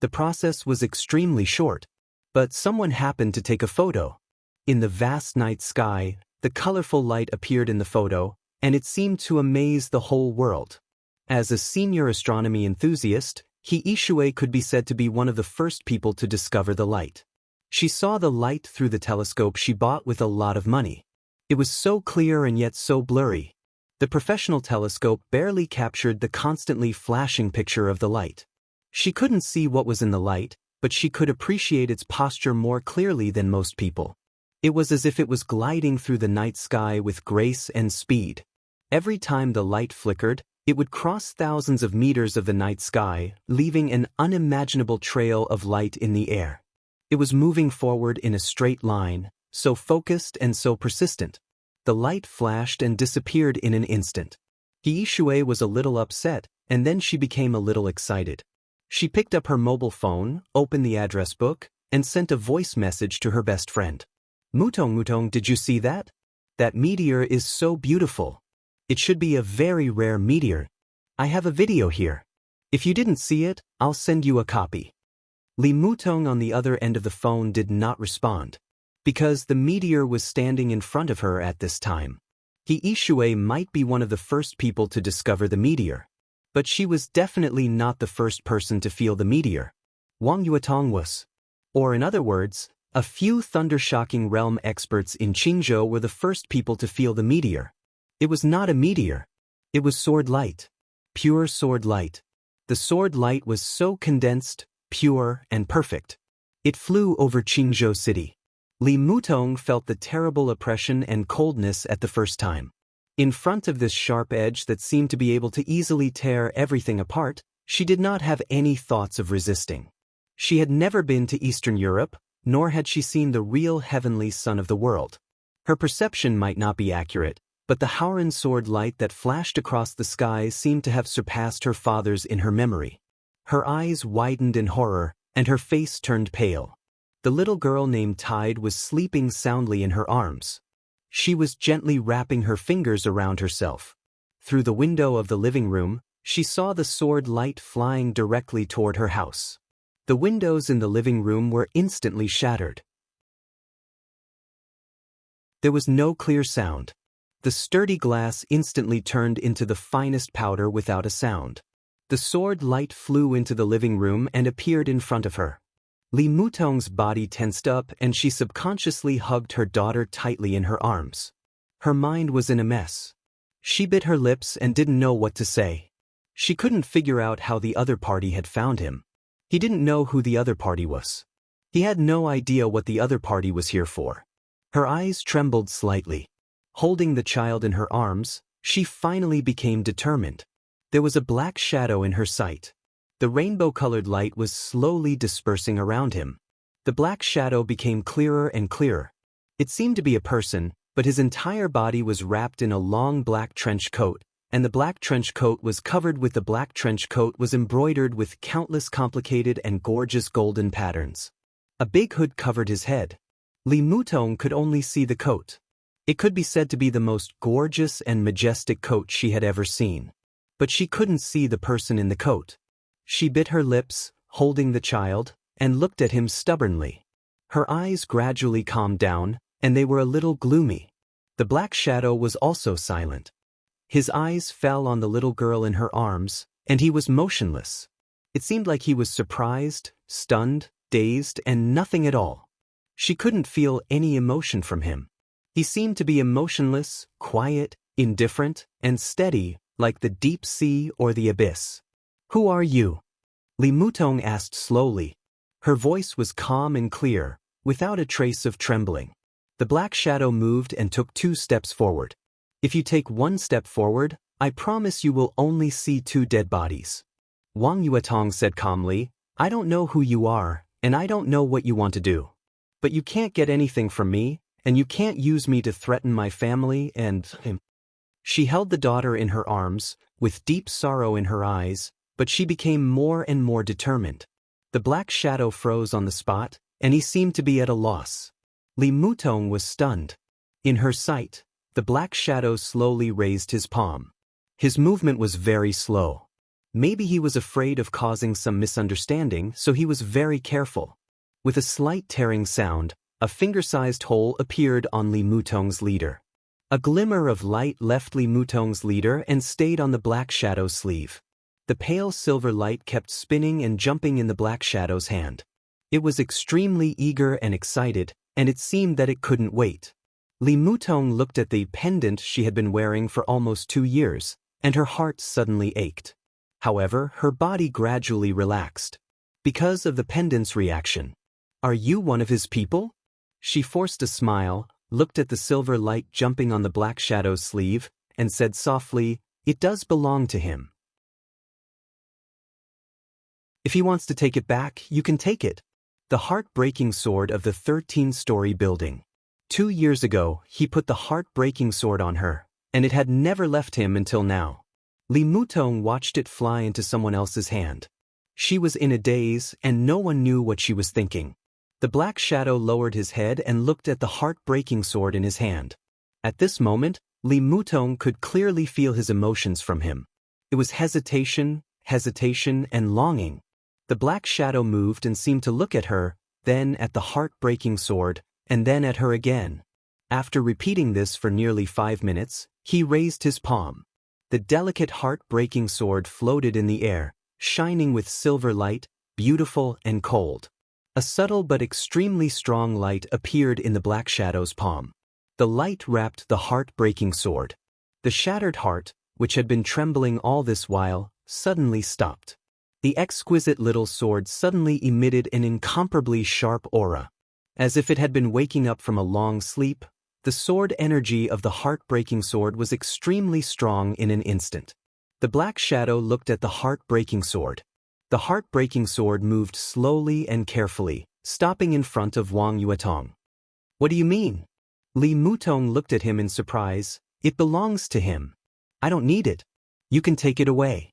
Speaker 1: The process was extremely short, but someone happened to take a photo. In the vast night sky, the colorful light appeared in the photo, and it seemed to amaze the whole world. As a senior astronomy enthusiast, He Ishui could be said to be one of the first people to discover the light. She saw the light through the telescope she bought with a lot of money. It was so clear and yet so blurry. The professional telescope barely captured the constantly flashing picture of the light. She couldn't see what was in the light, but she could appreciate its posture more clearly than most people. It was as if it was gliding through the night sky with grace and speed. Every time the light flickered, it would cross thousands of meters of the night sky, leaving an unimaginable trail of light in the air. It was moving forward in a straight line, so focused and so persistent. The light flashed and disappeared in an instant. He Ishui was a little upset, and then she became a little excited. She picked up her mobile phone, opened the address book, and sent a voice message to her best friend. Mutong, did you see that? That meteor is so beautiful. It should be a very rare meteor. I have a video here. If you didn't see it, I'll send you a copy. Li Mutong on the other end of the phone did not respond, because the meteor was standing in front of her at this time. He Ishui might be one of the first people to discover the meteor, but she was definitely not the first person to feel the meteor. Wang Yuetong was. Or in other words, a few thunder-shocking realm experts in Qingzhou were the first people to feel the meteor. It was not a meteor. It was sword light. Pure sword light. The sword light was so condensed, pure, and perfect. It flew over Qingzhou city. Li Mutong felt the terrible oppression and coldness at the first time. In front of this sharp edge that seemed to be able to easily tear everything apart, she did not have any thoughts of resisting. She had never been to Eastern Europe, nor had she seen the real heavenly sun of the world. Her perception might not be accurate, but the Howran sword light that flashed across the sky seemed to have surpassed her father's in her memory. Her eyes widened in horror, and her face turned pale. The little girl named Tide was sleeping soundly in her arms. She was gently wrapping her fingers around herself. Through the window of the living room, she saw the sword light flying directly toward her house. The windows in the living room were instantly shattered. There was no clear sound. The sturdy glass instantly turned into the finest powder without a sound. The sword light flew into the living room and appeared in front of her. Li Mutong's body tensed up and she subconsciously hugged her daughter tightly in her arms. Her mind was in a mess. She bit her lips and didn't know what to say. She couldn't figure out how the other party had found him. He didn't know who the other party was. He had no idea what the other party was here for. Her eyes trembled slightly. Holding the child in her arms, she finally became determined. There was a black shadow in her sight. The rainbow-colored light was slowly dispersing around him. The black shadow became clearer and clearer. It seemed to be a person, but his entire body was wrapped in a long black trench coat, and the black trench coat was covered with the black trench coat was embroidered with countless complicated and gorgeous golden patterns. A big hood covered his head. Li Mutong could only see the coat. It could be said to be the most gorgeous and majestic coat she had ever seen. But she couldn't see the person in the coat. She bit her lips, holding the child, and looked at him stubbornly. Her eyes gradually calmed down, and they were a little gloomy. The black shadow was also silent. His eyes fell on the little girl in her arms, and he was motionless. It seemed like he was surprised, stunned, dazed, and nothing at all. She couldn't feel any emotion from him. He seemed to be emotionless, quiet, indifferent, and steady, like the deep sea or the abyss. "Who are you?" Li Mutong asked slowly. Her voice was calm and clear, without a trace of trembling. The black shadow moved and took 2 steps forward. "If you take 1 step forward, I promise you will only see 2 dead bodies." Wang Yuetong said calmly, "I don't know who you are, and I don't know what you want to do. But you can't get anything from me, and you can't use me to threaten my family and him." She held the daughter in her arms, with deep sorrow in her eyes, but she became more and more determined. The black shadow froze on the spot, and he seemed to be at a loss. Li Mutong was stunned. In her sight, the black shadow slowly raised his palm. His movement was very slow. Maybe he was afraid of causing some misunderstanding, so he was very careful. With a slight tearing sound, a finger-sized hole appeared on Li Mutong's leader. A glimmer of light left Li Mutong's leader and stayed on the black shadow's sleeve. The pale silver light kept spinning and jumping in the black shadow's hand. It was extremely eager and excited, and it seemed that it couldn't wait. Li Mutong looked at the pendant she had been wearing for almost 2 years, and her heart suddenly ached. However, her body gradually relaxed. Because of the pendant's reaction. "Are you one of his people?" She forced a smile, looked at the silver light jumping on the black shadow's sleeve, and said softly, "It does belong to him. If he wants to take it back, you can take it." The heartbreaking sword of the 13-story building. 2 years ago, he put the heartbreaking sword on her, and it had never left him until now. Li Mutong watched it fly into someone else's hand. She was in a daze, and no one knew what she was thinking. The black shadow lowered his head and looked at the heartbreaking sword in his hand. At this moment, Li Mutong could clearly feel his emotions from him. It was hesitation, and longing. The black shadow moved and seemed to look at her, then at the heartbreaking sword, and then at her again. After repeating this for nearly 5 minutes, he raised his palm. The delicate heart-breaking sword floated in the air, shining with silver light, beautiful and cold. A subtle but extremely strong light appeared in the black shadow's palm. The light wrapped the heart-breaking sword. The shattered heart, which had been trembling all this while, suddenly stopped. The exquisite little sword suddenly emitted an incomparably sharp aura. As if it had been waking up from a long sleep, the sword energy of the heartbreaking sword was extremely strong in an instant. The black shadow looked at the heartbreaking sword. The heartbreaking sword moved slowly and carefully, stopping in front of Wang Yuetong. "What do you mean?" Li Mutong looked at him in surprise. "It belongs to him. I don't need it. You can take it away."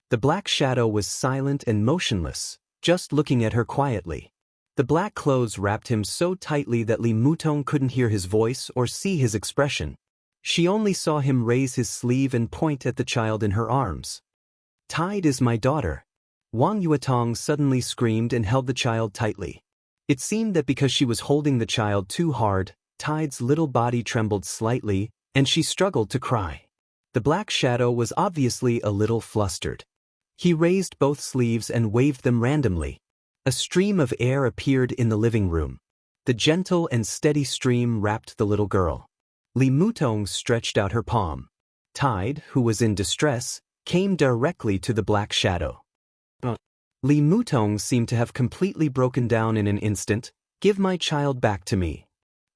Speaker 1: The black shadow was silent and motionless, just looking at her quietly. The black clothes wrapped him so tightly that Li Mutong couldn't hear his voice or see his expression. She only saw him raise his sleeve and point at the child in her arms. "Tide is my daughter." Wang Yuetong suddenly screamed and held the child tightly. It seemed that because she was holding the child too hard, Tide's little body trembled slightly, and she struggled to cry. The black shadow was obviously a little flustered. He raised both sleeves and waved them randomly. A stream of air appeared in the living room. The gentle and steady stream wrapped the little girl. Li Mutong stretched out her palm. Tide, who was in distress, came directly to the black shadow. Li Mutong seemed to have completely broken down in an instant. "Give my child back to me."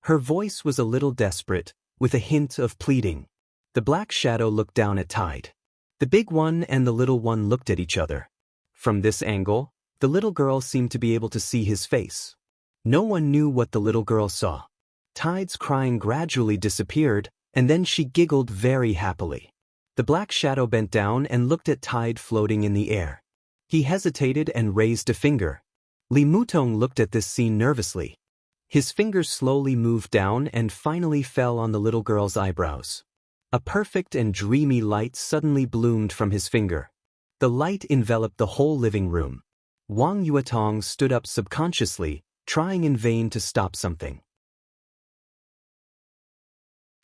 Speaker 1: Her voice was a little desperate, with a hint of pleading. The black shadow looked down at Tide. The big one and the little one looked at each other. From this angle, the little girl seemed to be able to see his face. No one knew what the little girl saw. Tide's crying gradually disappeared, and then she giggled very happily. The black shadow bent down and looked at Tide floating in the air. He hesitated and raised a finger. Li Mutong looked at this scene nervously. His fingers slowly moved down and finally fell on the little girl's eyebrows. A perfect and dreamy light suddenly bloomed from his finger. The light enveloped the whole living room. Wang Yuetong stood up subconsciously, trying in vain to stop something.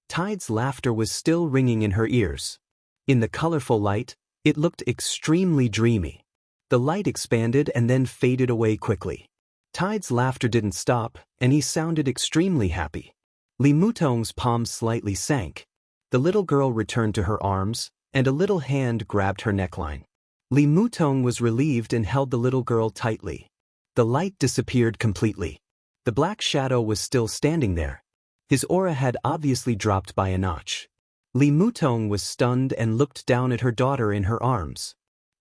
Speaker 1: Tide's laughter was still ringing in her ears. In the colorful light, it looked extremely dreamy. The light expanded and then faded away quickly. Tide's laughter didn't stop, and he sounded extremely happy. Li Mutong's palms slightly sank. The little girl returned to her arms, and a little hand grabbed her neckline. Li Mutong was relieved and held the little girl tightly. The light disappeared completely. The black shadow was still standing there. His aura had obviously dropped by a notch. Li Mutong was stunned and looked down at her daughter in her arms.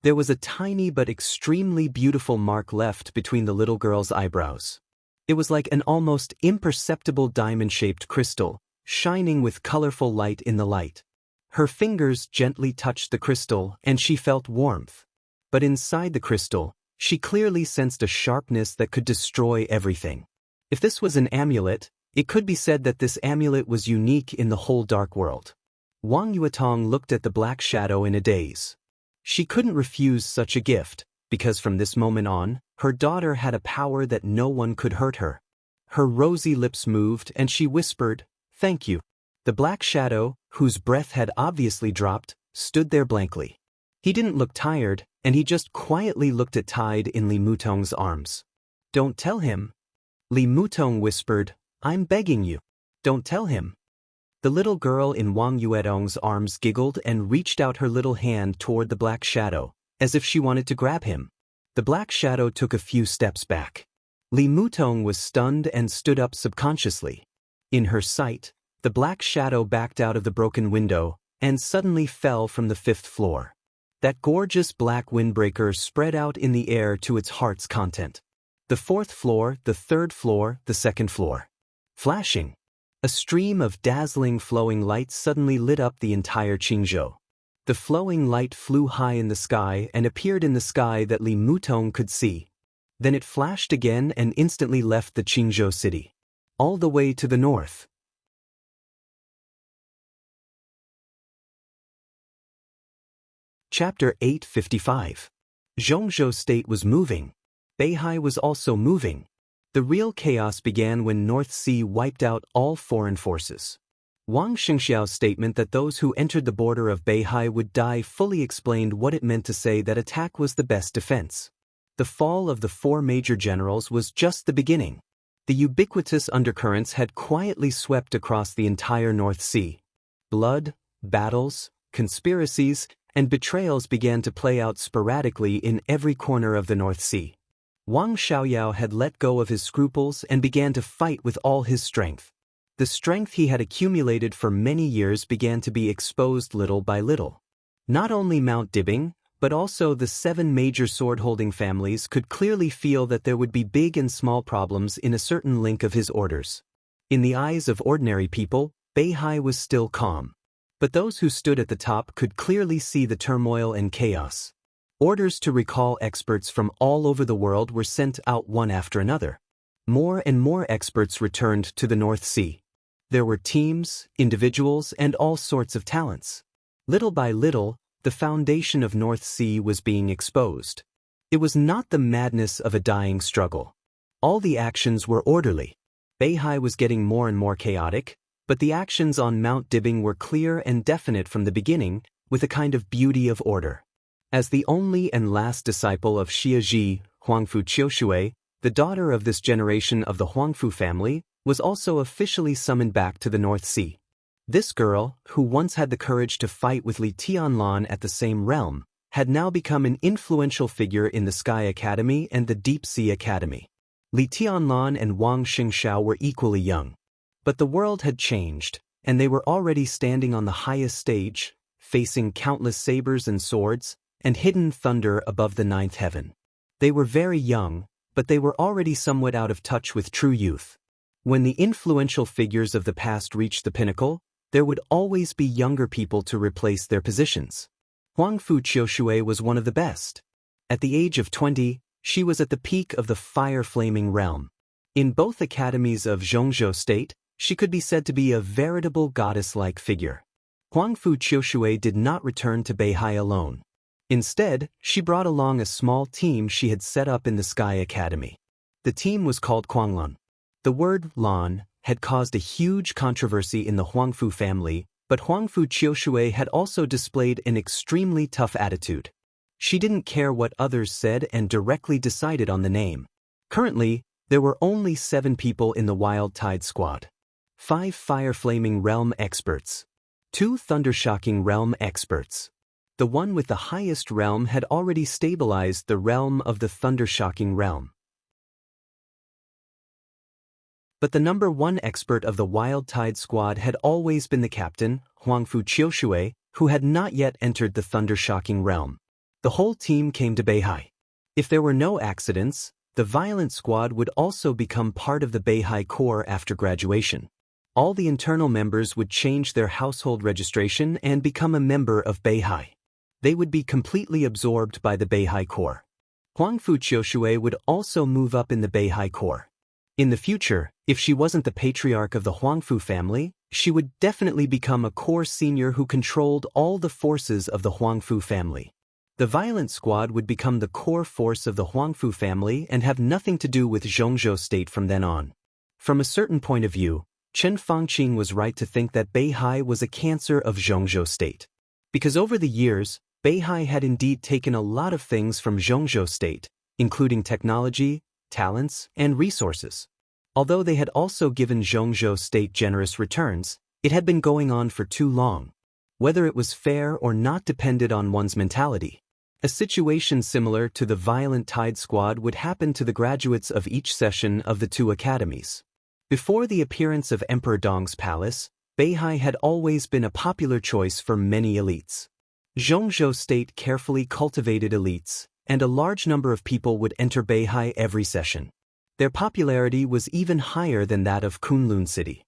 Speaker 1: There was a tiny but extremely beautiful mark left between the little girl's eyebrows. It was like an almost imperceptible diamond-shaped crystal, shining with colorful light in the light. Her fingers gently touched the crystal and she felt warmth. But inside the crystal, she clearly sensed a sharpness that could destroy everything. If this was an amulet, it could be said that this amulet was unique in the whole dark world. Wang Yuetong looked at the black shadow in a daze. She couldn't refuse such a gift, because from this moment on, her daughter had a power that no one could hurt her. Her rosy lips moved and she whispered, "Thank you." The black shadow, whose breath had obviously dropped, stood there blankly. He didn't look tired, and he just quietly looked at Tide in Li Mutong's arms. "Don't tell him." Li Mutong whispered, "I'm begging you. Don't tell him." The little girl in Wang Yuetong's arms giggled and reached out her little hand toward the black shadow, as if she wanted to grab him. The black shadow took a few steps back. Li Mutong was stunned and stood up subconsciously. In her sight, the black shadow backed out of the broken window and suddenly fell from the 5th floor. That gorgeous black windbreaker spread out in the air to its heart's content. The 4th floor, the 3rd floor, the 2nd floor. Flashing. A stream of dazzling flowing light suddenly lit up the entire Qingzhou. The flowing light flew high in the sky and appeared in the sky that Li Mutong could see. Then it flashed again and instantly left the Qingzhou city. All the way to the north. Chapter 855. Zhongzhou state was moving. Beihai was also moving. The real chaos began when North Sea wiped out all foreign forces. Wang Xingxiao's statement that those who entered the border of Beihai would die fully explained what it meant to say that attack was the best defense. The fall of the 4 major generals was just the beginning. The ubiquitous undercurrents had quietly swept across the entire North Sea. Blood, battles, conspiracies, and betrayals began to play out sporadically in every corner of the North Sea. Wang Xiaoyao had let go of his scruples and began to fight with all his strength. The strength he had accumulated for many years began to be exposed little by little. Not only Mount Dibing, but also the 7 major sword-holding families could clearly feel that there would be big and small problems in a certain link of his orders. In the eyes of ordinary people, Beihai was still calm. But those who stood at the top could clearly see the turmoil and chaos. Orders to recall experts from all over the world were sent out one after another. More and more experts returned to the North Sea. There were teams, individuals, and all sorts of talents. Little by little, the foundation of North Sea was being exposed. It was not the madness of a dying struggle. All the actions were orderly. Beihai was getting more and more chaotic, but the actions on Mount Dibing were clear and definite from the beginning, with a kind of beauty of order. As the only and last disciple of Xia Ji, Huangfu Qiushui, the daughter of this generation of the Huangfu family, was also officially summoned back to the North Sea. This girl, who once had the courage to fight with Li Tianlan at the same realm, had now become an influential figure in the Sky Academy and the Deep Sea Academy. Li Tianlan and Wang Xingxiao were equally young. But the world had changed, and they were already standing on the highest stage, facing countless sabers and swords, and hidden thunder above the 9th heaven. They were very young, but they were already somewhat out of touch with true youth. When the influential figures of the past reached the pinnacle, there would always be younger people to replace their positions. Huangfu Qiushui was one of the best. At the age of 20, she was at the peak of the fire-flaming realm. In both academies of Zhongzhou State, she could be said to be a veritable goddess-like figure. Huangfu Qiushui did not return to Beihai alone. Instead, she brought along a small team she had set up in the Sky Academy. The team was called Kuanglan. The word lan had caused a huge controversy in the Huangfu family, but Huangfu Qiushui had also displayed an extremely tough attitude. She didn't care what others said and directly decided on the name. Currently, there were only 7 people in the Wild Tide squad. 5 Fire-Flaming Realm experts. 2 Thundershocking Realm experts. The one with the highest realm had already stabilized the realm of the Thundershocking realm. But the number 1 expert of the Wild Tide squad had always been the captain, Huangfu Qiushui, who had not yet entered the Thundershocking realm. The whole team came to Beihai. If there were no accidents, the Violent Squad would also become part of the Beihai Corps after graduation. All the internal members would change their household registration and become a member of Beihai. They would be completely absorbed by the Beihai Corps. Huangfu Qiushui would also move up in the Beihai Corps. In the future, if she wasn't the patriarch of the Huangfu family, she would definitely become a Corps senior who controlled all the forces of the Huangfu family. The Violent Squad would become the core force of the Huangfu family and have nothing to do with Zhongzhou State from then on. From a certain point of view, Chen Fangqing was right to think that Beihai was a cancer of Zhongzhou State. Because over the years, Beihai had indeed taken a lot of things from Zhongzhou State, including technology, talents, and resources. Although they had also given Zhongzhou State generous returns, it had been going on for too long. Whether it was fair or not depended on one's mentality. A situation similar to the Violent Tide squad would happen to the graduates of each session of the 2 academies. Before the appearance of Emperor Dong's palace, Beihai had always been a popular choice for many elites. Zhongzhou State carefully cultivated elites, and a large number of people would enter Beihai every session. Their popularity was even higher than that of Kunlun City.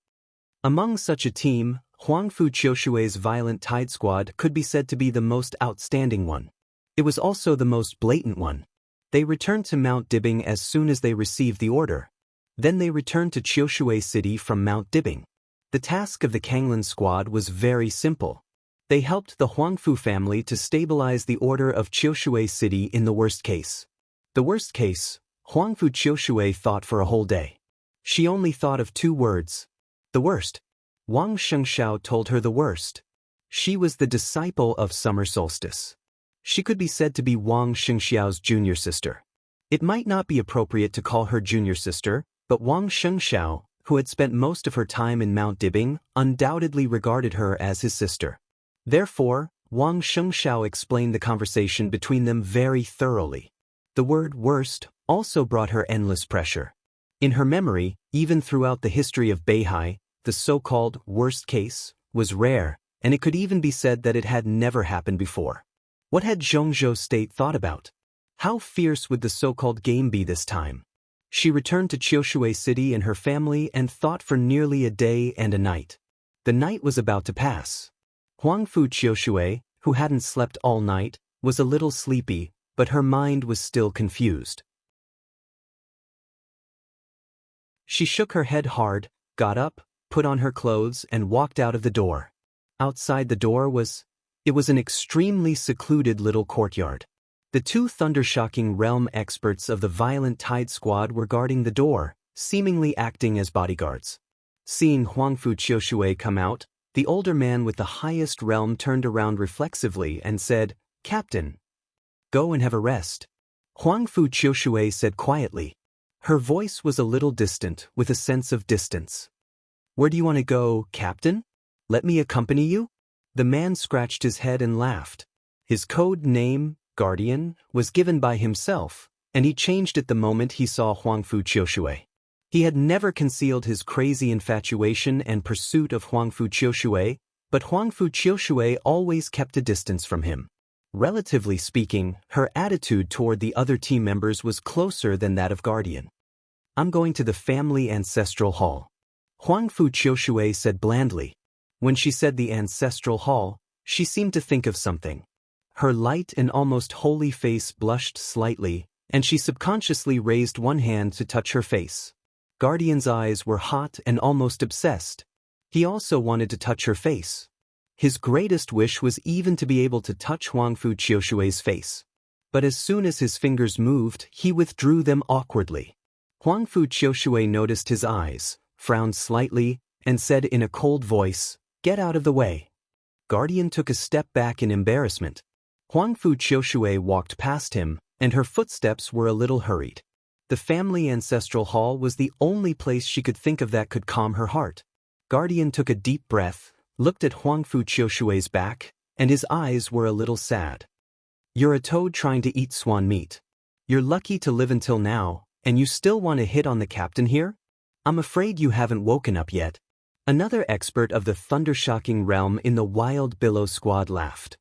Speaker 1: Among such a team, Huangfu Qiushui's Violent Tide squad could be said to be the most outstanding one. It was also the most blatant one. They returned to Mount Dibing as soon as they received the order. Then they returned to Qiushui City from Mount Dibing. The task of the Kanglan squad was very simple. They helped the Huangfu family to stabilize the order of Qiushui City in the worst case. The worst case, Huangfu Qiushui thought for a whole day. She only thought of 2 words. The worst. Wang Shengxiao told her the worst. She was the disciple of Summer Solstice. She could be said to be Wang Shengxiao's junior sister. It might not be appropriate to call her junior sister, but Wang Shengxiao, who had spent most of her time in Mount Dibing, undoubtedly regarded her as his sister. Therefore, Wang Shengxiao explained the conversation between them very thoroughly. The word worst also brought her endless pressure. In her memory, even throughout the history of Beihai, the so-called worst case was rare, and it could even be said that it had never happened before. What had Zhongzhou State thought about? How fierce would the so-called game be this time? She returned to Qiushui City and her family and thought for nearly a day and a night. The night was about to pass. Huangfu Qiushui, who hadn't slept all night, was a little sleepy, but her mind was still confused. She shook her head hard, got up, put on her clothes and walked out of the door. Outside the door was an extremely secluded little courtyard. The 2 Thundershocking Realm experts of the Violent Tide squad were guarding the door, seemingly acting as bodyguards. Seeing Huangfu Qiushui come out, the older man with the highest realm turned around reflexively and said, "Captain, go and have a rest." Huangfu Qiushui said quietly. Her voice was a little distant, with a sense of distance. "Where do you want to go, Captain? Let me accompany you?" The man scratched his head and laughed. His code name, Guardian, was given by himself, and he changed it the moment he saw Huangfu Qiushui. He had never concealed his crazy infatuation and pursuit of Huangfu Qiushui, but Huangfu Qiushui always kept a distance from him. Relatively speaking, her attitude toward the other team members was closer than that of Guardian. "I'm going to the family ancestral hall," Huangfu Qiushui said blandly. When she said the ancestral hall, she seemed to think of something. Her light and almost holy face blushed slightly, and she subconsciously raised one hand to touch her face. Guardian's eyes were hot and almost obsessed. He also wanted to touch her face. His greatest wish was even to be able to touch Huangfu Qiushui's face. But as soon as his fingers moved, he withdrew them awkwardly. Huangfu Qiushui noticed his eyes, frowned slightly, and said in a cold voice, "Get out of the way." Guardian took a step back in embarrassment. Huangfu Qiushui walked past him, and her footsteps were a little hurried. The family ancestral hall was the only place she could think of that could calm her heart. Guardian took a deep breath, looked at Huangfu Qiushui's back, and his eyes were a little sad. "You're a toad trying to eat swan meat. You're lucky to live until now, and you still want to hit on the captain here? I'm afraid you haven't woken up yet." Another expert of the thundershocking realm in the Wild Billow Squad laughed.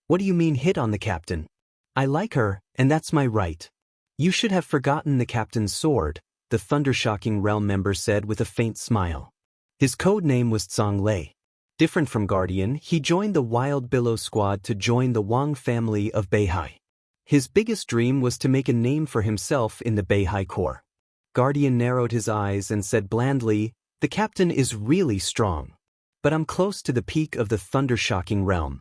Speaker 1: "What do you mean hit on the captain? I like her, and that's my right. You should have forgotten the captain's sword," the thundershocking realm member said with a faint smile. His code name was Tsang Lei. Different from Guardian, he joined the Wild Billow Squad to join the Wang family of Beihai. His biggest dream was to make a name for himself in the Beihai Corps. Guardian narrowed his eyes and said blandly, "The captain is really strong. But I'm close to the peak of the thundershocking realm."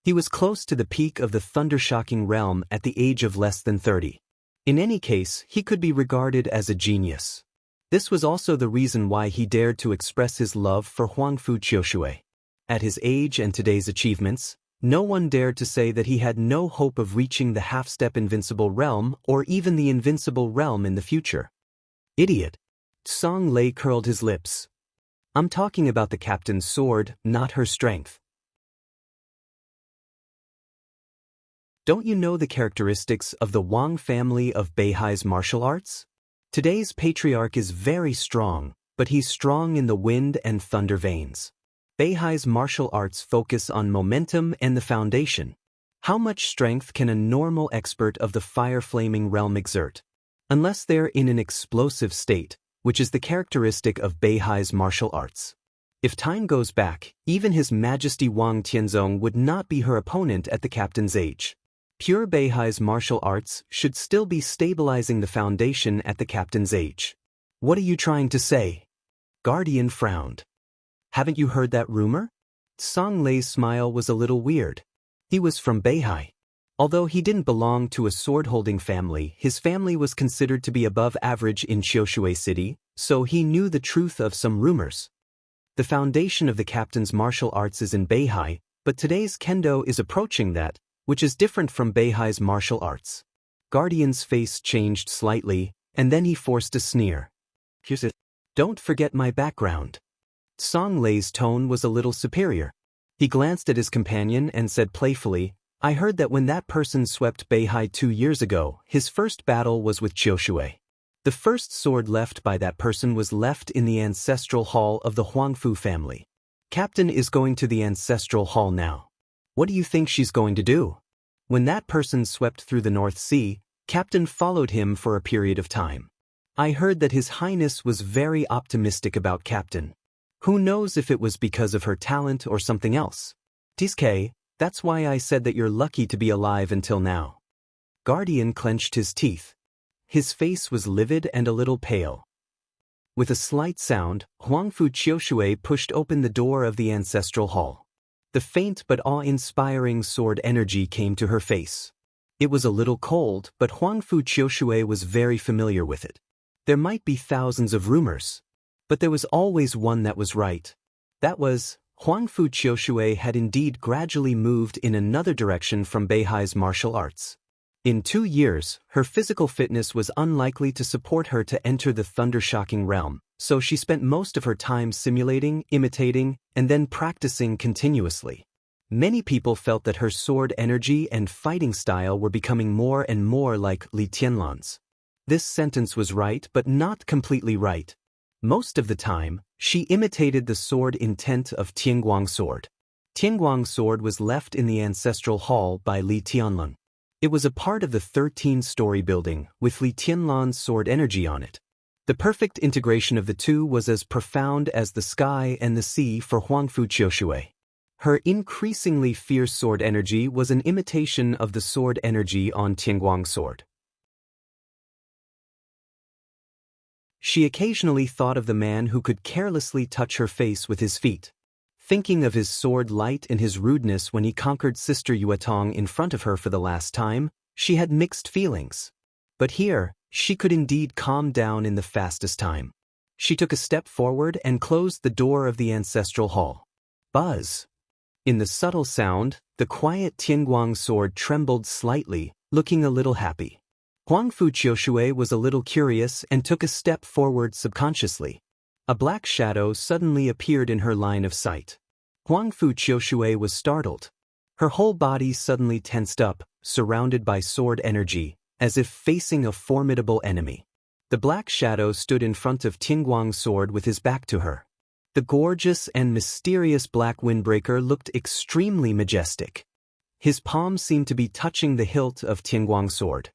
Speaker 1: He was close to the peak of the thundershocking realm at the age of less than 30. In any case, he could be regarded as a genius. This was also the reason why he dared to express his love for Huangfu Qiushui. At his age and today's achievements, no one dared to say that he had no hope of reaching the half-step invincible realm or even the invincible realm in the future. "Idiot." Tsang Lei curled his lips. "I'm talking about the captain's sword, not her strength. Don't you know the characteristics of the Wang family of Beihai's martial arts? Today's patriarch is very strong, but he's strong in the wind and thunder veins. Beihai's martial arts focus on momentum and the foundation. How much strength can a normal expert of the fire-flaming realm exert? Unless they're in an explosive state, which is the characteristic of Beihai's martial arts. If time goes back, even His Majesty Wang Tianzong would not be her opponent at the captain's age. Pure Beihai's martial arts should still be stabilizing the foundation at the captain's age. What are you trying to say?" Guardian frowned. "Haven't you heard that rumor?" Tsang Lei's smile was a little weird. He was from Beihai. Although he didn't belong to a sword-holding family, his family was considered to be above average in Qiushui City, so he knew the truth of some rumors. The foundation of the captain's martial arts is in Beihai, but today's kendo is approaching that, which is different from Beihai's martial arts. Guardian's face changed slightly, and then he forced a sneer. "Don't forget my background." Tsang Lei's tone was a little superior. He glanced at his companion and said playfully, "I heard that when that person swept Beihai 2 years ago, his first battle was with Qiushui. The first sword left by that person was left in the ancestral hall of the Huangfu family. Captain is going to the ancestral hall now. What do you think she's going to do?" When that person swept through the North Sea, Captain followed him for a period of time. I heard that His Highness was very optimistic about Captain. Who knows if it was because of her talent or something else? "Tiske, that's why I said that you're lucky to be alive until now." Guardian clenched his teeth. His face was livid and a little pale. With a slight sound, Huangfu Qiushui pushed open the door of the ancestral hall. The faint but awe-inspiring sword energy came to her face. It was a little cold, but Huangfu Qiushui was very familiar with it. There might be thousands of rumors, but there was always one that was right. That was, Huangfu Qiushui had indeed gradually moved in another direction from Beihai's martial arts. In 2 years, her physical fitness was unlikely to support her to enter the thundershocking realm, so she spent most of her time simulating, imitating, and then practicing continuously. Many people felt that her sword energy and fighting style were becoming more and more like Li Tianlan's. This sentence was right but not completely right. Most of the time, she imitated the sword intent of Tianguang's sword. Tianguang's sword was left in the ancestral hall by Li Tianlan. It was a part of the 13-story building, with Li Tianlan's sword energy on it. The perfect integration of the two was as profound as the sky and the sea for Huangfu Qiushui. Her increasingly fierce sword energy was an imitation of the sword energy on Tianguang's sword. She occasionally thought of the man who could carelessly touch her face with his feet. Thinking of his sword light and his rudeness when he conquered Sister Yuetong in front of her for the last time, she had mixed feelings. But here, She could indeed calm down in the fastest time. She took a step forward and closed the door of the ancestral hall. Buzz! In the subtle sound, the quiet Tianguang sword trembled slightly, looking a little happy. Huangfu Qiushui was a little curious and took a step forward subconsciously. A black shadow suddenly appeared in her line of sight. Huangfu Qiushui was startled. Her whole body suddenly tensed up, surrounded by sword energy, as if facing a formidable enemy. The black shadow stood in front of Tianguang's sword with his back to her. The gorgeous and mysterious black windbreaker looked extremely majestic. His palm seemed to be touching the hilt of Tianguang's sword.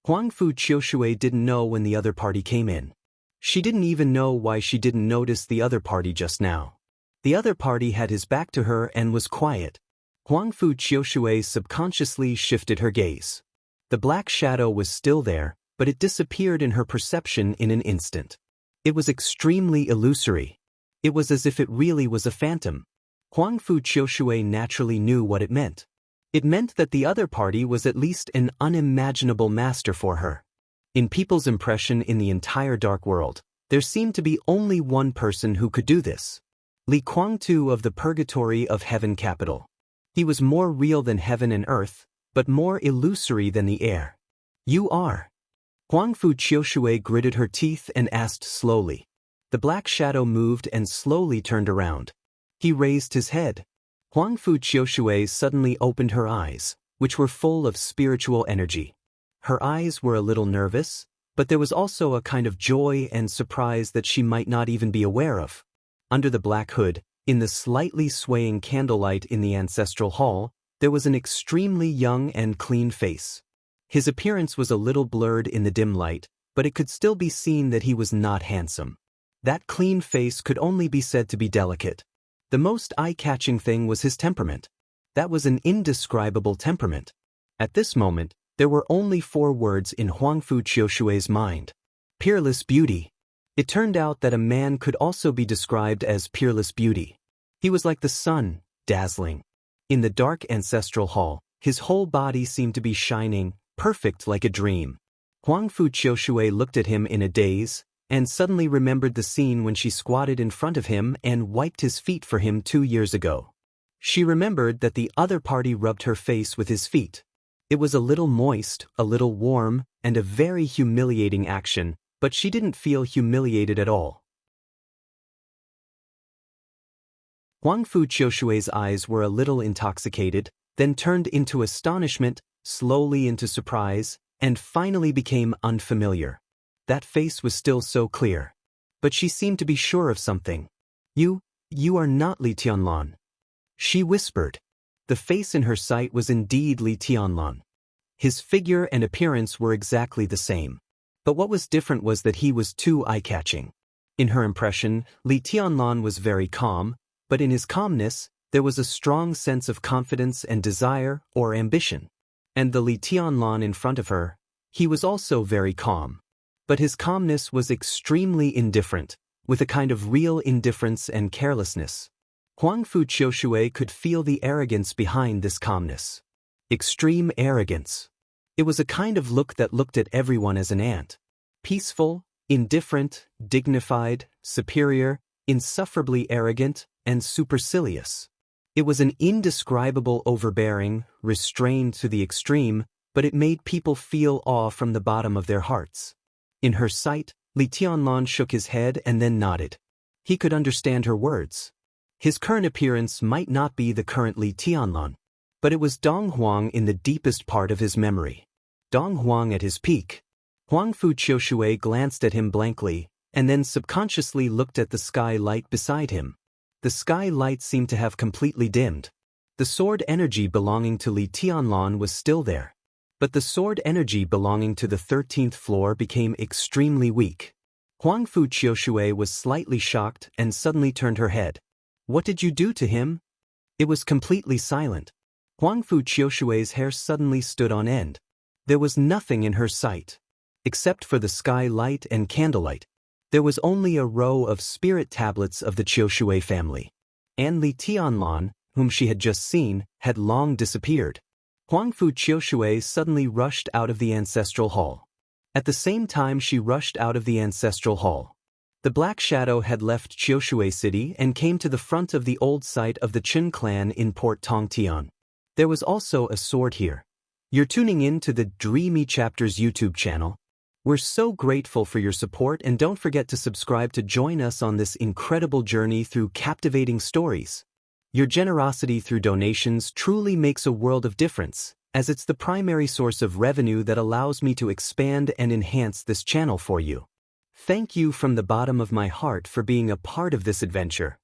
Speaker 1: Huangfu Qiushui didn't know when the other party came in. She didn't even know why she didn't notice the other party just now. The other party had his back to her and was quiet. Huangfu Qiushui subconsciously shifted her gaze. The black shadow was still there, but it disappeared in her perception in an instant. It was extremely illusory. It was as if it really was a phantom. Huangfu Qiushui naturally knew what it meant. It meant that the other party was at least an unimaginable master for her. In people's impression in the entire dark world, there seemed to be only one person who could do this. Li Kuangtu of the Purgatory of Heaven capital. He was more real than heaven and earth, but more illusory than the air. You are. Huangfu Qiushui gritted her teeth and asked slowly. The black shadow moved and slowly turned around. He raised his head. Huangfu Qiushui suddenly opened her eyes, which were full of spiritual energy. Her eyes were a little nervous, but there was also a kind of joy and surprise that she might not even be aware of. Under the black hood, in the slightly swaying candlelight in the ancestral hall, there was an extremely young and clean face. His appearance was a little blurred in the dim light, but it could still be seen that he was not handsome. That clean face could only be said to be delicate. The most eye-catching thing was his temperament. That was an indescribable temperament. At this moment, there were only 4 words in Huangfu Qiushui's mind. Peerless beauty. It turned out that a man could also be described as peerless beauty. He was like the sun, dazzling. In the dark ancestral hall, his whole body seemed to be shining, perfect like a dream. Huangfu Qiushui looked at him in a daze, and suddenly remembered the scene when she squatted in front of him and wiped his feet for him 2 years ago. She remembered that the other party rubbed her face with his feet. It was a little moist, a little warm, and a very humiliating action, but she didn't feel humiliated at all. Huangfu Qiushui's eyes were a little intoxicated, then turned into astonishment, slowly into surprise, and finally became unfamiliar. That face was still so clear. But she seemed to be sure of something. You are not Li Tianlan. She whispered. The face in her sight was indeed Li Tianlan. His figure and appearance were exactly the same. But what was different was that he was too eye-catching. In her impression, Li Tianlan was very calm, but in his calmness, there was a strong sense of confidence and desire or ambition. And the Li Tianlan in front of her, he was also very calm. But his calmness was extremely indifferent, with a kind of real indifference and carelessness. Huangfu Qiushui could feel the arrogance behind this calmness. Extreme arrogance. It was a kind of look that looked at everyone as an ant. Peaceful, indifferent, dignified, superior, insufferably arrogant, and supercilious. It was an indescribable overbearing, restrained to the extreme, but it made people feel awe from the bottom of their hearts. In her sight, Li Tianlan shook his head and then nodded. He could understand her words. His current appearance might not be the current Li Tianlan, but it was Dong Huang in the deepest part of his memory. Dong Huang at his peak. Huangfu Qiushui glanced at him blankly, and then subconsciously looked at the sky light beside him. The sky light seemed to have completely dimmed. The sword energy belonging to Li Tianlan was still there. But the sword energy belonging to the 13th floor became extremely weak. Huangfu Qiushui was slightly shocked and suddenly turned her head. What did you do to him? It was completely silent. Huangfu Qiushui's hair suddenly stood on end. There was nothing in her sight. Except for the sky light and candlelight. There was only a row of spirit tablets of the Qiushui family. And Li Tianlan, whom she had just seen, had long disappeared. Huangfu Qiushui suddenly rushed out of the ancestral hall. At the same time she rushed out of the ancestral hall. The Black Shadow had left Chioshui City and came to the front of the old site of the Chun clan in Port Tongtian. There was also a sword here. You're tuning in to the Dreamy Chapters YouTube channel. We're so grateful for your support, and don't forget to subscribe to join us on this incredible journey through captivating stories. Your generosity through donations truly makes a world of difference, as it's the primary source of revenue that allows me to expand and enhance this channel for you. Thank you from the bottom of my heart for being a part of this adventure.